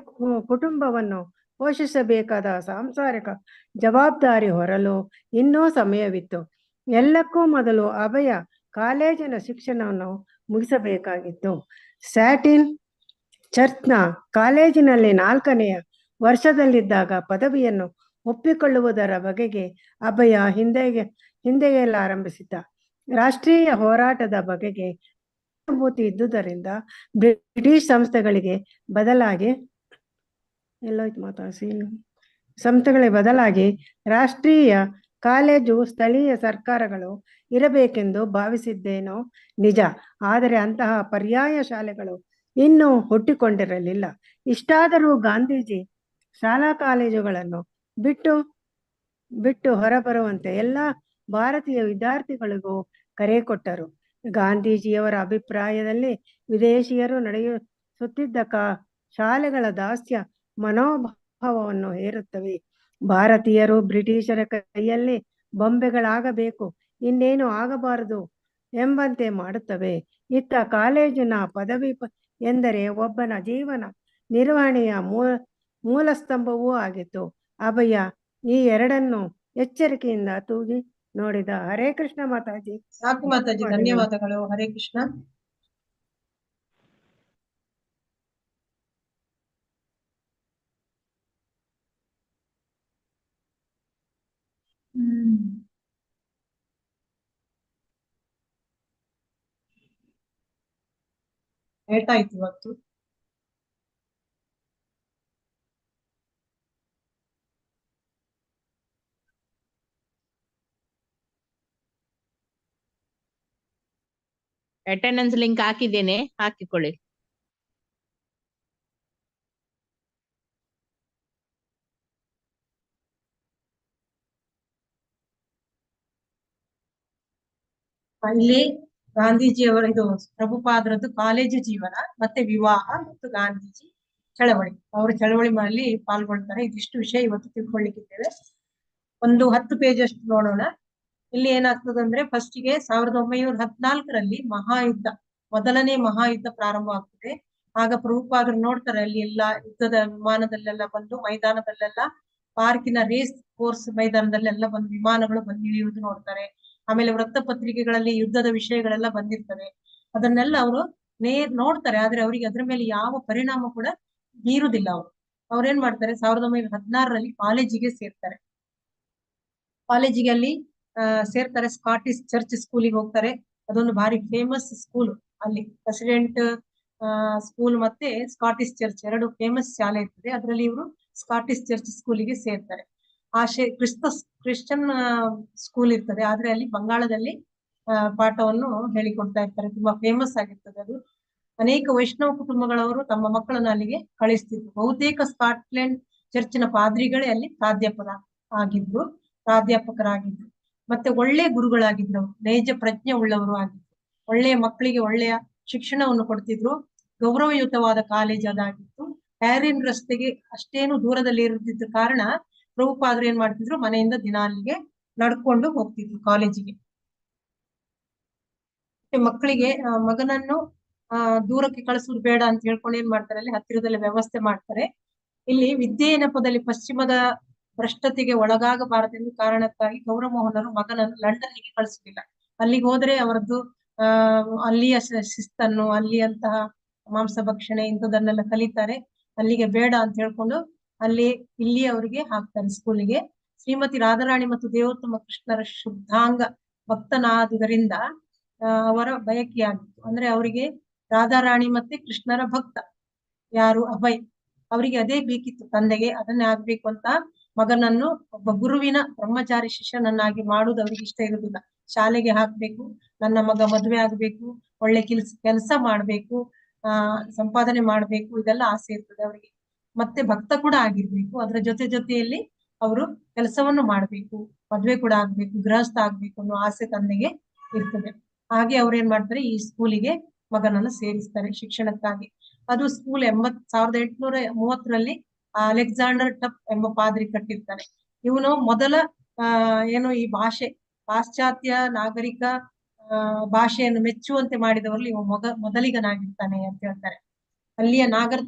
ಕುಟುಂಬವನ್ನು ಪೋಷಿಸಬೇಕಾದ ಸಾಂಸಾರಿಕ ಜವಾಬ್ದಾರಿ ಹೊರಲು ಇನ್ನೂ ಸಮಯವಿತ್ತು. ಎಲ್ಲಕ್ಕೂ ಮೊದಲು ಅಭಯ ಕಾಲೇಜಿನ ಶಿಕ್ಷಣವನ್ನು ಮುಗಿಸಬೇಕಾಗಿತ್ತು. ಸ್ಯಾಟಿನ್ ಚರ್ಚ್ನ ಕಾಲೇಜಿನಲ್ಲಿ 4ನೆಯ ವರ್ಷದಲ್ಲಿದ್ದಾಗ ಪದವಿಯನ್ನು ಒಪ್ಪಿಕೊಳ್ಳುವುದರ ಬಗೆಗೆ ಅಭಯ ಹಿಂದೆಗೆಯಲಾರಂಭಿಸಿದ್ದ. ರಾಷ್ಟ್ರೀಯ ಹೋರಾಟದ ಬಗೆಗೆ ಅನುಭೂತಿ ಇದ್ದುದರಿಂದ ಬ್ರಿಟಿಷ್ ಸಂಸ್ಥೆಗಳಿಗೆ ಬದಲಾಗಿ ರಾಷ್ಟ್ರೀಯ ಕಾಲೇಜು ಸ್ಥಳೀಯ ಸರ್ಕಾರಗಳು ಇರಬೇಕೆಂದು ಭಾವಿಸಿದ್ದೇನೋ ನಿಜ. ಆದರೆ ಅಂತಹ ಪರ್ಯಾಯ ಶಾಲೆಗಳು ಇನ್ನೂ ಹುಟ್ಟಿಕೊಂಡಿರಲಿಲ್ಲ. ಇಷ್ಟಾದರೂ ಗಾಂಧೀಜಿ ಶಾಲಾ ಕಾಲೇಜುಗಳನ್ನು ಬಿಟ್ಟು ಹೊರಬರುವಂತೆ ಎಲ್ಲ ಭಾರತೀಯ ವಿದ್ಯಾರ್ಥಿಗಳಿಗೂ ಕರೆ ಕೊಟ್ಟರು. ಗಾಂಧೀಜಿಯವರ ಅಭಿಪ್ರಾಯದಲ್ಲಿ ವಿದೇಶಿಯರು ನಡೆಸುತ್ತಿದ್ದ ಶಾಲೆಗಳ ದಾಸ್ಯ ಮನೋಭಾವವನ್ನು ಹೇರುತ್ತವೆ. ಭಾರತೀಯರು ಬ್ರಿಟಿಷರ ಕೈಯಲ್ಲಿ ಬೊಂಬೆಗಳಾಗಬೇಕು, ಇನ್ನೇನು ಆಗಬಾರದು ಎಂಬಂತೆ ಮಾಡುತ್ತವೆ. ಇತ್ತ ಕಾಲೇಜಿನ ಪದವಿ ಎಂದರೆ ಒಬ್ಬನ ಜೀವನ ನಿರ್ವಹಣೆಯ ಮೂಲಸ್ತಂಭವೂ ಆಗಿತ್ತು. ಅಭಯ ಈ ಎರಡನ್ನು ಎಚ್ಚರಿಕೆಯಿಂದ ತೂಗಿ ನೋಡಿದ. ಹರೇ ಕೃಷ್ಣ ಮಾತಾಜಿ. ಸಾಕು ಮಾತಾಜಿ, ಧನ್ಯವಾದಗಳು. ಹರೇ ಕೃಷ್ಣ. ಲೇಟ್ ಆಯ್ತು ಇವತ್ತು. ಅಟೆಂಡೆನ್ಸ್ ಲಿಂಕ್ ಹಾಕಿದ್ದೇನೆ, ಹಾಕಿಕೊಳ್ಳಿ. ಇಲ್ಲಿ ಗಾಂಧೀಜಿಯವರ ಇದು ಪ್ರಭುಪಾದರದ್ದು ಕಾಲೇಜು ಜೀವನ ಮತ್ತೆ ವಿವಾಹ ಮತ್ತು ಗಾಂಧೀಜಿ ಚಳವಳಿ, ಅವರು ಚಳವಳಿ ಪಾಲ್ಗೊಳ್ತಾರೆ. ಇದಿಷ್ಟು ವಿಷಯ ಇವತ್ತು ತಿಳ್ಕೊಳ್ಳಿಕ್ಕಿದ್ದೇವೆ. ಒಂದು 10 ಪೇಜ್ ಅಷ್ಟು ನೋಡೋಣ. ಇಲ್ಲಿ ಏನಾಗ್ತದಂದ್ರೆ ಫಸ್ಟಿಗೆ 1914ರಲ್ಲಿ ಮಹಾಯುದ್ಧ, ಮೊದಲನೇ ಮಹಾಯುದ್ಧ ಪ್ರಾರಂಭ ಆಗ್ತದೆ. ಆಗ ಪ್ರಭುಪಾದರು ನೋಡ್ತಾರೆ, ಅಲ್ಲಿ ಎಲ್ಲಾ ಯುದ್ಧದ ವಿಮಾನದಲ್ಲೆಲ್ಲ ಬಂದು, ಮೈದಾನದಲ್ಲೆಲ್ಲ ಪಾರ್ಕಿನ ರೇಸ್ ಕೋರ್ಸ್ ಮೈದಾನದಲ್ಲೆಲ್ಲ ಬಂದು ವಿಮಾನಗಳು ಬಂದು ಇಳಿಯುವುದು ನೋಡ್ತಾರೆ. ಆಮೇಲೆ ವೃತ್ತಪತ್ರಿಕೆಗಳಲ್ಲಿ ಯುದ್ಧದ ವಿಷಯಗಳೆಲ್ಲ ಬಂದಿರ್ತವೆ. ಅದನ್ನೆಲ್ಲ ಅವರು ನೋಡ್ತಾರೆ. ಆದ್ರೆ ಅವರಿಗೆ ಅದ್ರ ಮೇಲೆ ಯಾವ ಪರಿಣಾಮ ಕೂಡ ಬೀರುದಿಲ್ಲ. ಅವ್ರೇನ್ ಮಾಡ್ತಾರೆ, 1916ರಲ್ಲಿ ಕಾಲೇಜಿಗೆ ಸೇರ್ತಾರೆ. ಕಾಲೇಜಿಗೆ ಅಲ್ಲಿ ಸೇರ್ತಾರೆ. ಸ್ಕಾಟಿಷ್ ಚರ್ಚ್ ಸ್ಕೂಲಿಗೆ ಹೋಗ್ತಾರೆ. ಅದೊಂದು ಭಾರಿ ಫೇಮಸ್ ಸ್ಕೂಲ್. ಅಲ್ಲಿ ಪ್ರೆಸಿಡೆಂಟ್ ಸ್ಕೂಲ್ ಮತ್ತೆ ಸ್ಕಾಟಿಷ್ ಚರ್ಚ್ ಎರಡು ಫೇಮಸ್ ಶಾಲೆ ಇರ್ತದೆ. ಅದರಲ್ಲಿ ಇವರು ಸ್ಕಾಟಿಷ್ ಚರ್ಚ್ ಸ್ಕೂಲಿಗೆ ಸೇರ್ತಾರೆ. ಕ್ರಿಶ್ಚಿಯನ್ ಸ್ಕೂಲ್ ಇರ್ತದೆ, ಆದ್ರೆ ಅಲ್ಲಿ ಬಂಗಾಳದಲ್ಲಿ ಪಾಠವನ್ನು ಹೇಳಿಕೊಡ್ತಾ ಇರ್ತಾರೆ. ತುಂಬಾ ಫೇಮಸ್ ಆಗಿರ್ತದೆ ಅದು. ಅನೇಕ ವೈಷ್ಣವ ಕುಟುಂಬಗಳವರು ತಮ್ಮ ಮಕ್ಕಳನ್ನು ಅಲ್ಲಿಗೆ ಕಳಿಸ್ತಿದ್ರು. ಬಹುತೇಕ ಸ್ಕಾಟ್ಲೆಂಡ್ ಚರ್ಚಿನ ಪಾದ್ರಿಗಳೇ ಅಲ್ಲಿ ಪ್ರಾಧ್ಯಾಪಕರಾಗಿದ್ರು. ಮತ್ತೆ ಒಳ್ಳೆ ಗುರುಗಳಾಗಿದ್ರು. ಅವರು ನೈಜ ಪ್ರಜ್ಞೆ ಉಳ್ಳವರು ಆಗಿದ್ರು. ಒಳ್ಳೆಯ ಮಕ್ಕಳಿಗೆ ಒಳ್ಳೆಯ ಶಿಕ್ಷಣವನ್ನು ಕೊಡ್ತಿದ್ರು. ಗೌರವಯುತವಾದ ಕಾಲೇಜ್ ಅದಾಗಿತ್ತು. ಹ್ಯಾರಿನ್ ರಸ್ತೆಗೆ ಅಷ್ಟೇನು ದೂರದಲ್ಲಿ ಇರುತ್ತಿದ್ದ ಕಾರಣ ಪ್ರಭುಪಾದರು ಏನ್ ಮಾಡ್ತಿದ್ರು, ಮನೆಯಿಂದ ದಿನ ಅಲ್ಲಿಗೆ ನಡ್ಕೊಂಡು ಹೋಗ್ತಿದ್ರು ಕಾಲೇಜಿಗೆ. ಮಕ್ಕಳಿಗೆ ಮಗನನ್ನು ದೂರಕ್ಕೆ ಕಳಿಸುವುದು ಬೇಡ ಅಂತ ಹೇಳ್ಕೊಂಡು ಏನ್ ಮಾಡ್ತಾರೆ, ಅಲ್ಲಿ ಹತ್ತಿರದಲ್ಲಿ ವ್ಯವಸ್ಥೆ ಮಾಡ್ತಾರೆ. ಇಲ್ಲಿ ವಿದ್ಯೆಯ ನೆಪದಲ್ಲಿ ಪಶ್ಚಿಮದ ಭ್ರಷ್ಟತೆಗೆ ಒಳಗಾಗಬಾರದೆಂದು ಕಾರಣಕ್ಕಾಗಿ ಗೌರಮೋಹನರು ಮಗನನ್ನು ಲಂಡನ್ನಿಗೆ ಕಳಿಸುವುದಿಲ್ಲ. ಅಲ್ಲಿಗೆ ಹೋದ್ರೆ ಅವರದ್ದು ಅಲ್ಲಿಯ ಶಿಸ್ತನ್ನು, ಅಲ್ಲಿಯಂತಹ ಮಾಂಸ ಭಕ್ಷಣೆ ಇಂಥದನ್ನೆಲ್ಲ ಕಲಿತಾರೆ. ಅಲ್ಲಿಗೆ ಬೇಡ ಅಂತ ಹೇಳ್ಕೊಂಡು ಇಲ್ಲಿ ಅವರಿಗೆ ಹಾಕ್ತಾರೆ ಸ್ಕೂಲಿಗೆ. ಶ್ರೀಮತಿ ರಾಧಾರಾಣಿ ಮತ್ತು ದೇವೋತ್ತಮ ಕೃಷ್ಣರ ಶುದ್ಧಾಂಗ ಭಕ್ತನಾದುದರಿಂದ ಅವರ ಬಯಕೆಯಾಗಿತ್ತು. ಅಂದ್ರೆ ಅವರಿಗೆ ರಾಧಾರಾಣಿ ಮತ್ತೆ ಕೃಷ್ಣರ ಭಕ್ತ ಯಾರು ಅಭಯ್, ಅವರಿಗೆ ಅದೇ ಬೇಕಿತ್ತು ತಂದೆಗೆ. ಅದನ್ನೇ ಆಗ್ಬೇಕು ಅಂತ ಮಗನನ್ನು ಒಬ್ಬ ಗುರುವಿನ ಬ್ರಹ್ಮಚಾರಿ ಶಿಷ್ಯನನ್ನಾಗಿ ಮಾಡುವುದು ಅವರಿಗೆ ಇಷ್ಟ ಇರುವುದಿಲ್ಲ. ಶಾಲೆಗೆ ಹಾಕ್ಬೇಕು, ನನ್ನ ಮಗ ಮದುವೆ ಆಗ್ಬೇಕು, ಒಳ್ಳೆ ಕೆಲಸ ಮಾಡ್ಬೇಕು, ಸಂಪಾದನೆ ಮಾಡ್ಬೇಕು, ಇದೆಲ್ಲ ಆಸೆ ಇರ್ತದೆ ಅವರಿಗೆ. ಮತ್ತೆ ಭಕ್ತ ಕೂಡ ಆಗಿರ್ಬೇಕು. ಅದರ ಜೊತೆಯಲ್ಲಿ ಅವರು ಕೆಲಸವನ್ನು ಮಾಡ್ಬೇಕು, ಮದ್ವೆ ಕೂಡ ಆಗ್ಬೇಕು, ಗೃಹಸ್ಥ ಆಗ್ಬೇಕು ಅನ್ನೋ ಆಸೆ ತಂದೆಗೆ ಇರ್ತದೆ. ಹಾಗೆ ಅವ್ರು ಏನ್ ಮಾಡ್ತಾರೆ, ಈ ಸ್ಕೂಲಿಗೆ ಮಗನನ್ನು ಸೇರಿಸ್ತಾರೆ ಶಿಕ್ಷಣಕ್ಕಾಗಿ. ಅದು ಸ್ಕೂಲ್ 1830ರಲ್ಲಿ ಅಲೆಕ್ಸಾಂಡರ್ ಟಫ್ ಎಂಬ ಪಾದ್ರಿ ಕಟ್ಟಿರ್ತಾರೆ. ಇವನು ಮೊದಲ ಏನು ಈ ಭಾಷೆ ಪಾಶ್ಚಾತ್ಯ ನಾಗರಿಕ ಭಾಷೆಯನ್ನು ಮೆಚ್ಚುವಂತೆ ಮಾಡಿದವರಲ್ಲಿ ಇವ ಮೊದಲಿಗನಾಗಿರ್ತಾನೆ ಅಂತ ಹೇಳ್ತಾರೆ. ಅಲ್ಲಿಯ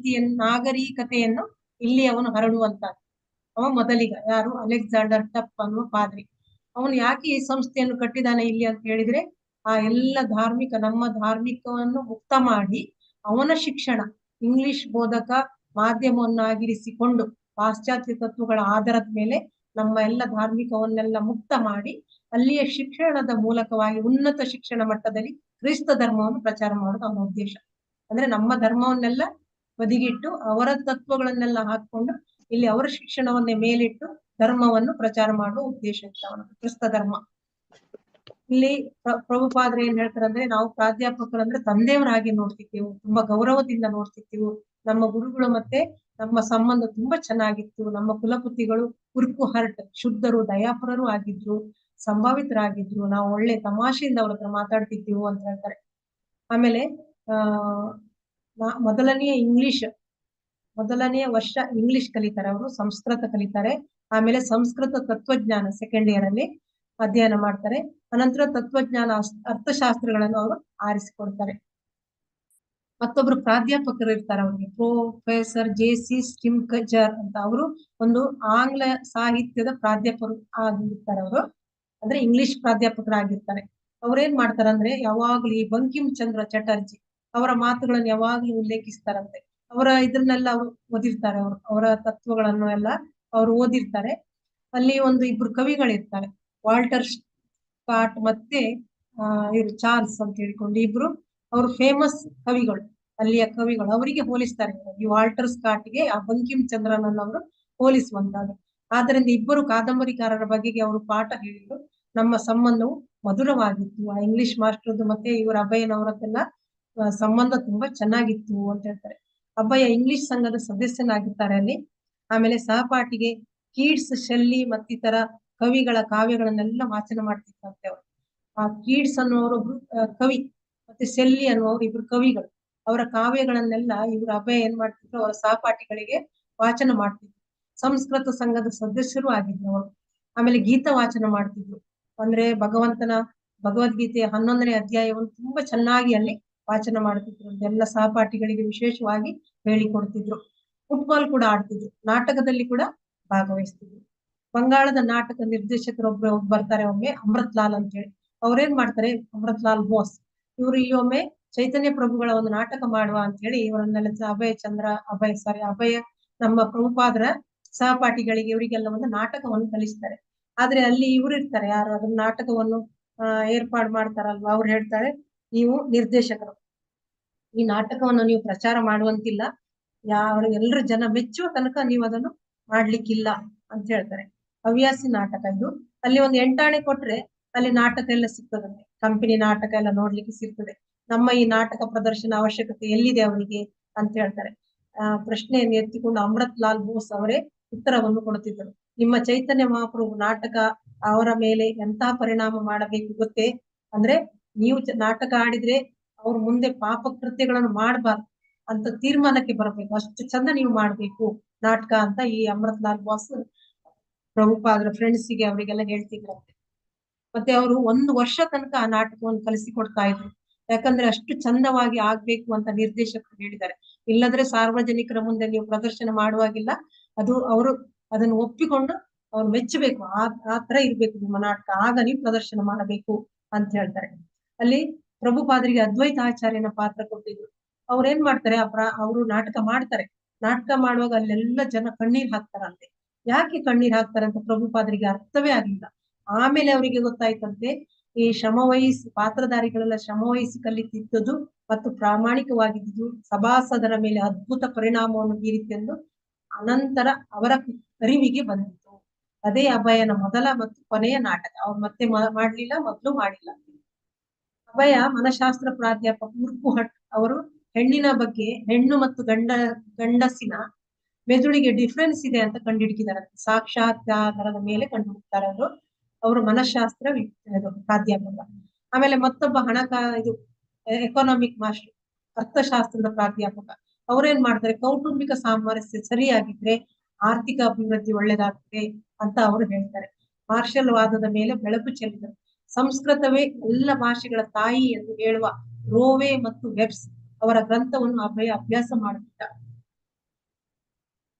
ನಾಗರಿಕತೆಯನ್ನು ಇಲ್ಲಿ ಅವನು ಹರಡುವಂತ ಅವ ಮೊದಲಿಗ. ಯಾರು? ಅಲೆಕ್ಸಾಂಡರ್ ಟಫ್ ಅನ್ನುವ ಪಾದ್ರಿ. ಅವನು ಯಾಕೆ ಈ ಸಂಸ್ಥೆಯನ್ನು ಕಟ್ಟಿದಾನೆ ಇಲ್ಲಿ ಅಂತ ಹೇಳಿದ್ರೆ, ನಮ್ಮ ಧಾರ್ಮಿಕವನ್ನು ಮುಕ್ತ ಮಾಡಿ ಅವನ ಶಿಕ್ಷಣ ಇಂಗ್ಲಿಷ್ ಬೋಧಕ ಮಾಧ್ಯಮವನ್ನಾಗಿರಿಸಿಕೊಂಡು ಪಾಶ್ಚಾತ್ಯ ತತ್ವಗಳ ಆಧಾರದ ಮೇಲೆ ನಮ್ಮ ಎಲ್ಲ ಧಾರ್ಮಿಕವನ್ನೆಲ್ಲ ಮುಕ್ತ ಮಾಡಿ ಅಲ್ಲಿಯ ಶಿಕ್ಷಣದ ಮೂಲಕವಾಗಿ ಉನ್ನತ ಶಿಕ್ಷಣ ಮಟ್ಟದಲ್ಲಿ ಕ್ರಿಸ್ತ ಧರ್ಮವನ್ನು ಪ್ರಚಾರ ಮಾಡೋದು ಅವನ ಉದ್ದೇಶ. ಅಂದ್ರೆ ನಮ್ಮ ಧರ್ಮವನ್ನೆಲ್ಲ ಬದಿಗಿಟ್ಟು ಅವರ ತತ್ವಗಳನ್ನೆಲ್ಲ ಹಾಕೊಂಡು ಇಲ್ಲಿ ಅವರ ಶಿಕ್ಷಣವನ್ನೇ ಮೇಲಿಟ್ಟು ಧರ್ಮವನ್ನು ಪ್ರಚಾರ ಮಾಡುವ ಉದ್ದೇಶ ಇತ್ತು ಅವನ ಕ್ರಿಸ್ತ ಧರ್ಮ. ಇಲ್ಲಿ ಪ್ರಭುಪಾದರು ಏನ್ ಹೇಳ್ತಾರೆ ಅಂದ್ರೆ, ನಾವು ಪ್ರಾಧ್ಯಾಪಕರಂದ್ರೆ ತಂದೆಯವರಾಗಿ ನೋಡ್ತಿದ್ದೆವು, ತುಂಬಾ ಗೌರವದಿಂದ ನೋಡ್ತಿದ್ದೆವು. ನಮ್ಮ ಗುರುಗಳು ಮತ್ತೆ ನಮ್ಮ ಸಂಬಂಧ ತುಂಬಾ ಚೆನ್ನಾಗಿತ್ತು. ನಮ್ಮ ಕುಲಪತಿಗಳು ಉರ್ಕು ಹರ್ಟ್ ಶುದ್ಧರು, ದಯಾಪರರು ಆಗಿದ್ರು, ಸಂಭಾವಿತರಾಗಿದ್ರು. ನಾವು ಒಳ್ಳೆ ತಮಾಷೆಯಿಂದ ಅವ್ರ ಹತ್ರ ಮಾತಾಡ್ತಿದ್ದೆವು ಅಂತ ಹೇಳ್ತಾರೆ. ಆಮೇಲೆ ಮೊದಲನೆಯ ವರ್ಷ ಇಂಗ್ಲಿಷ್ ಕಲಿತಾರೆ ಅವರು, ಸಂಸ್ಕೃತ ಕಲಿತಾರೆ. ಆಮೇಲೆ ಸಂಸ್ಕೃತ ತತ್ವಜ್ಞಾನ ಸೆಕೆಂಡ್ ಇಯರ್ ಅಲ್ಲಿ ಅಧ್ಯಯನ ಮಾಡ್ತಾರೆ. ಅನಂತರ ತತ್ವಜ್ಞಾನ ಅರ್ಥಶಾಸ್ತ್ರಗಳನ್ನು ಅವರು ಆರಿಸಿಕೊಡ್ತಾರೆ. ಮತ್ತೊಬ್ರು ಪ್ರಾಧ್ಯಾಪಕರು ಇರ್ತಾರೆ ಅವ್ರಿಗೆ, ಪ್ರೊಫೆಸರ್ ಜೆ.ಸಿ. ಸ್ಟಿಮ್ಕಜರ್ ಅಂತ. ಅವರು ಒಂದು ಆಂಗ್ಲ ಸಾಹಿತ್ಯದ ಪ್ರಾಧ್ಯಾಪಕರು ಆಗಿರ್ತಾರೆ. ಅವರು ಅಂದ್ರೆ ಇಂಗ್ಲಿಷ್ ಪ್ರಾಧ್ಯಾಪಕರಾಗಿರ್ತಾರೆ. ಅವ್ರೇನ್ ಮಾಡ್ತಾರ ಅಂದ್ರೆ, ಯಾವಾಗ್ಲೂ ಈ ಬಂಕಿಂ ಚಂದ್ರ ಚಟರ್ಜಿ ಅವರ ಮಾತುಗಳನ್ನು ಯಾವಾಗ್ಲೂ ಉಲ್ಲೇಖಿಸ್ತಾರಂತೆ. ಅವರ ಇದನ್ನೆಲ್ಲ ಅವರು ಓದಿರ್ತಾರೆ. ಅವರ ತತ್ವಗಳನ್ನು ಎಲ್ಲ ಅವರು ಓದಿರ್ತಾರೆ. ಅಲ್ಲಿ ಇಬ್ರು ಕವಿಗಳಿರ್ತಾರೆ, ವಾಲ್ಟರ್ ಸ್ಕಾಟ್ ಮತ್ತೆ ಚಾರ್ಲ್ಸ್ ಅಂತ ಹೇಳಿಕೊಂಡು ಇಬ್ರು ಅವರು ಫೇಮಸ್ ಕವಿಗಳು, ಅಲ್ಲಿಯ ಕವಿಗಳು. ಅವರಿಗೆ ಹೋಲಿಸ್ತಾರೆ. ಈ ವಾಲ್ಟರ್ ಸ್ಕಾಟ್ಗೆ ಆ ಬಂಕಿಂ ಚಂದ್ರನನ್ನು ಅವರು ಹೋಲಿಸುವಂತದ್ದು. ಆದ್ದರಿಂದ ಇಬ್ಬರು ಕಾದಂಬರಿಕಾರರ ಬಗೆಗೆ ಅವರು ಪಾಠ ಹೇಳಿದ್ರು. ನಮ್ಮ ಸಂಬಂಧವು ಮಧುರವಾಗಿತ್ತು. ಆ ಇಂಗ್ಲಿಷ್ ಮಾಸ್ಟರ್ದು ಮತ್ತೆ ಇವರ ಅಭಯನವರದ್ದೆಲ್ಲ ಸಂಬಂಧ ತುಂಬಾ ಚೆನ್ನಾಗಿತ್ತು ಅಂತ ಹೇಳ್ತಾರೆ. ಅಭಯ ಇಂಗ್ಲಿಷ್ ಸಂಘದ ಸದಸ್ಯನಾಗಿರ್ತಾರೆ ಅಲ್ಲಿ. ಆಮೇಲೆ ಸಹಪಾಠಿಗೆ ಕೀಟ್ಸ್, ಶೆಲ್ಲಿ ಮತ್ತಿತರ ಕವಿಗಳ ಕಾವ್ಯಗಳನ್ನೆಲ್ಲ ವಾಚನ ಮಾಡ್ತಿದ್ದಂತೆ ಅವರು. ಆ ಕೀಟ್ಸ್ ಅನ್ನುವರೊಬ್ರು ಕವಿ, ಮತ್ತೆ ಶೆಲ್ಲಿ ಅನ್ನುವರು ಇಬ್ರು ಕವಿಗಳು. ಅವರ ಕಾವ್ಯಗಳನ್ನೆಲ್ಲ ಇವರು ಅಭಯ ಏನ್ ಮಾಡ್ತಿದ್ರು, ಅವರ ಸಹಪಾಠಿಗಳಿಗೆ ವಾಚನ ಮಾಡ್ತಿದ್ರು. ಸಂಸ್ಕೃತ ಸಂಘದ ಸದಸ್ಯರು ಆಗಿದ್ರು ಅವರು. ಆಮೇಲೆ ಗೀತ ವಾಚನ ಮಾಡ್ತಿದ್ರು. ಅಂದ್ರೆ ಭಗವದ್ಗೀತೆಯ 11ನೇ ಅಧ್ಯಾಯವನ್ನು ತುಂಬಾ ಚೆನ್ನಾಗಿ ಅಲ್ಲಿ ವಾಚನ ಮಾಡ್ತಿದ್ರು. ಎಲ್ಲ ಸಹಪಾಠಿಗಳಿಗೆ ವಿಶೇಷವಾಗಿ ಹೇಳಿಕೊಡ್ತಿದ್ರು. ಫುಟ್ಬಾಲ್ ಕೂಡ ಆಡ್ತಿದ್ರು. ನಾಟಕದಲ್ಲಿ ಕೂಡ ಭಾಗವಹಿಸ್ತಿದ್ರು. ಬಂಗಾಳದ ನಾಟಕ ನಿರ್ದೇಶಕರೊಬ್ರು ಬರ್ತಾರೆ ಒಮ್ಮೆ, ಅಮೃತ್ ಲಾಲ್ ಅಂತ ಹೇಳಿ. ಅವ್ರೇನ್ ಮಾಡ್ತಾರೆ, ಅಮೃತ್ ಲಾಲ್ ಬೋಸ್ ಇವರು ಈ ಒಮ್ಮೆ ಚೈತನ್ಯ ಪ್ರಭುಗಳ ಒಂದು ನಾಟಕ ಮಾಡುವ ಅಂತ ಹೇಳಿ ಇವರನ್ನೆಲ್ಲ ಅಭಯ ನಮ್ಮ ಪ್ರಭುಪಾದರ ಸಹಪಾಠಿಗಳಿಗೆ ಇವರಿಗೆಲ್ಲ ಒಂದು ನಾಟಕವನ್ನು ಕಲಿಸ್ತಾರೆ. ಆದ್ರೆ ಅಲ್ಲಿ ಇವ್ರು ಇರ್ತಾರೆ, ಯಾರು ಅದನ್ನ ನಾಟಕವನ್ನು ಏರ್ಪಾಡು ಮಾಡ್ತಾರಲ್ವಾ, ಅವ್ರು ಹೇಳ್ತಾರೆ, ನೀವು ನಿರ್ದೇಶಕರು, ಈ ನಾಟಕವನ್ನು ನೀವು ಪ್ರಚಾರ ಮಾಡುವಂತಿಲ್ಲ, ಎಲ್ಲರ ಜನ ಮೆಚ್ಚುವ ತನಕ ನೀವು ಅದನ್ನು ಮಾಡ್ಲಿಕ್ಕಿಲ್ಲ ಅಂತ ಹೇಳ್ತಾರೆ. ಹವ್ಯಾಸಿ ನಾಟಕ ಇದು. ಅಲ್ಲಿ ಒಂದು 8 ಆಣೆ ಕೊಟ್ರೆ ಅಲ್ಲಿ ನಾಟಕ ಎಲ್ಲ ಸಿಗ್ತದಂತೆ, ಕಂಪನಿ ನಾಟಕ ಎಲ್ಲ ನೋಡ್ಲಿಕ್ಕೆ ಸಿಗ್ತದೆ. ನಮ್ಮ ಈ ನಾಟಕ ಪ್ರದರ್ಶನ ಅವಶ್ಯಕತೆ ಎಲ್ಲಿದೆ ಅವರಿಗೆ ಅಂತ ಹೇಳ್ತಾರೆ. ಪ್ರಶ್ನೆಯನ್ನು ಎತ್ತಿಕೊಂಡು ಅಮೃತ್ ಲಾಲ್ ಬೋಸ್ ಅವರೇ ಉತ್ತರವನ್ನು ಕೊಡುತ್ತಿದ್ದರು. ನಿಮ್ಮ ಚೈತನ್ಯ ಮಹಾಪ್ರಭು ನಾಟಕ ಅವರ ಮೇಲೆ ಎಂತಹ ಪರಿಣಾಮ ಮಾಡಬೇಕು ಗೊತ್ತೇ? ಅಂದ್ರೆ ನೀವು ನಾಟಕ ಆಡಿದ್ರೆ ಅವ್ರ ಮುಂದೆ ಪಾಪ ಕೃತ್ಯಗಳನ್ನು ಮಾಡಬಾರ್ದು ಅಂತ ತೀರ್ಮಾನಕ್ಕೆ ಬರಬೇಕು, ಅಷ್ಟು ಚಂದ ನೀವು ಮಾಡ್ಬೇಕು ನಾಟಕ ಅಂತ ಈ ಅಮೃತ್ ಲಾಲ್ ಬೋಸ್ ಪ್ರಭುಪಾದರ ಫ್ರೆಂಡ್ಸಿಗೆ ಅವರಿಗೆಲ್ಲ ಹೇಳ್ತಿದ್ರಂತೆ. ಮತ್ತೆ ಅವರು 1 ವರ್ಷ ತನಕ ಆ ನಾಟಕವನ್ನು ಕಲಿಸಿಕೊಡ್ತಾ ಇದ್ರು. ಯಾಕಂದ್ರೆ ಅಷ್ಟು ಚಂದವಾಗಿ ಆಗ್ಬೇಕು ಅಂತ ನಿರ್ದೇಶಕರು ಹೇಳಿದ್ದಾರೆ. ಇಲ್ಲದ್ರೆ ಸಾರ್ವಜನಿಕರ ಮುಂದೆ ನೀವು ಪ್ರದರ್ಶನ ಮಾಡುವಾಗಿಲ್ಲ, ಅವರು ಅದನ್ನು ಒಪ್ಪಿಕೊಂಡು ಅವ್ರು ಮೆಚ್ಚಬೇಕು, ಆ ತರ ಇರ್ಬೇಕು ನಿಮ್ಮ ನಾಟಕ, ಆಗ ನೀವು ಪ್ರದರ್ಶನ ಮಾಡಬೇಕು ಅಂತ ಹೇಳ್ತಾರೆ. ಅಲ್ಲಿ ಪ್ರಭುಪಾದರಿಗೆ ಅದ್ವೈತ ಆಚಾರ್ಯನ ಪಾತ್ರ ಕೊಟ್ಟಿದ್ರು. ಅವ್ರೇನ್ ಮಾಡ್ತಾರೆ, ಅವರು ನಾಟಕ ಮಾಡ್ತಾರೆ. ನಾಟಕ ಮಾಡುವಾಗ ಅಲ್ಲೆಲ್ಲ ಜನ ಕಣ್ಣೀರ್ ಹಾಕ್ತಾರಂತೆ. ಯಾಕೆ ಕಣ್ಣೀರ್ ಹಾಕ್ತಾರಂತ ಪ್ರಭುಪಾದರಿಗೆ ಅರ್ಥವೇ ಆಗಿಲ್ಲ. ಆಮೇಲೆ ಅವರಿಗೆ ಗೊತ್ತಾಯ್ತಂತೆ, ಈ ಪಾತ್ರಧಾರಿಗಳೆಲ್ಲ ಶ್ರಮವಹಿಸಿ ಕಲಿತಿದ್ದುದು ಮತ್ತು ಪ್ರಾಮಾಣಿಕವಾಗಿದ್ದು ಸಭಾಸದರ ಮೇಲೆ ಅದ್ಭುತ ಪರಿಣಾಮವನ್ನು ಬೀರಿತೆಂದು ಅನಂತರ ಅವರ ಅರಿವಿಗೆ ಬಂದಿತು. ಅದೇ ಅಭಯನ ಮೊದಲ ಮತ್ತು ಕೊನೆಯ ನಾಟಕ. ಅವ್ರು ಮತ್ತೆ ಮಾಡ್ಲಿಲ್ಲ, ಮೊದಲು ಮಾಡಿಲ್ಲ. ಅಭಯ ಮನಶಾಸ್ತ್ರ ಪ್ರಾಧ್ಯಾಪಕ ಉರ್ಪುಹಟ್ ಅವರು ಹೆಣ್ಣಿನ ಬಗ್ಗೆ, ಹೆಣ್ಣು ಮತ್ತು ಗಂಡಸಿನ ಮೆದುಳಿಗೆ ಡಿಫ್ರೆನ್ಸ್ ಇದೆ ಅಂತ ಕಂಡುಹಿಡಿದಿದ್ದಾರೆ. ಸಾಕ್ಷಾತ್ಕಾರದ ಮೇಲೆ ಕಂಡುಹಿಡ್ತಾರೆ ಅವರು ಮನಶಾಸ್ತ್ರ ಪ್ರಾಧ್ಯಾಪಕ. ಆಮೇಲೆ ಮತ್ತೊಬ್ಬ ಎಕಾನಮಿಕ್ ಮಾಸ್ಟರ್, ಅರ್ಥಶಾಸ್ತ್ರದ ಪ್ರಾಧ್ಯಾಪಕ. ಅವ್ರೇನ್ ಮಾಡ್ತಾರೆ, ಕೌಟುಂಬಿಕ ಸಾಮರಸ್ಯ ಸರಿಯಾಗಿದ್ರೆ ಆರ್ಥಿಕ ಅಭಿವೃದ್ಧಿ ಒಳ್ಳೇದಾಗ್ತದೆ ಅಂತ ಅವರು ಹೇಳ್ತಾರೆ. ಮಾರ್ಷಲ್ ವಾದದ ಮೇಲೆ ಬೆಳಕು ಚೆಲ್ಲಿದರು. ಸಂಸ್ಕೃತವೇ ಎಲ್ಲ ಭಾಷೆಗಳ ತಾಯಿ ಎಂದು ಹೇಳುವ ರೋವೆ ಮತ್ತು ವೆಬ್ಸ್ ಅವರ ಗ್ರಂಥವನ್ನು ಅಭಯ ಅಭ್ಯಾಸ ಮಾಡುತ್ತಿದ್ದ.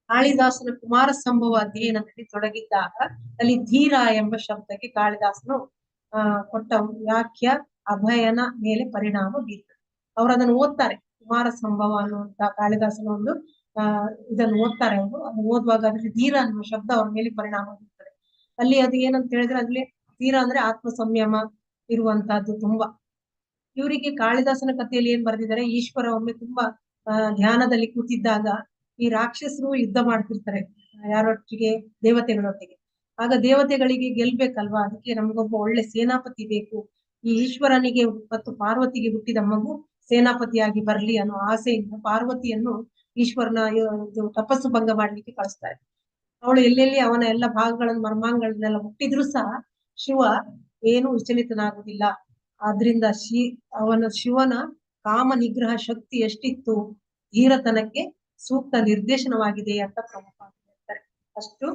ಕಾಳಿದಾಸನ ಕುಮಾರ ಸಂಭವ ಅಧ್ಯಯನದಲ್ಲಿ ತೊಡಗಿದ್ದಾಗ ಅಲ್ಲಿ ಧೀರ ಎಂಬ ಶಬ್ದಕ್ಕೆ ಕಾಳಿದಾಸನು ಕೊಟ್ಟ ವ್ಯಾಖ್ಯ ಅಭಯನ ಮೇಲೆ ಪರಿಣಾಮ ಬೀರ್ತದೆ. ಅವ್ರು ಅದನ್ನು ಓದ್ತಾರೆ. ಕುಮಾರ ಸಂಭವ ಅನ್ನುವಂತ ಕಾಳಿದಾಸನ ಒಂದು ಇದನ್ನು ಓದ್ತಾರೆ ಅವರು. ಅದನ್ನು ಓದುವಾಗ ಅದ್ರಲ್ಲಿ ಧೀರ ಅನ್ನುವ ಶಬ್ದ ಅವ್ರ ಮೇಲೆ ಪರಿಣಾಮ ಬೀರ್ತದೆ. ಅಲ್ಲಿ ಅದು ಏನಂತ ಹೇಳಿದ್ರೆ, ಅಲ್ಲಿ ಧೀರ ಅಂದ್ರೆ ಆತ್ಮ ಸಂಯಮ ಇರುವಂತಹದ್ದು ತುಂಬಾ. ಇವರಿಗೆ ಕಾಳಿದಾಸನ ಕಥೆಯಲ್ಲಿ ಏನ್ ಬರೆದಿದ್ದಾರೆ, ಈಶ್ವರ ಒಮ್ಮೆ ತುಂಬಾ ಧ್ಯಾನದಲ್ಲಿ ಕೂತಿದ್ದಾಗ ಈ ರಾಕ್ಷಸರು ಯುದ್ಧ ಮಾಡ್ತಿರ್ತಾರೆ ಯಾರೊಟ್ಟಿಗೆ, ದೇವತೆಗಳೊಟ್ಟಿಗೆ. ಆಗ ದೇವತೆಗಳಿಗೆ ಗೆಲ್ಬೇಕಲ್ವಾ, ಅದಕ್ಕೆ ನಮಗೊಬ್ಬ ಒಳ್ಳೆ ಸೇನಾಪತಿ ಬೇಕು, ಈ ಈಶ್ವರನಿಗೆ ಮತ್ತು ಪಾರ್ವತಿಗೆ ಹುಟ್ಟಿದ ಮಗು ಸೇನಾಪತಿಯಾಗಿ ಬರ್ಲಿ ಅನ್ನೋ ಆಸೆಯಿಂದ ಪಾರ್ವತಿಯನ್ನು ಈಶ್ವರನ ತಪಸ್ಸು ಭಂಗ ಮಾಡ್ಲಿಕ್ಕೆ ಕಳಿಸ್ತಾರೆ. ಅವಳು ಎಲ್ಲೆಲ್ಲಿ ಅವನ ಎಲ್ಲ ಭಾಗಗಳನ್ನು, ಮರ್ಮಾಂಗಗಳನ್ನೆಲ್ಲ ಹುಟ್ಟಿದ್ರು ಸಹ ಶಿವ ಏನು ವಿಚಲಿತನಾಗುವುದಿಲ್ಲ. ಆದ್ರಿಂದ ಶಿವನ ಕಾಮ ನಿಗ್ರಹ ಶಕ್ತಿ ಎಷ್ಟಿತ್ತು, ಧೀರತನಕ್ಕೆ ಸೂಕ್ತ ನಿರ್ದೇಶನವಾಗಿದೆ ಅಂತ ಪ್ರಭುಪಾದ ಹೇಳ್ತಾರೆ. ಅಷ್ಟು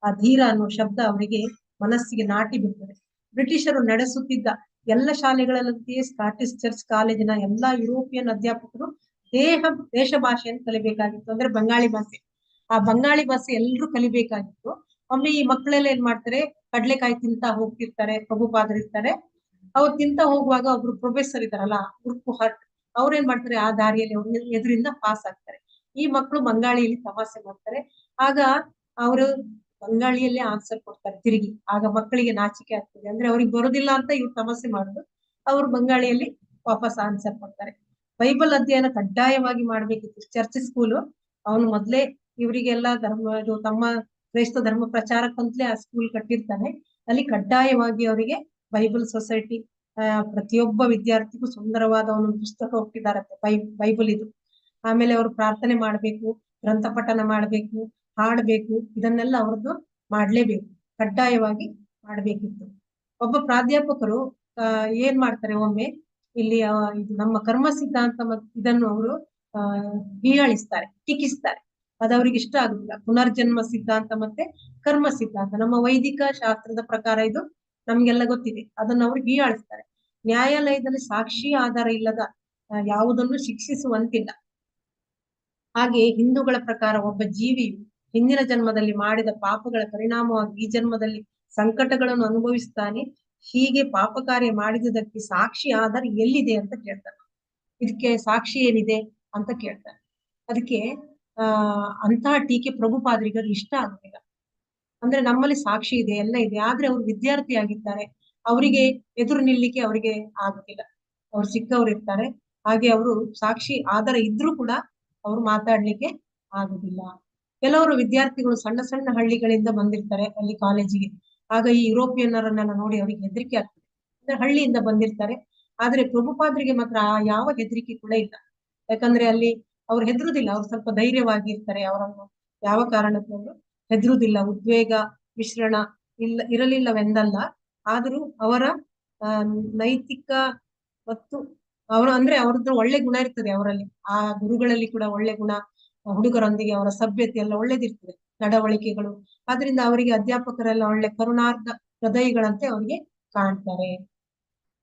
ಆ ಧೀರ ಅನ್ನೋ ಶಬ್ದ ಅವರಿಗೆ ಮನಸ್ಸಿಗೆ ನಾಟಿ ಬಿಡ್ತದೆ. ಬ್ರಿಟಿಷರು ನಡೆಸುತ್ತಿದ್ದ ಎಲ್ಲ ಶಾಲೆಗಳಲ್ಲಂತೆಯೇ ಸ್ಕಾಟಿಷ್ ಚರ್ಚ್ ಕಾಲೇಜಿನ ಎಲ್ಲಾ ಯುರೋಪಿಯನ್ ಅಧ್ಯಾಪಕರು ದೇಶ ಭಾಷೆಯನ್ನು ಕಲಿಬೇಕಾಗಿತ್ತು. ಅಂದ್ರೆ ಬಂಗಾಳಿ ಭಾಷೆ. ಆ ಬಂಗಾಳಿ ಭಾಷೆ ಎಲ್ರು ಕಲಿಬೇಕಾಗಿತ್ತು. ಒಮ್ಮೆ ಈ ಮಕ್ಕಳೆಲ್ಲ ಏನ್ ಮಾಡ್ತಾರೆ, ಕಡ್ಲೆಕಾಯಿ ತಿಂತ ಹೋಗ್ತಿರ್ತಾರೆ, ಪ್ರಭುಪಾದರು ಇರ್ತಾರೆ. ಅವ್ರು ತಿಂತ ಹೋಗುವಾಗ ಒಬ್ರು ಪ್ರೊಫೆಸರ್ ಇದಾರಲ್ಲ, ಉರ್ಪುಹಟ್, ಅವ್ರೇನ್ ಮಾಡ್ತಾರೆ, ಆ ದಾರಿಯಲ್ಲಿ ಅವ್ರ ಎದುರಿಂದ ಪಾಸ್ ಆಗ್ತಾರೆ. ಈ ಮಕ್ಕಳು ಬಂಗಾಳಿಯಲ್ಲಿ ತಮಾಷೆ ಮಾಡ್ತಾರೆ. ಆಗ ಅವರು ಬಂಗಾಳಿಯಲ್ಲೇ ಆನ್ಸರ್ ಕೊಡ್ತಾರೆ ತಿರುಗಿ. ಆಗ ಮಕ್ಕಳಿಗೆ ನಾಚಿಕೆ ಆಗ್ತದೆ. ಅಂದ್ರೆ ಅವ್ರಿಗೆ ಬರೋದಿಲ್ಲ ಅಂತ ಇವ್ರು ತಮಾಷೆ ಮಾಡುದು, ಅವ್ರು ಬಂಗಾಳಿಯಲ್ಲಿ ವಾಪಸ್ ಆನ್ಸರ್ ಕೊಡ್ತಾರೆ. ಬೈಬಲ್ ಅಧ್ಯಯನ ಕಡ್ಡಾಯವಾಗಿ ಮಾಡ್ಬೇಕಿತ್ತು ಚರ್ಚ್ ಸ್ಕೂಲು. ಅವನು ಮೊದ್ಲೇ ಇವರಿಗೆಲ್ಲ ತಮ್ಮ ಕ್ರೈಸ್ತ ಧರ್ಮ ಪ್ರಚಾರಕ್ಕಂತಲೇ ಆ ಸ್ಕೂಲ್ ಕಟ್ಟಿರ್ತಾನೆ. ಅಲ್ಲಿ ಕಡ್ಡಾಯವಾಗಿ ಅವರಿಗೆ ಬೈಬಲ್ ಸೊಸೈಟಿ ಪ್ರತಿಯೊಬ್ಬ ವಿದ್ಯಾರ್ಥಿಗೂ ಸುಂದರವಾದ ಒಂದು ಪುಸ್ತಕ ಹುಟ್ಟಿದಾರಂತೆ, ಬೈಬಲ್ ಇದು. ಆಮೇಲೆ ಅವರು ಪ್ರಾರ್ಥನೆ ಮಾಡ್ಬೇಕು, ಗ್ರಂಥ ಪಠನ ಮಾಡ್ಬೇಕು, ಹಾಡ್ಬೇಕು, ಇದನ್ನೆಲ್ಲ ಅವ್ರದ್ದು ಮಾಡ್ಲೇಬೇಕು, ಕಡ್ಡಾಯವಾಗಿ ಮಾಡ್ಬೇಕಿತ್ತು. ಒಬ್ಬ ಪ್ರಾಧ್ಯಾಪಕರು ಏನ್ ಮಾಡ್ತಾರೆ ಒಮ್ಮೆ ಇಲ್ಲಿ ಇದು ನಮ್ಮ ಕರ್ಮ ಸಿದ್ಧಾಂತ ಇದನ್ನು ಅವರು ಹೀಯಾಳಿಸ್ತಾರೆ, ಟೀಕಿಸ್ತಾರೆ. ಅದು ಅವ್ರಿಗೆ ಇಷ್ಟ ಆಗುದಿಲ್ಲ. ಪುನರ್ಜನ್ಮ ಸಿದ್ಧಾಂತ ಮತ್ತೆ ಕರ್ಮ ಸಿದ್ಧಾಂತ ನಮ್ಮ ವೈದಿಕ ಶಾಸ್ತ್ರದ ಪ್ರಕಾರ ಇದು ನಮ್ಗೆಲ್ಲ ಗೊತ್ತಿದೆ. ಅದನ್ನು ಅವರು ಹೀಯಾಳಿಸ್ತಾರೆ. ನ್ಯಾಯಾಲಯದಲ್ಲಿ ಸಾಕ್ಷಿ ಆಧಾರ ಇಲ್ಲದ ಯಾವುದನ್ನು ಶಿಕ್ಷಿಸುವಂತಿಲ್ಲ. ಹಾಗೆ ಹಿಂದೂಗಳ ಪ್ರಕಾರ ಒಬ್ಬ ಜೀವಿಯು ಹಿಂದಿನ ಜನ್ಮದಲ್ಲಿ ಮಾಡಿದ ಪಾಪಗಳ ಪರಿಣಾಮವಾಗಿ ಈ ಜನ್ಮದಲ್ಲಿ ಸಂಕಟಗಳನ್ನು ಅನುಭವಿಸ್ತಾನೆ. ಹೀಗೆ ಪಾಪ ಕಾರ್ಯ ಮಾಡಿದುದಕ್ಕೆ ಸಾಕ್ಷಿ ಆಧಾರ ಎಲ್ಲಿದೆ ಅಂತ ಕೇಳ್ತಾರೆ. ಇದಕ್ಕೆ ಸಾಕ್ಷಿ ಏನಿದೆ ಅಂತ ಕೇಳ್ತಾರೆ. ಅದಕ್ಕೆ ಅಂತಹ ಟೀಕೆ ಪ್ರಭುಪಾದರಿಗರು ಇಷ್ಟ ಆಗುದಿಲ್ಲ. ಅಂದ್ರೆ ನಮ್ಮಲ್ಲಿ ಸಾಕ್ಷಿ ಇದೆ, ಎಲ್ಲ ಇದೆ, ಆದ್ರೆ ಅವರು ವಿದ್ಯಾರ್ಥಿ ಆಗಿದ್ದಾರೆ, ಅವರಿಗೆ ಎದುರು ನಿಲ್ಲಿಕ್ಕೆ ಅವರಿಗೆ ಆಗುದಿಲ್ಲ. ಅವ್ರು ಚಿಕ್ಕವ್ರು ಇರ್ತಾರೆ, ಹಾಗೆ ಅವರು ಸಾಕ್ಷಿ ಆಧಾರ ಇದ್ರೂ ಕೂಡ ಅವ್ರು ಮಾತಾಡ್ಲಿಕ್ಕೆ ಆಗುದಿಲ್ಲ. ಕೆಲವರು ವಿದ್ಯಾರ್ಥಿಗಳು ಸಣ್ಣ ಸಣ್ಣ ಹಳ್ಳಿಗಳಿಂದ ಬಂದಿರ್ತಾರೆ ಅಲ್ಲಿ ಕಾಲೇಜಿಗೆ. ಆಗ ಈ ಯುರೋಪಿಯನ್ನರನ್ನೆಲ್ಲ ನೋಡಿ ಅವರಿಗೆ ಹೆದರಿಕೆ ಆಗ್ತದೆ. ಅಂದ್ರೆ ಹಳ್ಳಿಯಿಂದ ಬಂದಿರ್ತಾರೆ, ಆದ್ರೆ ಪ್ರಭುಪಾದರಿಗೆ ಮಾತ್ರ ಯಾವ ಹೆದರಿಕೆ ಕೂಡ ಇಲ್ಲ. ಯಾಕಂದ್ರೆ ಅಲ್ಲಿ ಅವ್ರು ಹೆದರುದಿಲ್ಲ, ಅವ್ರು ಸ್ವಲ್ಪ ಧೈರ್ಯವಾಗಿ ಇರ್ತಾರೆ. ಅವರನ್ನು ಯಾವ ಕಾರಣಕ್ಕೂ ಹೆದರುದಿಲ್ಲ. ಉದ್ವೇಗ ಮಿಶ್ರಣ ಇರಲಿಲ್ಲವೆಂದಲ್ಲ, ಆದರೂ ಅವರ ನೈತಿಕ ಮತ್ತು ಅವ್ರದ್ದು ಒಳ್ಳೆ ಗುಣ ಇರ್ತದೆ ಅವರಲ್ಲಿ. ಆ ಗುರುಗಳಲ್ಲಿ ಕೂಡ ಒಳ್ಳೆ ಗುಣ, ಹುಡುಗರೊಂದಿಗೆ ಅವರ ಸಭ್ಯತೆ ಎಲ್ಲ ಒಳ್ಳೇದಿರ್ತದೆ, ನಡವಳಿಕೆಗಳು. ಆದ್ರಿಂದ ಅವರಿಗೆ ಅಧ್ಯಾಪಕರೆಲ್ಲ ಒಳ್ಳೆ ಕರುಣಾರ್ಧ ಹೃದಯಗಳಂತೆ ಅವರಿಗೆ ಕಾಣ್ತಾರೆ.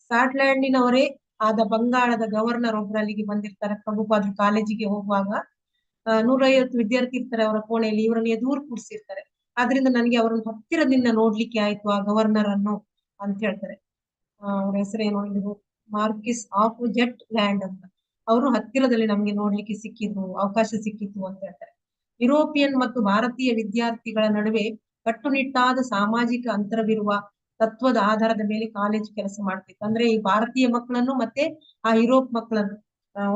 ಸ್ಕಾಟ್ಲ್ಯಾಂಡಿನವರೇ ಆದ ಬಂಗಾಳದ ಗವರ್ನರ್ ಒಬ್ರು ಅಲ್ಲಿಗೆ ಬಂದಿರ್ತಾರೆ ಪ್ರಭುಪಾದ್ರು ಕಾಲೇಜಿಗೆ ಹೋಗುವಾಗ. 150 ವಿದ್ಯಾರ್ಥಿ ಇರ್ತಾರೆ ಅವರ ಕೋಣೆಯಲ್ಲಿ, ಇವರನ್ನು ಎದುರು ಕೂರಿಸಿರ್ತಾರೆ. ಆದ್ರಿಂದ ನನಗೆ ಅವರನ್ನು ಹತ್ತಿರದಿಂದ ನೋಡ್ಲಿಕ್ಕೆ ಆಯ್ತು, ಆ ಗವರ್ನರ್ ಅನ್ನು ಅಂತ ಹೇಳ್ತಾರೆ. ಅವ್ರ ಹೆಸರೇನು, ಇದು ಮಾರ್ಕಿಸ್ ಆಫ್ ಜೆಟ್ ಲ್ಯಾಂಡ್ ಅಂತ. ಅವರು ಹತ್ತಿರದಲ್ಲಿ ನಮ್ಗೆ ನೋಡ್ಲಿಕ್ಕೆ ಸಿಕ್ಕಿದ್ರು, ಅವಕಾಶ ಸಿಕ್ಕಿತ್ತು ಅಂತ ಹೇಳ್ತಾರೆ. ಯುರೋಪಿಯನ್ ಮತ್ತು ಭಾರತೀಯ ವಿದ್ಯಾರ್ಥಿಗಳ ನಡುವೆ ಕಟ್ಟುನಿಟ್ಟಾದ ಸಾಮಾಜಿಕ ಅಂತರವಿರುವ ತತ್ವದ ಆಧಾರದ ಮೇಲೆ ಕಾಲೇಜ್ ಕೆಲಸ ಮಾಡ್ತಿತ್ತು. ಅಂದ್ರೆ ಈ ಭಾರತೀಯ ಮಕ್ಕಳನ್ನು ಮತ್ತೆ ಆ ಯುರೋಪ್ ಮಕ್ಕಳನ್ನು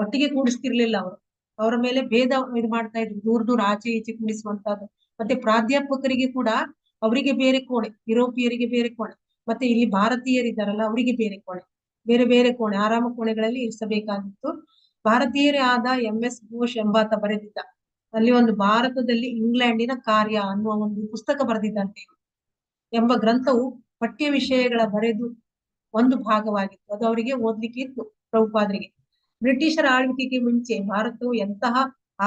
ಒಟ್ಟಿಗೆ ಕೂಡಿಸ್ತಿರ್ಲಿಲ್ಲ ಅವರು. ಅವರ ಮೇಲೆ ಭೇದ ಇದು ಮಾಡ್ತಾ ಇದ್ರು, ದೂರ ದೂರ ಆಚೆ ಈಚೆ ಕೂಡಿಸುವಂತದ್ದು. ಮತ್ತೆ ಪ್ರಾಧ್ಯಾಪಕರಿಗೆ ಕೂಡ ಅವರಿಗೆ ಬೇರೆ ಕೋಣೆ, ಯುರೋಪಿಯರಿಗೆ ಬೇರೆ ಕೋಣೆ, ಮತ್ತೆ ಇಲ್ಲಿ ಭಾರತೀಯರಿದ್ದಾರಲ್ಲ ಅವರಿಗೆ ಬೇರೆ ಕೋಣೆ, ಬೇರೆ ಬೇರೆ ಕೋಣೆ, ಆರಾಮ ಕೋಣೆಗಳಲ್ಲಿ ಇರಿಸಬೇಕಾಗಿತ್ತು. ಭಾರತೀಯರೇ ಆದ MS ಘೋಷ್ ಎಂಬಾತ ಬರೆದಿದ್ದ, ಅಲ್ಲಿ ಒಂದು ಭಾರತದಲ್ಲಿ ಇಂಗ್ಲೆಂಡಿನ ಕಾರ್ಯ ಅನ್ನುವ ಒಂದು ಪುಸ್ತಕ ಬರೆದಿದ್ದಂತೆ ಎಂಬ ಗ್ರಂಥವು ಪಠ್ಯ ವಿಷಯಗಳ ಬರೆದು ಒಂದು ಭಾಗವಾಗಿತ್ತು. ಅದು ಅವರಿಗೆ ಓದ್ಲಿಕ್ಕೆ ಇತ್ತು ಪ್ರಭುಪಾದರಿಗೆ. ಬ್ರಿಟಿಷರ ಆಳ್ವಿಕೆಗೆ ಮುಂಚೆ ಭಾರತವು ಎಂತಹ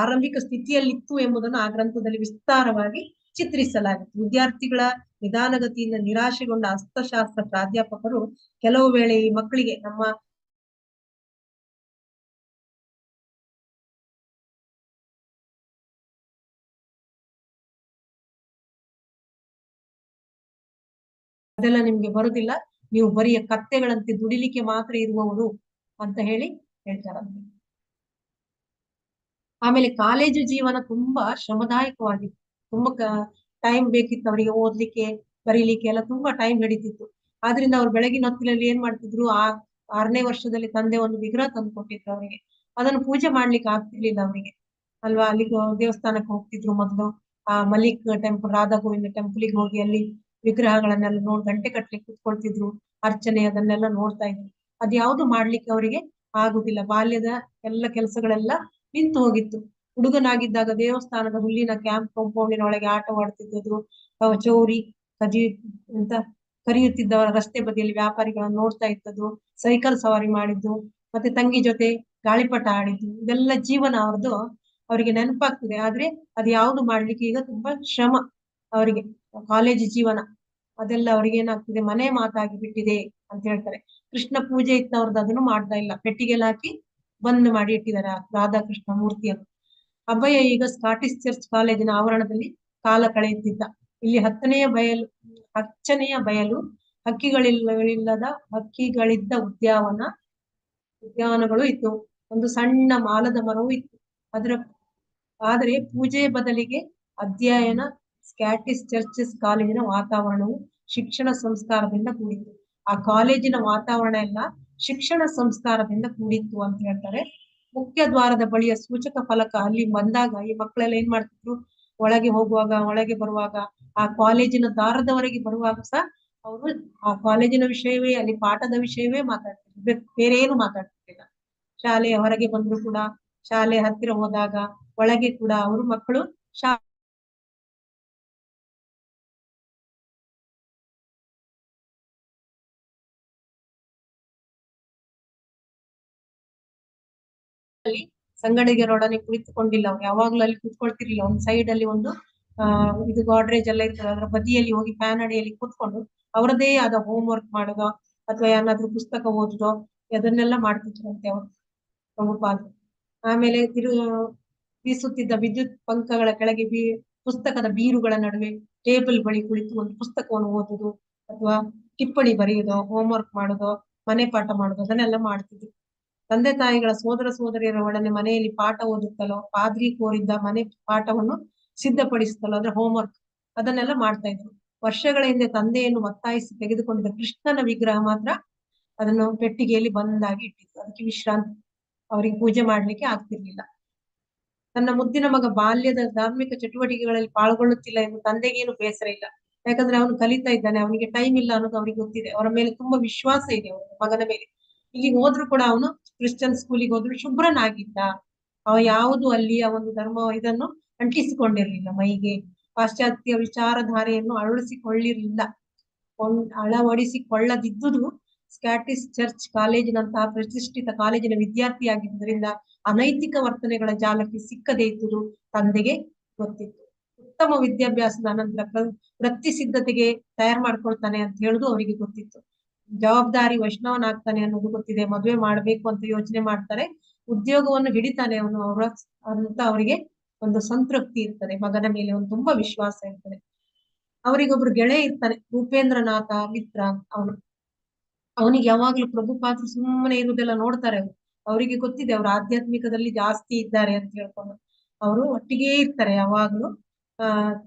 ಆರಂಭಿಕ ಸ್ಥಿತಿಯಲ್ಲಿತ್ತು ಎಂಬುದನ್ನು ಆ ಗ್ರಂಥದಲ್ಲಿ ವಿಸ್ತಾರವಾಗಿ ಚಿತ್ರಿಸಲಾಗಿತ್ತು. ವಿದ್ಯಾರ್ಥಿಗಳ ನಿಧಾನಗತಿಯಿಂದ ನಿರಾಶೆಗೊಂಡ ಅರ್ಥಶಾಸ್ತ್ರ ಪ್ರಾಧ್ಯಾಪಕರು ಕೆಲವು ವೇಳೆ ಈ ಮಕ್ಕಳಿಗೆ ನಮ್ಮ ಅದೆಲ್ಲ ನಿಮ್ಗೆ ಬರುದಿಲ್ಲ, ನೀವು ಬರಿಯ ಕತ್ತೆಗಳಂತೆ ದುಡಿಲಿಕ್ಕೆ ಮಾತ್ರ ಇರುವವರು ಅಂತ ಹೇಳ್ತಾರಂತೆ. ಆಮೇಲೆ ಕಾಲೇಜು ಜೀವನ ತುಂಬಾ ಶ್ರಮದಾಯಕವಾಗಿತ್ತು. ತುಂಬಾ ಟೈಮ್ ಬೇಕಿತ್ತು ಅವರಿಗೆ ಓದ್ಲಿಕ್ಕೆ, ಬರೀಲಿಕ್ಕೆ ಎಲ್ಲ ತುಂಬಾ ಟೈಮ್ ಹಿಡಿತಿತ್ತು. ಆದ್ರಿಂದ ಅವ್ರು ಬೆಳಗಿನ ಹೊತ್ತಿನಲ್ಲಿ ಏನ್ ಮಾಡ್ತಿದ್ರು, 6ನೇ ವರ್ಷದಲ್ಲಿ ತಂದೆ ಒಂದು ವಿಗ್ರಹ ತಂದು ಕೊಟ್ಟಿದ್ರು ಅವರಿಗೆ. ಅದನ್ನು ಪೂಜೆ ಮಾಡ್ಲಿಕ್ಕೆ ಆಗ್ತಿರ್ಲಿಲ್ಲ ಅವರಿಗೆ ಅಲ್ವಾ. ಅಲ್ಲಿ ದೇವಸ್ಥಾನಕ್ಕೆ ಹೋಗ್ತಿದ್ರು ಮೊದಲು, ಆ ಮಲಿಕ್ ಟೆಂಪಲ್, ರಾಧಾ ಗೋವಿಂದ ಟೆಂಪಲ್ಗೆ ಹೋಗಿ ಅಲ್ಲಿ ವಿಗ್ರಹಗಳನ್ನೆಲ್ಲ ಗಂಟೆ ಕಟ್ಲಿಕ್ಕೆ ಕುತ್ಕೊಳ್ತಿದ್ರು, ಅರ್ಚನೆ ಅದನ್ನೆಲ್ಲ ನೋಡ್ತಾ ಇದ್ರು. ಅದ್ಯಾವುದು ಮಾಡ್ಲಿಕ್ಕೆ ಅವರಿಗೆ ಆಗುದಿಲ್ಲ. ಬಾಲ್ಯದ ಎಲ್ಲ ಕೆಲಸಗಳೆಲ್ಲ ನಿಂತು ಹೋಗಿತ್ತು. ಹುಡುಗನಾಗಿದ್ದಾಗ ದೇವಸ್ಥಾನದ ಹುಲ್ಲಿನ ಕ್ಯಾಂಪ್ ಕಾಂಪೌಂಡಿನ ಒಳಗೆ ಆಟವಾಡ್ತಿದ್ರು, ಚೌರಿ ಅಂತ ಕರೆಯುತ್ತಿದ್ದವರ ರಸ್ತೆ ಬದಿಯಲ್ಲಿ ವ್ಯಾಪಾರಿಗಳನ್ನು ನೋಡ್ತಾ ಇದ್ದದ್ದು, ಸೈಕಲ್ ಸವಾರಿ ಮಾಡಿದ್ದು, ಮತ್ತೆ ತಂಗಿ ಜೊತೆ ಗಾಳಿಪಟ ಆಡಿದ್ದು, ಇದೆಲ್ಲ ಜೀವನ ಅವ್ರದ್ದು ಅವರಿಗೆ ನೆನಪಾಗ್ತದೆ. ಆದ್ರೆ ಅದು ಯಾವುದು ಮಾಡ್ಲಿಕ್ಕೆ ಈಗ ತುಂಬಾ ಶ್ರಮ ಅವರಿಗೆ. ಕಾಲೇಜ್ ಜೀವನ ಅದೆಲ್ಲ ಅವ್ರಿಗೆ ಏನಾಗ್ತದೆ, ಮನೆ ಮಾತಾಗಿ ಬಿಟ್ಟಿದೆ ಅಂತ ಹೇಳ್ತಾರೆ. ಕೃಷ್ಣ ಪೂಜೆ ಇತ್ತು ಅವ್ರದ್ದು, ಅದನ್ನು ಮಾಡ್ತಾ ಇಲ್ಲ, ಪೆಟ್ಟಿಗೆಲ್ಲ ಹಾಕಿ ಬಂದ್ ಮಾಡಿ ಇಟ್ಟಿದ್ದಾರೆ ರಾಧಾಕೃಷ್ಣ ಮೂರ್ತಿಯನ್ನು. ಅಭಯ ಈಗ ಸ್ಕಾಟಿಷ್ ಚರ್ಚ್ ಕಾಲೇಜಿನ ಆವರಣದಲ್ಲಿ ಕಾಲ ಕಳೆಯುತ್ತಿದ್ದ. ಇಲ್ಲಿ ಹಚ್ಚನೆಯ ಬಯಲು, ಹಕ್ಕಿಗಳಿದ್ದ ಉದ್ಯಾನಗಳು ಇತ್ತು. ಒಂದು ಸಣ್ಣ ಮಾಲದ ಮರವೂ ಇತ್ತು. ಆದರೆ ಪೂಜೆಯ ಬದಲಿಗೆ ಅಧ್ಯಯನ, ಸ್ಕಾಟಿಷ್ ಚರ್ಚಸ್ ಕಾಲೇಜಿನ ವಾತಾವರಣವು ಶಿಕ್ಷಣ ಸಂಸ್ಕಾರದಿಂದ ಕೂಡಿತ್ತು. ಆ ಕಾಲೇಜಿನ ವಾತಾವರಣ ಎಲ್ಲ ಶಿಕ್ಷಣ ಸಂಸ್ಕಾರದಿಂದ ಕೂಡಿತ್ತು ಅಂತ ಹೇಳ್ತಾರೆ. ಮುಖ್ಯ ದ್ವಾರದ ಬಳಿಯ ಸೂಚಕ ಫಲಕ ಅಲ್ಲಿ ಬಂದಾಗ ಈ ಮಕ್ಕಳೆಲ್ಲ ಏನ್ ಮಾಡ್ತಿದ್ರು, ಒಳಗೆ ಹೋಗುವಾಗ, ಒಳಗೆ ಬರುವಾಗ, ಆ ಕಾಲೇಜಿನ ದಾರದವರೆಗೆ ಬರುವಾಗ ಸಹ ಅವರು ಆ ಕಾಲೇಜಿನ ವಿಷಯವೇ, ಅಲ್ಲಿ ಪಾಠದ ವಿಷಯವೇ ಮಾತಾಡ್ತಿದ್ರು, ಬೇರೆ ಏನು ಮಾತಾಡ್ತಿರ್ಲಿಲ್ಲ. ಶಾಲೆಯ ಹೊರಗೆ ಬಂದ್ರು ಕೂಡ, ಶಾಲೆ ಹತ್ತಿರ ಹೋದಾಗ, ಒಳಗೆ ಕೂಡ ಅವರು ಮಕ್ಕಳು ಅಲ್ಲಿ ಸಂಗಡಿಗರೊಡನೆ ಕುಳಿತುಕೊಂಡಿಲ್ಲ. ಅವ್ರು ಯಾವಾಗ್ಲೂ ಅಲ್ಲಿ ಕುತ್ಕೊಳ್ತಿರ್ಲಿಲ್ಲ. ಒಂದ್ ಸೈಡ್ ಅಲ್ಲಿ ಒಂದು ಇದು ಗಾಡ್ರೇಜ್ ಎಲ್ಲ ಇರ್ತದೆ, ಅದರ ಬದಿಯಲ್ಲಿ ಹೋಗಿ ಫ್ಯಾನ್ ಅಡಿಯಲ್ಲಿ ಕೂತ್ಕೊಂಡು ಅವರದೇ ಆದ ಹೋಮ್ ವರ್ಕ್ ಮಾಡೋದೋ ಅಥವಾ ಏನಾದ್ರೂ ಪುಸ್ತಕ ಓದೋದೋ ಅದನ್ನೆಲ್ಲ ಮಾಡ್ತಿದ್ರಂತೆ ಅವರು ಪ್ರಭುಪಾದರು. ಆಮೇಲೆ ಬೀಸುತ್ತಿದ್ದ ವಿದ್ಯುತ್ ಪಂಖಗಳ ಕೆಳಗೆ ಪುಸ್ತಕದ ಬೀರುಗಳ ನಡುವೆ ಟೇಬಲ್ ಬಳಿ ಕುಳಿತು ಒಂದು ಪುಸ್ತಕವನ್ನು ಓದುದು ಅಥವಾ ಟಿಪ್ಪಣಿ ಬರೆಯುವುದೋ, ಹೋಮ್ ವರ್ಕ್ ಮಾಡೋದೋ, ಮನೆ ಪಾಠ ಮಾಡೋದು ಅದನ್ನೆಲ್ಲ ಮಾಡ್ತಿದ್ರು. ತಂದೆ ತಾಯಿಗಳ ಸೋದರ ಸೋದರಿಯರ ಒಡನೆ ಮನೆಯಲ್ಲಿ ಪಾಠ ಓದುತ್ತಲೋ, ಪಾದ್ರಿ ಕೋರಿದ್ದ ಮನೆ ಪಾಠವನ್ನು ಸಿದ್ಧಪಡಿಸುತ್ತಲೋ ಅಂದ್ರೆ ಹೋಮ್ ವರ್ಕ್ ಅದನ್ನೆಲ್ಲ ಮಾಡ್ತಾ ಇದ್ರು. ವರ್ಷಗಳ ಹಿಂದೆ ತಂದೆಯನ್ನು ಒತ್ತಾಯಿಸಿ ತೆಗೆದುಕೊಂಡಿದ್ದ ಕೃಷ್ಣನ ವಿಗ್ರಹ ಮಾತ್ರ ಅದನ್ನು ಪೆಟ್ಟಿಗೆಯಲ್ಲಿ ಬಂದಾಗಿ ಇಟ್ಟಿದ್ರು. ಅದಕ್ಕೆ ವಿಶ್ರಾಂತಿ, ಅವರಿಗೆ ಪೂಜೆ ಮಾಡ್ಲಿಕ್ಕೆ ಆಗ್ತಿರ್ಲಿಲ್ಲ. ತನ್ನ ಮುದ್ದಿನ ಮಗ ಬಾಲ್ಯದ ಧಾರ್ಮಿಕ ಚಟುವಟಿಕೆಗಳಲ್ಲಿ ಪಾಲ್ಗೊಳ್ಳುತ್ತಿಲ್ಲ ಎಂದು ತಂದೆಗೇನು ಬೇಸರ ಇಲ್ಲ. ಯಾಕಂದ್ರೆ ಅವನು ಕಲಿತಾ ಇದ್ದಾನೆ, ಅವನಿಗೆ ಟೈಮ್ ಇಲ್ಲ ಅನ್ನೋದು ಅವ್ರಿಗೆ ಗೊತ್ತಿದೆ. ಅವರ ಮೇಲೆ ತುಂಬಾ ವಿಶ್ವಾಸ ಇದೆ ಅವರ ಮಗನ ಮೇಲೆ. ಇಲ್ಲಿಗೆ ಹೋದ್ರು ಕೂಡ ಅವನು ಕ್ರಿಶ್ಚಿಯನ್ ಸ್ಕೂಲಿಗೆ ಹೋದ್ರು ಶುಭ್ರನಾಗಿದ್ದ. ಅವ ಯಾವುದು ಅಲ್ಲಿಯ ಒಂದು ಧರ್ಮ ಇದನ್ನು ಅಂಟಿಸಿಕೊಂಡಿರ್ಲಿಲ್ಲ ಮೈಗೆ. ಪಾಶ್ಚಾತ್ಯ ವಿಚಾರಧಾರೆಯನ್ನು ಅಳವಡಿಸಿಕೊಳ್ಳದಿದ್ದುದು ಸ್ಕಾಟಿಷ್ ಚರ್ಚ್ ಕಾಲೇಜಿನಂತಹ ಪ್ರತಿಷ್ಠಿತ ಕಾಲೇಜಿನ ವಿದ್ಯಾರ್ಥಿಯಾಗಿದ್ದರಿಂದ ಅನೈತಿಕ ವರ್ತನೆಗಳ ಜಾಲಕ್ಕೆ ಸಿಕ್ಕದೇ ಇದ್ದುದು ತಂದೆಗೆ ಗೊತ್ತಿತ್ತು. ಉತ್ತಮ ವಿದ್ಯಾಭ್ಯಾಸದ ಅನಂತರ ವೃತ್ತಿ ಸಿದ್ಧತೆಗೆ ತಯಾರು ಮಾಡ್ಕೊಳ್ತಾನೆ ಅಂತ ಹೇಳುದು ಅವರಿಗೆ ಗೊತ್ತಿತ್ತು. ಜವಾಬ್ದಾರಿ ವೈಷ್ಣವನಾಗ್ತಾನೆ ಅನ್ನೋದು ಗೊತ್ತಿದೆ. ಮದುವೆ ಮಾಡ್ಬೇಕು ಅಂತ ಯೋಚನೆ ಮಾಡ್ತಾರೆ, ಉದ್ಯೋಗವನ್ನು ಹಿಡಿತಾನೆ ಅವನು ಅಂತ ಅವರಿಗೆ ಒಂದು ಸಂತೃಪ್ತಿ ಇರ್ತದೆ. ಮಗನ ಮೇಲೆ ಒಂದು ತುಂಬಾ ವಿಶ್ವಾಸ ಇರ್ತದೆ. ಅವರಿಗೊಬ್ರು ಗೆಳೆಯ ಇರ್ತಾನೆ, ಭೂಪೇಂದ್ರನಾಥ ಮಿತ್ರ. ಅವನಿಗೆ ಯಾವಾಗ್ಲೂ ಪ್ರಭುಪಾದರು ಸುಮ್ಮನೆ ಇರುವುದೆಲ್ಲ ನೋಡ್ತಾರೆ. ಅವರಿಗೆ ಗೊತ್ತಿದೆ ಅವರು ಆಧ್ಯಾತ್ಮಿಕದಲ್ಲಿ ಜಾಸ್ತಿ ಇದ್ದಾರೆ ಅಂತ ಹೇಳ್ಕೊಂಡು ಅವರು ಒಟ್ಟಿಗೆ ಇರ್ತಾರೆ. ಯಾವಾಗ್ಲೂ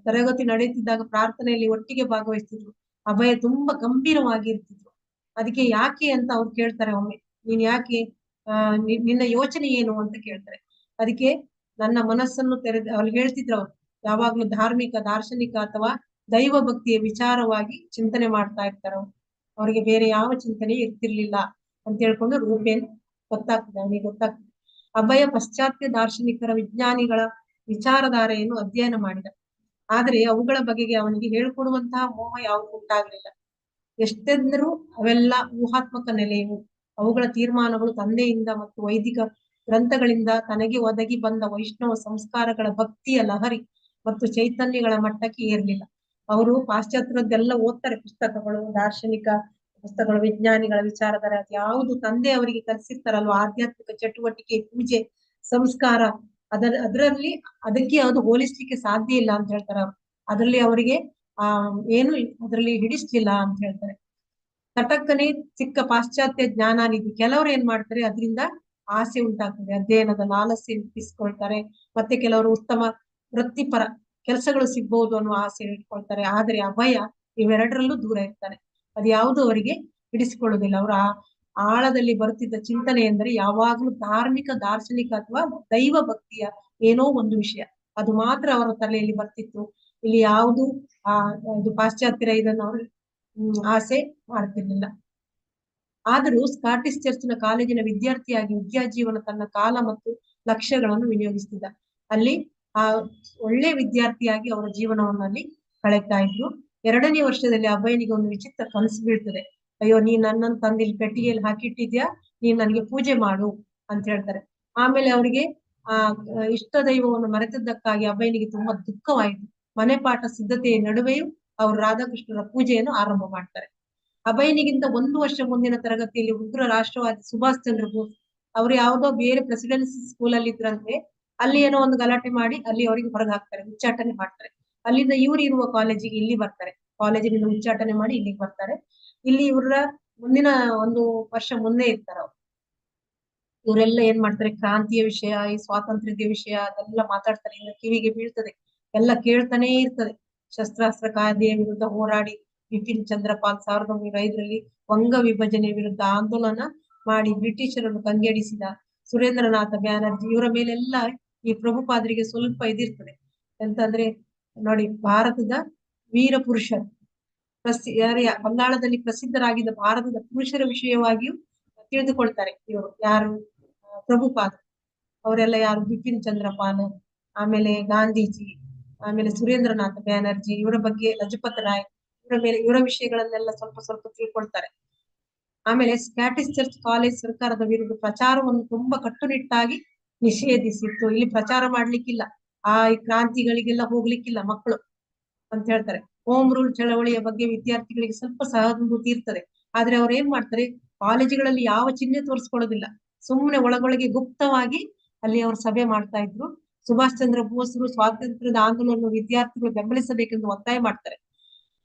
ತರಗತಿ ನಡೆಯುತ್ತಿದ್ದಾಗ ಪ್ರಾರ್ಥನೆಯಲ್ಲಿ ಒಟ್ಟಿಗೆ ಭಾಗವಹಿಸ್ತಿದ್ರು. ಅಭಯ ತುಂಬಾ ಗಂಭೀರವಾಗಿ ಇರ್ತಿದ್ರು. ಅದಕ್ಕೆ ಯಾಕೆ ಅಂತ ಅವ್ರು ಕೇಳ್ತಾರೆ ಒಮ್ಮೆ, ನೀನ್ ಯಾಕೆ ನಿನ್ನ ಯೋಚನೆ ಏನು ಅಂತ ಕೇಳ್ತಾರೆ. ಅದಕ್ಕೆ ನನ್ನ ಮನಸ್ಸನ್ನು ತೆರೆದ ಅವ್ರು ಹೇಳ್ತಿದ್ರು. ಅವ್ರು ಯಾವಾಗ್ಲೂ ಧಾರ್ಮಿಕ, ದಾರ್ಶನಿಕ ಅಥವಾ ದೈವ ಭಕ್ತಿಯ ವಿಚಾರವಾಗಿ ಚಿಂತನೆ ಮಾಡ್ತಾ ಇರ್ತಾರೆ. ಅವರಿಗೆ ಬೇರೆ ಯಾವ ಚಿಂತನೆ ಇರ್ತಿರ್ಲಿಲ್ಲ ಅಂತ ಹೇಳ್ಕೊಂಡು ರೂಪೇನ್ ಗೊತ್ತಾಗ್ತದೆ, ಅವನಿಗೆ ಗೊತ್ತಾಗ್ತದೆ. ಅಭಯ ಪಾಶ್ಚಾತ್ಯ ದಾರ್ಶನಿಕರ ವಿಜ್ಞಾನಿಗಳ ವಿಚಾರಧಾರೆಯನ್ನು ಅಧ್ಯಯನ ಮಾಡಿದ. ಆದ್ರೆ ಅವುಗಳ ಬಗೆಗೆ ಅವನಿಗೆ ಹೇಳ್ಕೊಡುವಂತಹ ಮೋಹ ಯಾವುದು ಉಂಟಾಗಲಿಲ್ಲ. ಎಷ್ಟೆಂದರೂ ಅವೆಲ್ಲ ಊಹಾತ್ಮಕ ನೆಲೆಯವು. ಅವುಗಳ ತೀರ್ಮಾನಗಳು ತಂದೆಯಿಂದ ಮತ್ತು ವೈದಿಕ ಗ್ರಂಥಗಳಿಂದ ತನಗೆ ಒದಗಿ ಬಂದ ವೈಷ್ಣವ ಸಂಸ್ಕಾರಗಳ ಭಕ್ತಿಯ ಲಹರಿ ಮತ್ತು ಚೈತನ್ಯಗಳ ಮಟ್ಟಕ್ಕೆ ಏರ್ಲಿಲ್ಲ. ಅವರು ಪಾಶ್ಚಾತ್ಯದೆಲ್ಲ ಓದ್ತಾರೆ, ಪುಸ್ತಕಗಳು, ದಾರ್ಶನಿಕ ಪುಸ್ತಕಗಳು, ವಿಜ್ಞಾನಿಗಳ ವಿಚಾರಧಾರೆ, ಅದು ಯಾವುದು ತಂದೆ ಅವರಿಗೆ ಕಲಿಸಿರ್ತಾರಲ್ವ, ಆಧ್ಯಾತ್ಮಿಕ ಚಟುವಟಿಕೆ, ಪೂಜೆ, ಸಂಸ್ಕಾರ, ಅದರಲ್ಲಿ ಅದಕ್ಕೆ ಯಾವುದು ಹೋಲಿಸ್ಲಿಕ್ಕೆ ಸಾಧ್ಯ ಇಲ್ಲ ಅಂತ ಹೇಳ್ತಾರೆ. ಅದರಲ್ಲಿ ಅವರಿಗೆ ಏನು ಅದರಲ್ಲಿ ಹಿಡಿಸ್ಲಿಲ್ಲ ಅಂತ ಹೇಳ್ತಾರೆ. ತಟಕ್ಕನೆ ಸಿಕ್ಕ ಪಾಶ್ಚಾತ್ಯ ಜ್ಞಾನಾನಿಧಿ. ಕೆಲವರು ಏನ್ ಮಾಡ್ತಾರೆ, ಅದರಿಂದ ಆಸೆ ಉಂಟಾಗ್ತದೆ, ಅಧ್ಯಯನದ ಲಾಲಸೆ ಹುಟ್ಟಿಸ್ಕೊಳ್ತಾರೆ. ಮತ್ತೆ ಕೆಲವರು ಉತ್ತಮ ವೃತ್ತಿಪರ ಕೆಲಸಗಳು ಸಿಗ್ಬಹುದು ಅನ್ನೋ ಆಸೆ ಇಟ್ಕೊಳ್ತಾರೆ. ಆದ್ರೆ ಅಭಯ ಇವೆರಡರಲ್ಲೂ ದೂರ ಇರ್ತಾನೆ. ಅದು ಯಾವುದು ಅವರಿಗೆ ಹಿಡಿಸಿಕೊಳ್ಳುವುದಿಲ್ಲ. ಅವರ ಆಳದಲ್ಲಿ ಬರುತ್ತಿದ್ದ ಚಿಂತನೆ ಎಂದರೆ ಯಾವಾಗ್ಲೂ ಧಾರ್ಮಿಕ, ದಾರ್ಶನಿಕ ಅಥವಾ ದೈವ ಭಕ್ತಿಯ ಏನೋ ಒಂದು ವಿಷಯ, ಅದು ಮಾತ್ರ ಅವರ ತಲೆಯಲ್ಲಿ ಬರ್ತಿತ್ತು. ಇಲ್ಲಿ ಯಾವುದು ಇದು ಪಾಶ್ಚಾತ್ಯರ ಇದನ್ನು ಅವರು ಆಸೆ ಮಾಡ್ತಿರ್ಲಿಲ್ಲ. ಆದರೂ ಸ್ಕಾಟಿಷ್ ಚರ್ಚ್ನ ಕಾಲೇಜಿನ ವಿದ್ಯಾರ್ಥಿಯಾಗಿ ವಿದ್ಯಾಜೀವನ ತನ್ನ ಕಾಲ ಮತ್ತು ಲಕ್ಷ್ಯಗಳನ್ನು ವಿನಿಯೋಗಿಸ್ತಿದ್ದ. ಅಲ್ಲಿ ಒಳ್ಳೆ ವಿದ್ಯಾರ್ಥಿಯಾಗಿ ಅವರ ಜೀವನವನ್ನಲ್ಲಿ ಕಳೆತಾ ಇದ್ರು. 2ನೇ ವರ್ಷದಲ್ಲಿ ಅಭಯನಿಗೆ ಒಂದು ವಿಚಿತ್ರ ಕನಸು ಬೀಳ್ತದೆ. ಅಯ್ಯೋ, ನೀನ್ ನನ್ನನ್ನು ತಂದು ಇಲ್ಲಿ ಪೆಟ್ಟಿಗೆಯಲ್ಲಿ ಹಾಕಿಟ್ಟಿದ್ಯಾ, ನೀನ್ ನನಗೆ ಪೂಜೆ ಮಾಡು ಅಂತ ಹೇಳ್ತಾರೆ. ಆಮೇಲೆ ಅವರಿಗೆ ಇಷ್ಟ ದೈವವನ್ನು ಮರೆತದ್ದಕ್ಕಾಗಿ ಅಭಯನಿಗೆ ತುಂಬಾ ದುಃಖವಾಯಿತು. ಮನೆ ಪಾಠ ಸಿದ್ಧತೆಯ ನಡುವೆಯೂ ಅವರು ರಾಧಾಕೃಷ್ಣರ ಪೂಜೆಯನ್ನು ಆರಂಭ ಮಾಡ್ತಾರೆ. ಅಭಯನಿಗಿಂತ 1 ವರ್ಷ ಮುಂದಿನ ತರಗತಿಯಲ್ಲಿ ಉಗ್ರ ರಾಷ್ಟ್ರವಾದಿ ಸುಭಾಷ್ ಚಂದ್ರ ಬೋಸ್ ಅವರು ಯಾವುದೋ ಬೇರೆ ಪ್ರೆಸಿಡೆನ್ಸಿ ಸ್ಕೂಲ್ ಅಲ್ಲಿ ಇದ್ರಂತೆ. ಅಲ್ಲಿ ಏನೋ ಒಂದು ಗಲಾಟೆ ಮಾಡಿ ಅಲ್ಲಿ ಅವರಿಗೆ ಹೊರಗೆ ಹಾಕ್ತಾರೆ, ಉಚ್ಚಾಟನೆ ಮಾಡ್ತಾರೆ. ಅಲ್ಲಿಂದ ಇವರು ಇರುವ ಕಾಲೇಜಿಗೆ ಇಲ್ಲಿ ಬರ್ತಾರೆ, ಕಾಲೇಜಿನಿಂದ ಉಚ್ಚಾಟನೆ ಮಾಡಿ ಇಲ್ಲಿಗೆ ಬರ್ತಾರೆ. ಇಲ್ಲಿ ಇವರ ಮುಂದಿನ 1 ವರ್ಷ ಮುಂದೆ ಇರ್ತಾರೆ ಅವ್ರು. ಇವರೆಲ್ಲ ಏನ್ ಮಾಡ್ತಾರೆ, ಕ್ರಾಂತಿಯ ವಿಷಯ, ಈ ಸ್ವಾತಂತ್ರ್ಯದ ವಿಷಯ ಅದೆಲ್ಲ ಮಾತಾಡ್ತಾರೆ. ಇನ್ನು ಕಿವಿಗೆ ಬೀಳ್ತದೆ, ಎಲ್ಲ ಕೇಳ್ತಾನೆ ಇರ್ತದೆ. ಶಸ್ತ್ರಾಸ್ತ್ರ ಕಾಯ್ದೆಯ ವಿರುದ್ಧ ಹೋರಾಡಿ ಬಿಪಿನ್ ಚಂದ್ರಪಾಲ್ 1905ರಲ್ಲಿ ವಂಗ ವಿಭಜನೆ ವಿರುದ್ಧ ಆಂದೋಲನ ಮಾಡಿ ಬ್ರಿಟಿಷರನ್ನು ಕಂಗೆಡಿಸಿದ ಸುರೇಂದ್ರನಾಥ ಬ್ಯಾನರ್ಜಿ, ಇವರ ಮೇಲೆಲ್ಲ ಈ ಪ್ರಭುಪಾದರಿಗೆ ಸ್ವಲ್ಪ ಇದಿರ್ತದೆ. ಎಂತಂದ್ರೆ ನೋಡಿ, ಭಾರತದ ವೀರ ಪುರುಷರು ಬಂಗಾಳದಲ್ಲಿ ಪ್ರಸಿದ್ಧರಾಗಿದ್ದ ಭಾರತದ ಪುರುಷರ ವಿಷಯವಾಗಿಯೂ ತಿಳಿದುಕೊಳ್ತಾರೆ ಇವರು. ಯಾರು ಪ್ರಭುಪಾದ ಅವರೆಲ್ಲ ಯಾರು, ಬಿಪಿನ್ ಚಂದ್ರಪಾಲ್, ಆಮೇಲೆ ಗಾಂಧೀಜಿ, ಆಮೇಲೆ ಸುರೇಂದ್ರನಾಥ ಬ್ಯಾನರ್ಜಿ, ಇವರ ಬಗ್ಗೆ ಲಜಪತ್ ರಾಯ್, ಇವರ ವಿಷಯಗಳನ್ನೆಲ್ಲ ಸ್ವಲ್ಪ ಸ್ವಲ್ಪ ತಿಳ್ಕೊಳ್ತಾರೆ. ಆಮೇಲೆ ಸ್ಕಾಟಿಷ್ ಚರ್ಚ್ ಕಾಲೇಜ್ ಸರ್ಕಾರದ ವಿರುದ್ಧ ಪ್ರಚಾರವನ್ನು ತುಂಬಾ ಕಟ್ಟುನಿಟ್ಟಾಗಿ ನಿಷೇಧಿಸಿತ್ತು. ಇಲ್ಲಿ ಪ್ರಚಾರ ಮಾಡ್ಲಿಕ್ಕಿಲ್ಲ, ಈ ಕ್ರಾಂತಿಗಳಿಗೆಲ್ಲ ಹೋಗ್ಲಿಕ್ಕಿಲ್ಲ ಮಕ್ಕಳು ಅಂತ ಹೇಳ್ತಾರೆ. ಹೋಮ್ ರೂಲ್ ಚಳವಳಿಯ ಬಗ್ಗೆ ವಿದ್ಯಾರ್ಥಿಗಳಿಗೆ ಸ್ವಲ್ಪ ಸಹಾನುಭೂತಿ ಇರ್ತದೆ, ಆದ್ರೆ ಅವ್ರು ಏನ್ ಮಾಡ್ತಾರೆ, ಕಾಲೇಜುಗಳಲ್ಲಿ ಯಾವ ಚಿಹ್ನೆ ತೋರಿಸ್ಕೊಳ್ಳೋದಿಲ್ಲ, ಸುಮ್ಮನೆ ಒಳಗೊಳಗೆ ಗುಪ್ತವಾಗಿ ಅಲ್ಲಿ ಅವ್ರು ಸಭೆ ಮಾಡ್ತಾ ಇದ್ರು. ಸುಭಾಷ್ ಚಂದ್ರ ಬೋಸ್ರು ಸ್ವಾತಂತ್ರ್ಯದ ಆಂದೋಲನ ವಿದ್ಯಾರ್ಥಿಗಳು ಬೆಂಬಲಿಸಬೇಕೆಂದು ಒತ್ತಾಯ ಮಾಡ್ತಾರೆ.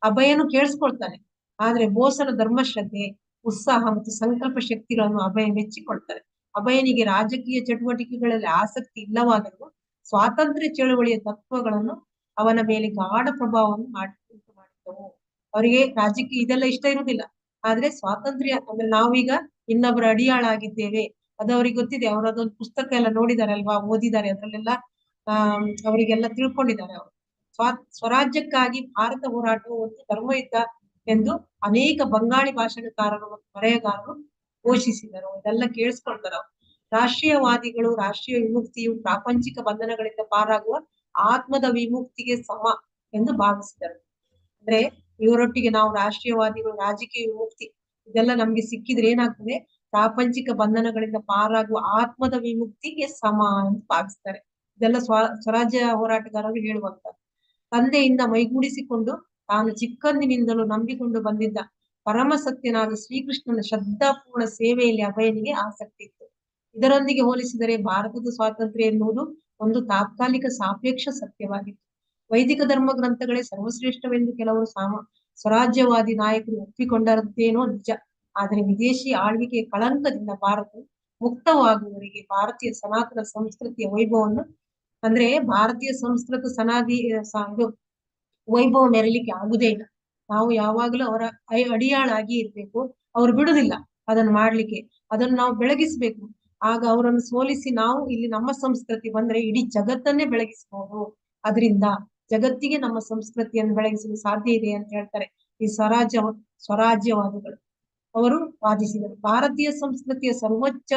ಅಭಯನು ಕೇಳಿಸ್ಕೊಳ್ತಾನೆ, ಆದ್ರೆ ಬೋಸನ ಧರ್ಮಶ್ರದ್ಧೆ, ಉತ್ಸಾಹ ಮತ್ತು ಸಂಕಲ್ಪ ಶಕ್ತಿಗಳನ್ನು ಅಭಯ ಮೆಚ್ಚಿಕೊಳ್ತಾರೆ. ಅಭಯನಿಗೆ ರಾಜಕೀಯ ಚಟುವಟಿಕೆಗಳಲ್ಲಿ ಆಸಕ್ತಿ ಇಲ್ಲವಾದರೂ ಸ್ವಾತಂತ್ರ್ಯ ಚಳವಳಿಯ ತತ್ವಗಳನ್ನು ಅವನ ಮೇಲೆ ಗಾಢ ಪ್ರಭಾವವನ್ನು ಮಾಡಿದ್ದವು. ಅವರಿಗೆ ರಾಜಕೀಯ ಇದೆಲ್ಲ ಇಷ್ಟ ಇರುವುದಿಲ್ಲ, ಆದ್ರೆ ಸ್ವಾತಂತ್ರ್ಯ ಅಂದ್ರೆ ನಾವೀಗ ಇನ್ನೊಬ್ಬರ ಅಡಿಯಾಳಾಗಿದ್ದೇವೆ ಅದು ಅವ್ರಿಗೆ ಗೊತ್ತಿದೆ. ಅವರು ಅದೊಂದು ಪುಸ್ತಕ ಎಲ್ಲ ನೋಡಿದ್ದಾರೆ ಅಲ್ವಾ, ಓದಿದ್ದಾರೆ, ಅದರಲ್ಲೆಲ್ಲ ಅವರಿಗೆಲ್ಲ ತಿಳ್ಕೊಂಡಿದ್ದಾರೆ. ಅವರು ಸ್ವರಾಜ್ಯಕ್ಕಾಗಿ ಭಾರತ ಹೋರಾಟವು ಒಂದು ಧರ್ಮಯುದ್ಧ ಎಂದು ಅನೇಕ ಬಂಗಾಳಿ ಭಾಷಣಕಾರರು ಮತ್ತು ಬರೆಹಗಾರರು ಘೋಷಿಸಿದರು. ಇದೆಲ್ಲ ಕೇಳಿಸ್ಕೊಳ್ತಾರೆ ಅವರು. ರಾಷ್ಟ್ರೀಯವಾದಿಗಳು ರಾಷ್ಟ್ರೀಯ ವಿಮುಕ್ತಿಯು ಪ್ರಾಪಂಚಿಕ ಬಂಧನಗಳಿಂದ ಪಾರಾಗುವ ಆತ್ಮದ ವಿಮುಕ್ತಿಗೆ ಸಮ ಎಂದು ಭಾವಿಸಿದರು. ಅಂದ್ರೆ ಇವರೊಟ್ಟಿಗೆ ನಾವು ರಾಷ್ಟ್ರೀಯವಾದಿಗಳು ರಾಜಕೀಯ ವಿಮುಕ್ತಿ ಇದೆಲ್ಲ ನಮ್ಗೆ ಸಿಕ್ಕಿದ್ರೆ ಏನಾಗ್ತದೆ, ಪ್ರಾಪಂಚಿಕ ಬಂಧನಗಳಿಂದ ಪಾರಾಗುವ ಆತ್ಮದ ವಿಮುಕ್ತಿಗೆ ಸಮ ಎಂದು ಭಾವಿಸ್ತಾರೆ. ಇದೆಲ್ಲ ಸ್ವರಾಜ್ಯ ಹೋರಾಟಗಾರರು ಹೇಳುವಂತ. ತಂದೆಯಿಂದ ಮೈಗೂಡಿಸಿಕೊಂಡು ತಾನು ಚಿಕ್ಕಂದಿನಿಂದಲೂ ನಂಬಿಕೊಂಡು ಬಂದಿದ್ದ ಪರಮ ಸತ್ಯನಾದ ಶ್ರೀಕೃಷ್ಣನ ಶ್ರದ್ಧಾಪೂರ್ಣ ಸೇವೆಯಲ್ಲಿ ಅಭಯನಿಗೆ ಆಸಕ್ತಿ ಇತ್ತು. ಇದರೊಂದಿಗೆ ಹೋಲಿಸಿದರೆ ಭಾರತದ ಸ್ವಾತಂತ್ರ್ಯ ಎನ್ನುವುದು ಒಂದು ತಾತ್ಕಾಲಿಕ ಸಾಪೇಕ್ಷ ಸತ್ಯವಾಗಿತ್ತು. ವೈದಿಕ ಧರ್ಮ ಗ್ರಂಥಗಳೇ ಸರ್ವಶ್ರೇಷ್ಠವೆಂದು ಕೆಲವರು ಸ್ವರಾಜ್ಯವಾದಿ ನಾಯಕರು ಒಪ್ಪಿಕೊಂಡದ್ದೇನೋ ನಿಜ, ಆದರೆ ವಿದೇಶಿ ಆಳ್ವಿಕೆಯ ಕಳಂಕದಿಂದ ಭಾರತವು ಮುಕ್ತವಾಗುವವರೆಗೆ ಭಾರತೀಯ ಸನಾತನ ಸಂಸ್ಕೃತಿಯ ವೈಭವವನ್ನು ಅಂದ್ರೆ ಭಾರತೀಯ ಸಂಸ್ಕೃತ ಇದು ವೈಭವ ಮೆರಲಿಕ್ಕೆ ಆಗುದೇ ಇಲ್ಲ. ನಾವು ಯಾವಾಗಲೂ ಅವರ ಅಡಿಯಾಳಾಗಿ ಇರ್ಬೇಕು. ಅವ್ರು ಬಿಡುದಿಲ್ಲ ಅದನ್ನು ಮಾಡ್ಲಿಕ್ಕೆ, ಅದನ್ನು ನಾವು ಬೆಳಗಿಸ್ಬೇಕು. ಆಗ ಅವರನ್ನು ಸೋಲಿಸಿ ನಾವು ಇಲ್ಲಿ ನಮ್ಮ ಸಂಸ್ಕೃತಿ ಬಂದ್ರೆ ಇಡೀ ಜಗತ್ತನ್ನೇ ಬೆಳಗಿಸಬಹುದು. ಅದರಿಂದ ಜಗತ್ತಿಗೆ ನಮ್ಮ ಸಂಸ್ಕೃತಿಯನ್ನು ಬೆಳಗಿಸಲು ಸಾಧ್ಯ ಇದೆ ಅಂತ ಹೇಳ್ತಾರೆ ಈ ಸ್ವರಾಜ್ಯವಾದಿಗಳು. ಅವರು ವಾದಿಸಿದರು. ಭಾರತೀಯ ಸಂಸ್ಕೃತಿಯ ಸರ್ವೋಚ್ಚ